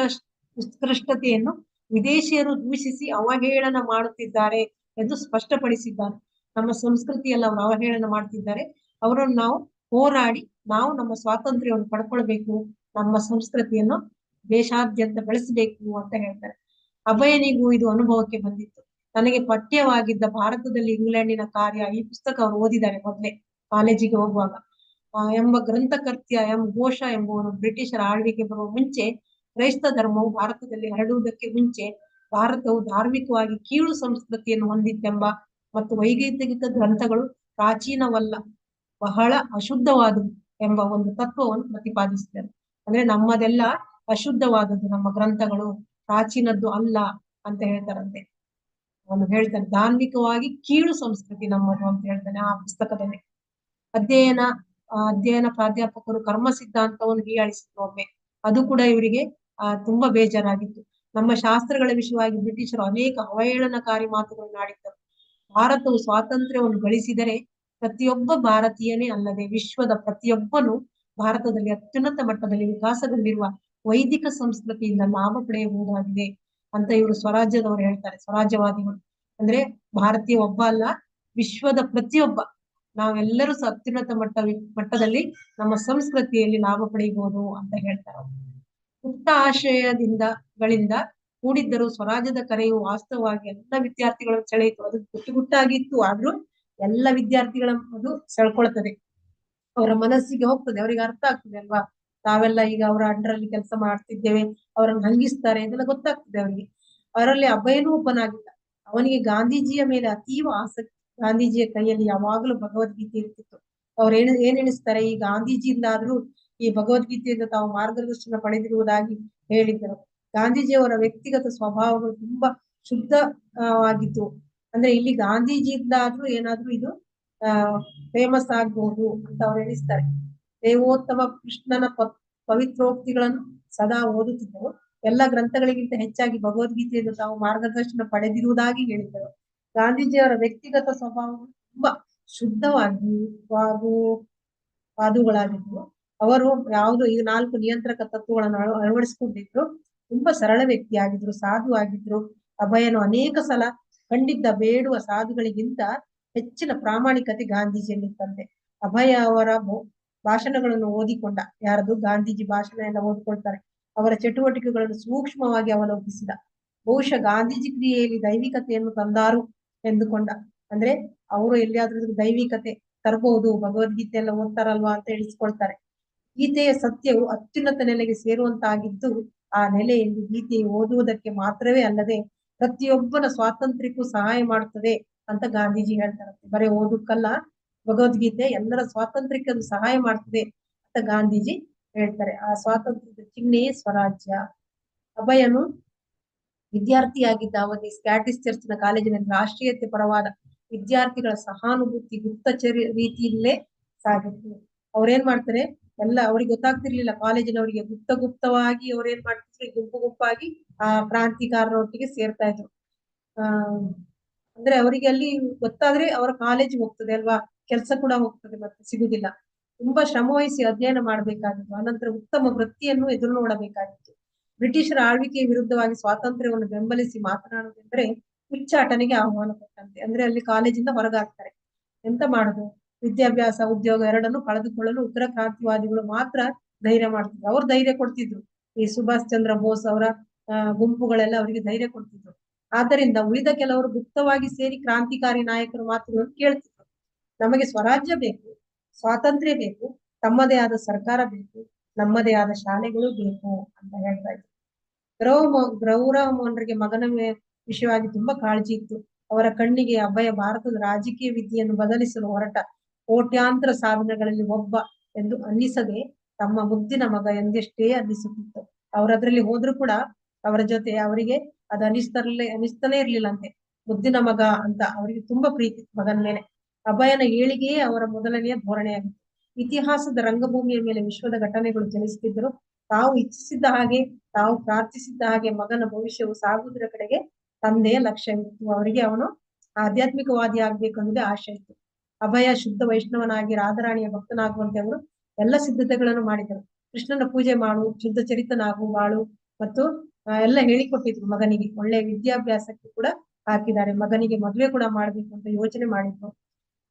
ಉತ್ಕೃಷ್ಟತೆಯನ್ನು ವಿದೇಶಿಯರು ದೂಷಿಸಿ ಅವಹೇಳನ ಮಾಡುತ್ತಿದ್ದಾರೆ ಎಂದು ಸ್ಪಷ್ಟಪಡಿಸಿದ್ದಾರೆ. ನಮ್ಮ ಸಂಸ್ಕೃತಿಯಲ್ಲಿ ಅವರು ಅವಹೇಳನ ಮಾಡ್ತಿದ್ದಾರೆ. ಅವರನ್ನು ನಾವು ಹೋರಾಡಿ ನಾವು ನಮ್ಮ ಸ್ವಾತಂತ್ರ್ಯವನ್ನು ಪಡ್ಕೊಳ್ಬೇಕು, ನಮ್ಮ ಸಂಸ್ಕೃತಿಯನ್ನು ದೇಶಾದ್ಯಂತ ಬೆಳೆಸಬೇಕು ಅಂತ ಹೇಳ್ತಾರೆ. ಅಭಯನಿಗೂ ಇದು ಅನುಭವಕ್ಕೆ ಬಂದಿತ್ತು. ತನಗೆ ಪಠ್ಯವಾಗಿದ್ದ ಭಾರತದಲ್ಲಿ ಇಂಗ್ಲೆಂಡಿನ ಕಾರ್ಯ ಈ ಪುಸ್ತಕ ಅವರು ಓದಿದ್ದಾರೆ ಮೊದಲೇ ಕಾಲೇಜಿಗೆ ಹೋಗುವಾಗ. ಎಂಬ ಗ್ರಂಥಕರ್ತ್ಯ ಘೋಷ ಎಂಬುವನು ಬ್ರಿಟಿಷರ ಆಳ್ವಿಕೆ ಬರುವ ಮುಂಚೆ ಕ್ರೈಸ್ತ ಧರ್ಮವು ಭಾರತದಲ್ಲಿ ಹರಡುವುದಕ್ಕೆ ಮುಂಚೆ ಭಾರತವು ಧಾರ್ಮಿಕವಾಗಿ ಕೀಳು ಸಂಸ್ಕೃತಿಯನ್ನು ಹೊಂದಿತ್ತೆಂಬ ಮತ್ತು ವೈಜ್ಞಾನಿಕ ಗ್ರಂಥಗಳು ಪ್ರಾಚೀನವಲ್ಲ, ಬಹಳ ಅಶುದ್ಧವಾದವು ಎಂಬ ಒಂದು ತತ್ವವನ್ನು ಪ್ರತಿಪಾದಿಸಿದರು. ಅಂದ್ರೆ ನಮ್ಮದೆಲ್ಲ ಅಶುದ್ಧವಾದದ್ದು, ನಮ್ಮ ಗ್ರಂಥಗಳು ಪ್ರಾಚೀನದ್ದು ಅಲ್ಲ ಅಂತ ಹೇಳ್ತಾರಂತೆ. ಅವನು ಹೇಳ್ತಾನೆ ಧಾರ್ಮಿಕವಾಗಿ ಕೀಳು ಸಂಸ್ಕೃತಿ ನಮ್ಮದು ಅಂತ ಹೇಳ್ತಾನೆ ಆ ಪುಸ್ತಕದಲ್ಲಿ. ಅಧ್ಯಯನ ಪ್ರಾಧ್ಯಾಪಕರು ಕರ್ಮ ಸಿದ್ಧಾಂತವನ್ನು ಹೀಯಾಳಿಸಿದ್ರು ಒಮ್ಮೆ. ಅದು ಕೂಡ ಇವರಿಗೆ ತುಂಬಾ ಬೇಜಾರಾಗಿತ್ತು. ನಮ್ಮ ಶಾಸ್ತ್ರಗಳ ವಿಷಯವಾಗಿ ಬ್ರಿಟಿಷರು ಅನೇಕ ಅವಹೇಳನಕಾರಿ ಮಾತುಗಳನ್ನು ಆಡಿದ್ದರು. ಭಾರತವು ಸ್ವಾತಂತ್ರ್ಯವನ್ನು ಗಳಿಸಿದರೆ ಪ್ರತಿಯೊಬ್ಬ ಭಾರತೀಯನೇ ಅಲ್ಲದೆ ವಿಶ್ವದ ಪ್ರತಿಯೊಬ್ಬನು ಭಾರತದಲ್ಲಿ ಅತ್ಯುನ್ನತ ಮಟ್ಟದಲ್ಲಿ ವಿಕಾಸಗೊಂಡಿರುವ ವೈದಿಕ ಸಂಸ್ಕೃತಿಯಿಂದ ಲಾಭ ಪಡೆಯಬಹುದಾಗಿದೆ ಅಂತ ಇವರು ಸ್ವರಾಜ್ಯದವರು ಹೇಳ್ತಾರೆ. ಸ್ವರಾಜ್ಯವಾದಿಗಳು ಅಂದ್ರೆ ಭಾರತೀಯ ಒಬ್ಬ ಅಲ್ಲ, ವಿಶ್ವದ ಪ್ರತಿಯೊಬ್ಬ ನಾವೆಲ್ಲರೂ ಸಹ ಅತ್ಯುನ್ನತ ಮಟ್ಟದಲ್ಲಿ ನಮ್ಮ ಸಂಸ್ಕೃತಿಯಲ್ಲಿ ಲಾಭ ಪಡೆಯಬಹುದು ಅಂತ ಹೇಳ್ತಾರೆ. ಮುಕ್ತ ಆಶಯಗಳಿಂದ ಕೂಡಿದ್ದರೂ ಸ್ವರಾಜ್ಯದ ಕರೆಯು ವಾಸ್ತವವಾಗಿ ಎಲ್ಲ ವಿದ್ಯಾರ್ಥಿಗಳನ್ನು ಸೆಳೆಯಿತು. ಅದು ಗುಟ್ಟುಗುಟ್ಟಾಗಿತ್ತು, ಆದ್ರೂ ಎಲ್ಲ ವಿದ್ಯಾರ್ಥಿಗಳ ಅದು ಸೆಳ್ಕೊಳ್ತದೆ, ಅವರ ಮನಸ್ಸಿಗೆ ಹೋಗ್ತದೆ, ಅವರಿಗೆ ಅರ್ಥ ಆಗ್ತದೆ ಅಲ್ವಾ. ತಾವೆಲ್ಲ ಈಗ ಅವರ ಅಂಡರಲ್ಲಿ ಕೆಲಸ ಮಾಡ್ತಿದ್ದೇವೆ, ಅವರನ್ನು ಹಂಗಿಸ್ತಾರೆ ಇದೆಲ್ಲ ಗೊತ್ತಾಗ್ತದೆ ಅವರಿಗೆ. ಅವರಲ್ಲಿ ಅಭಯನೂ ಒಬ್ಬನಾಗಿದ್ದ. ಅವನಿಗೆ ಗಾಂಧೀಜಿಯ ಮೇಲೆ ಅತೀವ ಆಸಕ್ತಿ. ಗಾಂಧೀಜಿಯ ಕೈಯಲ್ಲಿ ಯಾವಾಗಲೂ ಭಗವದ್ಗೀತೆ ಇರ್ತಿತ್ತು. ಅವ್ರು ಏನ್ ಎಣಿಸ್ತಾರೆ, ಈ ಗಾಂಧೀಜಿಯಿಂದಾದ್ರೂ ಈ ಭಗವದ್ಗೀತೆಯಿಂದ ತಾವು ಮಾರ್ಗದರ್ಶನ ಪಡೆದಿರುವುದಾಗಿ ಹೇಳಿದ್ದರು. ಗಾಂಧೀಜಿಯವರ ವ್ಯಕ್ತಿಗತ ಸ್ವಭಾವಗಳು ತುಂಬಾ ಶುದ್ಧವಾಗಿತ್ತು. ಅಂದ್ರೆ ಇಲ್ಲಿ ಗಾಂಧೀಜಿಯಿಂದಾದ್ರೂ ಏನಾದ್ರೂ ಇದು ಫೇಮಸ್ ಆಗ್ಬಹುದು ಅಂತ ಅವ್ರು ಎಣಿಸ್ತಾರೆ. ದೇವೋತ್ತಮ ಕೃಷ್ಣನ ಪವಿತ್ರೋಕ್ತಿಗಳನ್ನು ಸದಾ ಓದುತ್ತಿದ್ದರು. ಎಲ್ಲ ಗ್ರಂಥಗಳಿಗಿಂತ ಹೆಚ್ಚಾಗಿ ಭಗವದ್ಗೀತೆಯಿಂದ ತಾವು ಮಾರ್ಗದರ್ಶನ ಪಡೆದಿರುವುದಾಗಿ ಹೇಳಿದ್ದರು. ಗಾಂಧೀಜಿಯವರ ವ್ಯಕ್ತಿಗತ ಸ್ವಭಾವಗಳು ತುಂಬಾ ಶುದ್ಧವಾದುಗಳಾಗಿದ್ವು. ಅವರು ಯಾವುದು ಈ 4 ನಿಯಂತ್ರಕ ತತ್ವಗಳನ್ನು ಅಳವಡಿಸಿಕೊಂಡಿದ್ರು. ತುಂಬಾ ಸರಳ ವ್ಯಕ್ತಿಯಾಗಿದ್ರು, ಸಾಧು ಆಗಿದ್ರು. ಅಭಯನು ಅನೇಕ ಸಲ ಕಂಡಿದ್ದ ಬೇಡುವ ಸಾಧುಗಳಿಗಿಂತ ಹೆಚ್ಚಿನ ಪ್ರಾಮಾಣಿಕತೆ ಗಾಂಧೀಜಿಯಲ್ಲಿತ್ತಂತೆ. ಅಭಯ ಅವರ ಭಾಷಣಗಳನ್ನು ಓದಿಕೊಂಡ. ಯಾರದು? ಗಾಂಧೀಜಿ ಭಾಷಣ ಎಲ್ಲ ಓದಿಕೊಳ್ತಾರೆ. ಅವರ ಚಟುವಟಿಕೆಗಳನ್ನು ಸೂಕ್ಷ್ಮವಾಗಿ ಅವಲೋಕಿಸಿದ. ಬಹುಶಃ ಗಾಂಧೀಜಿ ಕ್ರಿಯೆಯಲ್ಲಿ ದೈವಿಕತೆಯನ್ನು ತಂದಾರು ಎಂದುಕೊಂಡ. ಅಂದ್ರೆ ಅವರು ಎಲ್ಲಿಯಾದ್ರೂ ದೈವಿಕತೆ ತರಬಹುದು, ಭಗವದ್ಗೀತೆ ಎಲ್ಲ ಓದ್ತಾರಲ್ವಾ ಅಂತ ಎಣಿಸ್ಕೊಳ್ತಾರೆ. ಗೀತೆಯ ಸತ್ಯವು ಅತ್ಯುನ್ನತ ನೆಲೆಗೆ ಸೇರುವಂತಾಗಿದ್ದು ಆ ನೆಲೆಯಲ್ಲಿ ಗೀತೆ ಓದುವುದಕ್ಕೆ ಮಾತ್ರವೇ ಅಲ್ಲದೆ ಪ್ರತಿಯೊಬ್ಬನ ಸ್ವಾತಂತ್ರ್ಯಕ್ಕೂ ಸಹಾಯ ಮಾಡುತ್ತದೆ ಅಂತ ಗಾಂಧೀಜಿ ಹೇಳ್ತಾರಂತೆ. ಬರೀ ಓದಕ್ಕಲ್ಲ, ಭಗವದ್ಗೀತೆ ಎಲ್ಲರ ಸ್ವಾತಂತ್ರ್ಯಕ್ಕೆ ಅದು ಸಹಾಯ ಮಾಡ್ತದೆ ಅಂತ ಗಾಂಧೀಜಿ ಹೇಳ್ತಾರೆ. ಆ ಸ್ವಾತಂತ್ರ್ಯದ ಚಿಹ್ನೆಯೇ ಸ್ವರಾಜ್ಯ. ಅಭಯನು ವಿದ್ಯಾರ್ಥಿಯಾಗಿದ್ದ ಅವಧಿ ಸ್ಕ್ಯಾಟಿಸ್ ಚರ್ಚ್ನ ಕಾಲೇಜಿನಲ್ಲಿ ರಾಷ್ಟ್ರೀಯತೆ ಪರವಾದ ವಿದ್ಯಾರ್ಥಿಗಳ ಸಹಾನುಭೂತಿ ಗುಪ್ತಚರ ರೀತಿಯಲ್ಲೇ ಸಾಗಿತ್ತು. ಅವ್ರೇನ್ ಮಾಡ್ತಾರೆ, ಎಲ್ಲ ಅವ್ರಿಗೆ ಗೊತ್ತಾಗ್ತಿರ್ಲಿಲ್ಲ, ಕಾಲೇಜಿನವರಿಗೆ ಗುಪ್ತವಾಗಿ ಅವ್ರೇನ್ ಮಾಡ್ತಿದ್ರು, ಗುಂಪು ಗುಂಪಾಗಿ ಆ ಕ್ರಾಂತಿಕಾರರೊಟ್ಟಿಗೆ ಸೇರ್ತಾ ಇದ್ರು. ಅಂದ್ರೆ ಅವರಿಗೆ ಅಲ್ಲಿ ಗೊತ್ತಾದ್ರೆ ಅವರ ಕಾಲೇಜ್ ಹೋಗ್ತದೆ ಅಲ್ವಾ, ಕೆಲಸ ಕೂಡ ಹೋಗ್ತದೆ, ಮತ್ತೆ ಸಿಗುದಿಲ್ಲ. ತುಂಬಾ ಶ್ರಮ ವಹಿಸಿ ಅಧ್ಯಯನ ಮಾಡಬೇಕಾಗಿತ್ತು. ಅನಂತರ ಉತ್ತಮ ವೃತ್ತಿಯನ್ನು ಎದುರು ನೋಡಬೇಕಾಗಿತ್ತು. ಬ್ರಿಟಿಷರ ಆಳ್ವಿಕೆಯ ವಿರುದ್ಧವಾಗಿ ಸ್ವಾತಂತ್ರ್ಯವನ್ನು ಬೆಂಬಲಿಸಿ ಮಾತನಾಡುವುದೆಂದರೆ ಉಚ್ಚಾಟನೆಗೆ ಆಹ್ವಾನ ಕೊಟ್ಟಂತೆ. ಅಂದ್ರೆ ಅಲ್ಲಿ ಕಾಲೇಜಿಂದ ಹೊರಗಾಗ್ತಾರೆ. ಎಂತ ಮಾಡುದು, ವಿದ್ಯಾಭ್ಯಾಸ ಉದ್ಯೋಗ ಎರಡನ್ನು ಕಳೆದುಕೊಳ್ಳಲು ಉಗ್ರ ಕ್ರಾಂತಿವಾದಿಗಳು ಮಾತ್ರ ಧೈರ್ಯ ಮಾಡ್ತಿದ್ರು. ಅವ್ರು ಧೈರ್ಯ ಕೊಡ್ತಿದ್ರು. ಈ ಸುಭಾಷ್ ಚಂದ್ರ ಬೋಸ್ ಅವರ ಗುಂಪುಗಳೆಲ್ಲ ಅವರಿಗೆ ಧೈರ್ಯ ಕೊಡ್ತಿದ್ರು. ಆದ್ದರಿಂದ ಉಳಿದ ಕೆಲವರು ಗುಪ್ತವಾಗಿ ಸೇರಿ ಕ್ರಾಂತಿಕಾರಿ ನಾಯಕರ ಮಾತುಗಳನ್ನು ಕೇಳ್ತಿದ್ರು. ನಮಗೆ ಸ್ವರಾಜ್ಯ ಬೇಕು, ಸ್ವಾತಂತ್ರ್ಯ ಬೇಕು, ತಮ್ಮದೇ ಆದ ಸರ್ಕಾರ ಬೇಕು, ನಮ್ಮದೇ ಆದ ಶಾಲೆಗಳು ಬೇಕು ಅಂತ ಹೇಳ್ತಾ ಇದ್ರು. ಗೌರವ ಮೋಹನರಿಗೆ ಮಗನ ವಿಷಯವಾಗಿ ತುಂಬಾ ಕಾಳಜಿ ಇತ್ತು. ಅವರ ಕಣ್ಣಿಗೆ ಅಭಯ ಭಾರತದ ರಾಜಕೀಯ ವಿಧಿಯನ್ನು ಬದಲಿಸಲು ಹೊರಟ ಕೋಟ್ಯಾಂತರ ಸಾಧನೆಗಳಲ್ಲಿ ಒಬ್ಬ ಎಂದು ಅನ್ನಿಸದೆ ತಮ್ಮ ಮುದ್ದಿನ ಮಗ ಎಂದೆಷ್ಟೇ ಅನ್ನಿಸುತ್ತಿತ್ತು. ಅವರದ್ರಲ್ಲಿ ಹೋದ್ರು ಕೂಡ ಅವರ ಜೊತೆ ಅವರಿಗೆ ಅದು ಅನಿಸ್ತಾನೆ ಇರ್ಲಿಲ್ಲಂತೆ. ಮುದ್ದಿನ ಮಗ ಅಂತ ಅವರಿಗೆ ತುಂಬಾ ಪ್ರೀತಿ ಮಗನ ಮೇಲೆ. ಅಭಯನ ಏಳಿಗೆಯೇ ಅವರ ಮೊದಲನೆಯ ಧೋರಣೆಯಾಗಿತ್ತು. ಇತಿಹಾಸದ ರಂಗಭೂಮಿಯ ಮೇಲೆ ವಿಶ್ವದ ಘಟನೆಗಳು ಚಲಿಸುತ್ತಿದ್ದರು. ತಾವು ಇಚ್ಛಿಸಿದ್ದ ಹಾಗೆ, ತಾವು ಪ್ರಾರ್ಥಿಸಿದ್ದ ಹಾಗೆ ಮಗನ ಭವಿಷ್ಯವು ಸಾಗುವುದರ ಕಡೆಗೆ ತಂದೆಯ ಲಕ್ಷ್ಯವಿತ್ತು. ಅವರಿಗೆ ಅವನು ಆಧ್ಯಾತ್ಮಿಕವಾದಿ ಆಗ್ಬೇಕು ಅನ್ನೋದೇ ಆಶೆ ಇತ್ತು. ಅಭಯ ಶುದ್ಧ ವೈಷ್ಣವನಾಗಿ ರಾಧಾರಾಣಿಯ ಭಕ್ತನಾಗುವಂತೆ ಅವರು ಎಲ್ಲ ಸಿದ್ಧತೆಗಳನ್ನು ಮಾಡಿದರು. ಕೃಷ್ಣನ ಪೂಜೆ ಮಾಡು, ಶುದ್ಧ ಚರಿತನಾಗು, ಬಾಳು ಮತ್ತು ಎಲ್ಲ ಹೇಳಿಕೊಟ್ಟಿದ್ರು. ಮಗನಿಗೆ ಒಳ್ಳೆಯ ವಿದ್ಯಾಭ್ಯಾಸಕ್ಕೆ ಕೂಡ ಹಾಕಿದ್ದಾರೆ. ಮಗನಿಗೆ ಮದುವೆ ಕೂಡ ಮಾಡ್ಬೇಕು ಅಂತ ಯೋಚನೆ ಮಾಡಿದ್ರು.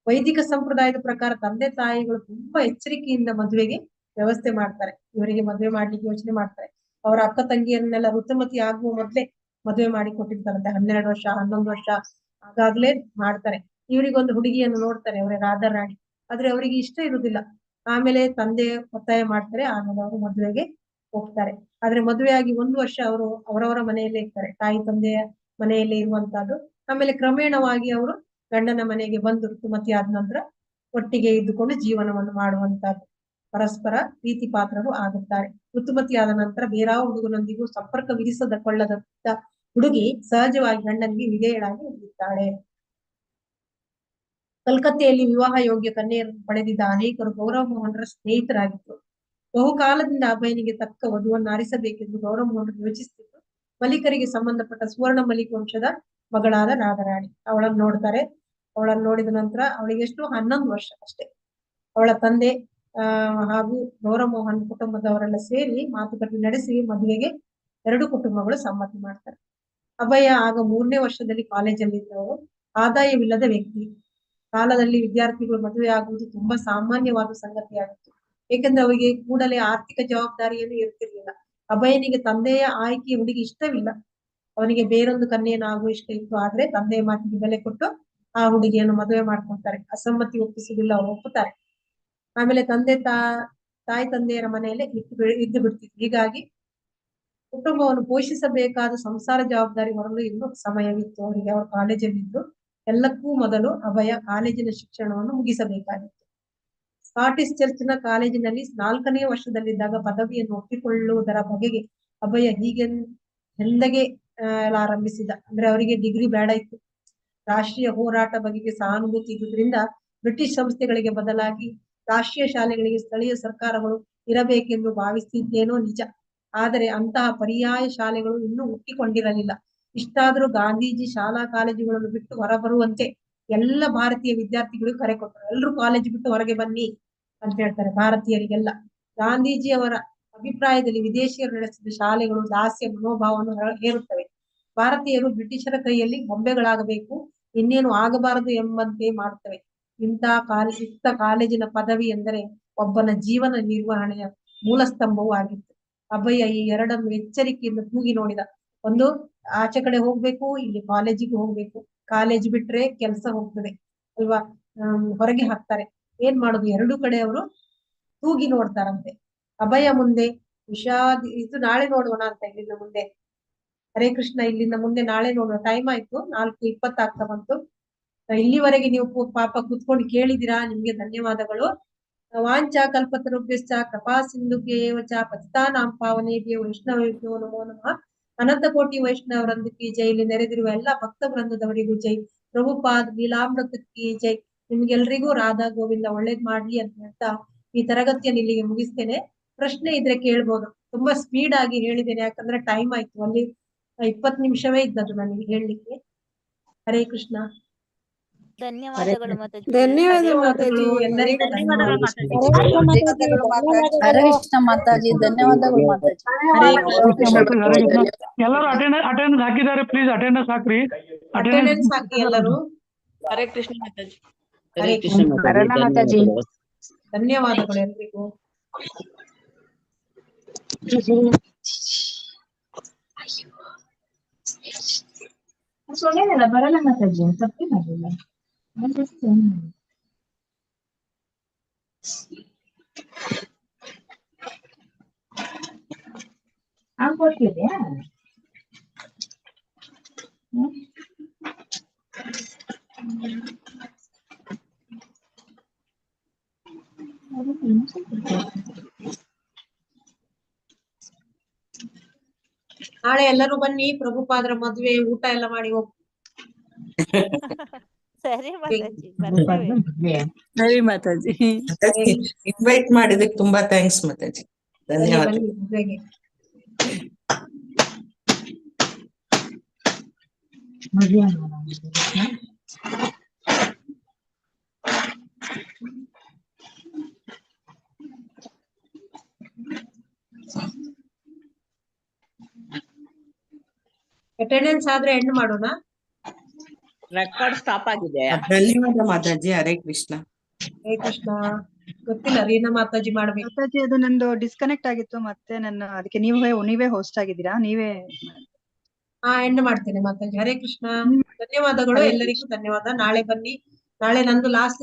ವೈದಿಕ ಸಂಪ್ರದಾಯದ ಪ್ರಕಾರ ತಂದೆ ತಾಯಿಗಳು ತುಂಬಾ ಎಚ್ಚರಿಕೆಯಿಂದ ಮದುವೆಗೆ ವ್ಯವಸ್ಥೆ ಮಾಡ್ತಾರೆ. ಇವರಿಗೆ ಮದುವೆ ಮಾಡ್ಲಿಕ್ಕೆ ಯೋಚನೆ ಮಾಡ್ತಾರೆ. ಅವರ ಅಕ್ಕ ತಂಗಿಯನ್ನೆಲ್ಲ ಋತುಮತಿ ಆಗುವ ಮೊದ್ಲೇ ಮದುವೆ ಮಾಡಿ ಕೊಟ್ಟಿರ್ತಾರಂತೆ. 12 ವರ್ಷ 11 ವರ್ಷ ಆಗಾಗ್ಲೇ ಮಾಡ್ತಾರೆ. ಇವರಿಗೊಂದು ಹುಡುಗಿಯನ್ನು ನೋಡ್ತಾರೆ, ಅವರೇ ರಾಧಾರಾಣಿ. ಆದ್ರೆ ಅವರಿಗೆ ಇಷ್ಟ ಇರುವುದಿಲ್ಲ. ಆಮೇಲೆ ತಂದೆ ಒತ್ತಾಯ ಮಾಡ್ತಾರೆ. ಆಮೇಲೆ ಅವರು ಮದುವೆಗೆ ಹೋಗ್ತಾರೆ. ಆದ್ರೆ ಮದುವೆ ಆಗಿ 1 ವರ್ಷ ಅವರು ಅವರವರ ಮನೆಯಲ್ಲೇ ಇರ್ತಾರೆ, ತಾಯಿ ತಂದೆಯ ಮನೆಯಲ್ಲೇ ಇರುವಂತಹದ್ದು. ಆಮೇಲೆ ಕ್ರಮೇಣವಾಗಿ ಅವರು ಗಂಡನ ಮನೆಗೆ ಬಂದು ಋತುಮತಿ ಆದ ನಂತರ ಒಟ್ಟಿಗೆ ಇದ್ದುಕೊಂಡು ಜೀವನವನ್ನು ಮಾಡುವಂತಹದ್ದು. ಪರಸ್ಪರ ಪ್ರೀತಿ ಪಾತ್ರರು ಆಗುತ್ತಾರೆ. ಋತುಮತಿ ಆದ ನಂತರ ಬೇರಾವ ಹುಡುಗನೊಂದಿಗೂ ಸಂಪರ್ಕ ಕೊಳ್ಳದಂತ ಹುಡುಗಿ ಸಹಜವಾಗಿ ಗಂಡನಿಗೆ ವಿಧೇಯಳಾಗಿ ಉಳಿಯುತ್ತಾಳೆ. ಕಲ್ಕತ್ತೆಯಲ್ಲಿ ವಿವಾಹ ಯೋಗ್ಯ ಕನ್ಯೆಯನ್ನು ಪಡೆದಿದ್ದ ಅನೇಕರು ಗೌರವ ಮೋಹನರ ಸ್ನೇಹಿತರಾಗಿದ್ದರು. ಬಹುಕಾಲದಿಂದ ಅಭಯನಿಗೆ ತಕ್ಕ ವಧುವನ್ನು ಆರಿಸಬೇಕೆಂದು ಗೌರವ ಮೋಹನ್ ಯೋಚಿಸುತ್ತಿದ್ದು, ಮಲಿಕರಿಗೆ ಸಂಬಂಧಪಟ್ಟ ಸುವರ್ಣ ಮಲಿಕ್ ವಂಶದ ಮಗಳಾದ ರಾಧಾರಾಣಿ ಅವಳನ್ನು ನೋಡ್ತಾರೆ. ಅವಳನ್ನು ನೋಡಿದ ನಂತರ ಅವಳಿಗೆ ಎಷ್ಟು 11 ವರ್ಷ ಅಷ್ಟೇ. ಅವಳ ತಂದೆ ಹಾಗೂ ಗೌರವ ಮೋಹನ್ ಕುಟುಂಬದವರೆಲ್ಲ ಸೇರಿ ಮಾತುಕತೆ ನಡೆಸಿ ಮದುವೆಗೆ 2 ಕುಟುಂಬಗಳು ಸಮ್ಮತಿ ಮಾಡ್ತಾರೆ. ಅಭಯ ಆಗ 3ನೇ ವರ್ಷದಲ್ಲಿ ಕಾಲೇಜಲ್ಲಿದ್ದವರು. ಆದಾಯವಿಲ್ಲದ ವ್ಯಕ್ತಿ. ಕಾಲದಲ್ಲಿ ವಿದ್ಯಾರ್ಥಿಗಳು ಮದುವೆ ಆಗುವುದು ತುಂಬಾ ಸಾಮಾನ್ಯವಾದ ಸಂಗತಿಯಾಗಿತ್ತು. ಏಕೆಂದ್ರೆ ಅವರಿಗೆ ಕೂಡಲೇ ಆರ್ಥಿಕ ಜವಾಬ್ದಾರಿಯನ್ನು ಇರ್ತಿರ್ಲಿಲ್ಲ. ಅಭಯನಿಗೆ ತಂದೆಯ ಆಯ್ಕೆಯ ಹುಡುಗಿ ಇಷ್ಟವಿಲ್ಲ. ಅವನಿಗೆ ಬೇರೊಂದು ಕನ್ಯೆಯನ್ನು ಆಗುವ ಇಷ್ಟ ಇತ್ತು. ಆದ್ರೆ ತಂದೆಯ ಮಾತಿಗೆ ಬೆಲೆ ಕೊಟ್ಟು ಆ ಹುಡುಗಿಯನ್ನು ಮದುವೆ ಮಾಡ್ಕೊಳ್ತಾರೆ. ಅಸಮ್ಮತಿ ಒಪ್ಪಿಸುವುದಿಲ್ಲ, ಅವರು ಒಪ್ಪುತ್ತಾರೆ. ಆಮೇಲೆ ತಾಯಿ ತಂದೆಯರ ಮನೆಯಲ್ಲೇ ಇದ್ದು ಬಿಡ್ತಿದ್ರು. ಹೀಗಾಗಿ ಕುಟುಂಬವನ್ನು ಪೋಷಿಸಬೇಕಾದ ಸಂಸಾರ ಜವಾಬ್ದಾರಿ ಹೊರಲು ಇನ್ನೂ ಸಮಯವಿತ್ತು ಅವರಿಗೆ. ಅವರು ಕಾಲೇಜಲ್ಲಿದ್ದು ಎಲ್ಲಕ್ಕೂ ಮೊದಲು ಅಭಯ ಕಾಲೇಜಿನ ಶಿಕ್ಷಣವನ್ನು ಮುಗಿಸಬೇಕಾಗಿತ್ತು. ಸ್ಕಾಟಿಸ್ ಚರ್ಚ್ನ ಕಾಲೇಜಿನಲ್ಲಿ 4ನೇ ವರ್ಷದಲ್ಲಿದ್ದಾಗ ಪದವಿಯನ್ನು ಒಪ್ಪಿಕೊಳ್ಳುವುದರ ಬಗೆಗೆ ಅಭಯ ಹೀಗೆ ಹೆಂದಗೆ ಆರಂಭಿಸಿದ. ಅಂದ್ರೆ ಅವರಿಗೆ ಡಿಗ್ರಿ ಬೇಡ ಇತ್ತು. ರಾಷ್ಟ್ರೀಯ ಹೋರಾಟ ಬಗೆಗೆ ಸಹಾನುಭೂತಿ ಇದ್ದುದರಿಂದ ಬ್ರಿಟಿಷ್ ಸಂಸ್ಥೆಗಳಿಗೆ ಬದಲಾಗಿ ರಾಷ್ಟ್ರೀಯ ಶಾಲೆಗಳಿಗೆ ಸ್ಥಳೀಯ ಸರ್ಕಾರಗಳು ಇರಬೇಕೆಂದು ಭಾವಿಸಿದ್ದೇನೋ ನಿಜ. ಆದರೆ ಅಂತಹ ಪರ್ಯಾಯ ಶಾಲೆಗಳು ಇನ್ನೂ ಹುಟ್ಟಿಕೊಂಡಿರಲಿಲ್ಲ. ಇಷ್ಟಾದರೂ ಗಾಂಧೀಜಿ ಶಾಲಾ ಕಾಲೇಜುಗಳನ್ನು ಬಿಟ್ಟು ಹೊರಬರುವಂತೆ ಎಲ್ಲ ಭಾರತೀಯ ವಿದ್ಯಾರ್ಥಿಗಳು ಕರೆ ಕೊಟ್ಟರು. ಎಲ್ಲರೂ ಕಾಲೇಜ್ ಬಿಟ್ಟು ಹೊರಗೆ ಬನ್ನಿ ಅಂತ ಹೇಳ್ತಾರೆ ಭಾರತೀಯರಿಗೆಲ್ಲ. ಗಾಂಧೀಜಿ ಅವರ ಅಭಿಪ್ರಾಯದಲ್ಲಿ ವಿದೇಶಿಯರು ನಡೆಸಿದ ಶಾಲೆಗಳು ದಾಸ್ಯ ಮನೋಭಾವವನ್ನು ಹೇರುತ್ತವೆ. ಭಾರತೀಯರು ಬ್ರಿಟಿಷರ ಕೈಯಲ್ಲಿ ಗೊಂಬೆಗಳಾಗಬೇಕು, ಇನ್ನೇನು ಆಗಬಾರದು ಎಂಬಂತೆ ಮಾಡುತ್ತವೆ. ಇಂಥ ಕಾಲೇಜಿನ ಪದವಿ ಎಂದರೆ ಒಬ್ಬನ ಜೀವನ ನಿರ್ವಹಣೆಯ ಮೂಲ ಸ್ತಂಭವೂ ಆಗಿತ್ತು. ಅಭಯ ಈ ಎರಡನ್ನು ಎಚ್ಚರಿಕೆಯಿಂದ ತೂಗಿ ನೋಡಿದ. ಒಂದು ಆಚೆ ಕಡೆ ಹೋಗ್ಬೇಕು, ಇಲ್ಲಿ ಕಾಲೇಜಿಗೆ ಹೋಗ್ಬೇಕು. ಕಾಲೇಜ್ ಬಿಟ್ರೆ ಕೆಲಸ ಹೋಗ್ತದೆ ಅಲ್ವಾ, ಹೊರಗೆ ಹಾಕ್ತಾರೆ. ಏನ್ ಮಾಡುದು, ಎರಡು ಕಡೆ ಅವರು ತೂಗಿ ನೋಡ್ತಾರಂತೆ. ಅಭಯ ಮುಂದೆ ಇದು ನಾಳೆ ನೋಡೋಣ ಅಂತ ಇಲ್ಲಿಂದ ಮುಂದೆ. ಹರೇ ಕೃಷ್ಣ, ಇಲ್ಲಿಂದ ಮುಂದೆ ನಾಳೆ ನೋಡೋಣ. ಟೈಮ್ ಆಯ್ತು, 4:20 ಆಗ್ತಾ ಬಂತು. ಇಲ್ಲಿವರೆಗೆ ನೀವು ಪಾಪ ಕುತ್ಕೊಂಡು ಕೇಳಿದಿರಾ, ನಿಮ್ಗೆ ಧನ್ಯವಾದಗಳು. ವಾಂಚ ಕಲ್ಪತರುಭ್ಯಶ್ಚ ಕೃಪಾ ಸಿಂಧುಭ್ಯೇವ ಚ ಪತಿತಾನಾಂ ಪಾವನೇಭ್ಯೋ ವೈಷ್ಣವೇಭ್ಯೋ ನಮೋ ನಮಃ. ಅನಂತ ಕೋಟಿ ವೈಷ್ಣವರೊಂದಿಗೆ ಜೈ. ಇಲ್ಲಿ ನೆರೆದಿರುವ ಎಲ್ಲ ಭಕ್ತ ವೃಂದದವರಿಗೂ ಜೈ. ಪ್ರಭುಪಾದ್ ಲೀಲಾಮೃತಕ್ಕೆ ಜೈ. ನಿಮ್ಗೆಲ್ರಿಗೂ ರಾಧಾ ಗೋವಿಂದ ಒಳ್ಳೇದ್ ಮಾಡ್ಲಿ ಅಂತ ಹೇಳ್ತಾ ಈ ತರಗತಿಯನ್ನು ಇಲ್ಲಿಗೆ ಮುಗಿಸ್ತೇನೆ. ಪ್ರಶ್ನೆ ಇದ್ರೆ ಕೇಳ್ಬೋದು. ತುಂಬಾ ಸ್ಪೀಡ್ ಆಗಿ ಹೇಳಿದ್ದೇನೆ, ಯಾಕಂದ್ರೆ ಟೈಮ್ ಆಯ್ತು. ಅಲ್ಲಿ 20 ನಿಮಿಷವೇ ಇದ್ದದ್ದು ನನಗೆ ಹೇಳಲಿಕ್ಕೆ. ಹರೇ ಕೃಷ್ಣ. ಧನ್ಯವಾದಗಳು ಮಾತಾಜಿ. ಧನ್ಯವಾದಗಳು ಮಾತಾಜಿ. ಎಲ್ಲರಿಗೂ ಧನ್ಯವಾದಗಳು. ಹರೇ ಕೃಷ್ಣ ಮಾತಾಜಿ, ಧನ್ಯವಾದಗಳು ಮಾತಾಜಿ. ಎಲ್ಲರೂ ಅಟೆಂಡೆನ್ಸ್ ಹಾಕಿದ್ದಾರೆ, ಪ್ಲೀಸ್ ಅಟೆಂಡೆನ್ಸ್ ಹಾಕ್ರಿ. ಅಟೆಂಡೆನ್ಸ್ ಹಾಕಿ ಎಲ್ಲರೂ. ಹರೇ ಕೃಷ್ಣ ಮಾತಾಜಿ. ಹರೇ ಕೃಷ್ಣ ಮಾತಾಜಿ. ಧನ್ಯವಾದಗಳು ಎಲ್ರಿಗೂ. ಸೊಳ್ಳೆನೆಲ್ಲ ಬರಲ್ಲ ಮಾತಾಜಿ, ತಪ್ಪೇ ಮಾಡಿಲ್ಲ. ಕೊಡ್ತಿದ್ಯಾ? ನಾಳೆ ಎಲ್ಲರೂ ಬನ್ನಿ, ಪ್ರಭುಪಾದರ ಮದುವೆ ಊಟ ಎಲ್ಲ ಮಾಡಿ ಹೋಗಿ. ಸರಿ ಮಾತಾಜಿ, ಬರ್ತೇವೆ. ಸರಿ ಮಾತಾಜಿ. ಇನ್ವೈಟ್ ಮಾಡಿದಕ್ಕೆ ತುಂಬಾ ಥ್ಯಾಂಕ್ಸ್ ಮಾತಾಜಿ. ಧನ್ಯವಾದ. ಬನ್ನಿ ಮದುವೆಗೆ. ಅಟೆಂಡೆನ್ಸ್ ಆದ್ರೆ ಎಂಡ್ ಮಾಡೋಣ. ರೆಕಾರ್ಡ್ ಸ್ಟಾಪ್ ಆಗಿದೆ. ಧನ್ಯವಾದ ಮಾತಾಜಿ. ಹರೇ ಕೃಷ್ಣ. ಹರೇ ಕೃಷ್ಣ. ಗೊತ್ತಿಲ್ಲ, ರೀನಾ ಮಾತಾಜಿ ಮಾಡ್ಬೇಕು. ಮಾತಾಜಿ, ಅದು ನಂದು ಡಿಸ್ಕನೆಕ್ಟ್ ಆಗಿತ್ತು, ಮತ್ತೆ ನನ್ನ ಅದಕ್ಕೆ ನೀವೇ ಹೋಸ್ಟ್ ಆಗಿದ್ದೀರಾ, ನೀವೇ. ಎಂಡ್ ಮಾಡ್ತೇನೆ ಮಾತಾಜಿ. ಹರೇ ಕೃಷ್ಣ. ಧನ್ಯವಾದಗಳು ಎಲ್ಲರಿಗೂ ಧನ್ಯವಾದ. ನಾಳೆ ಬನ್ನಿ. ನಾಳೆ ನಂದು ಲಾಸ್ಟ್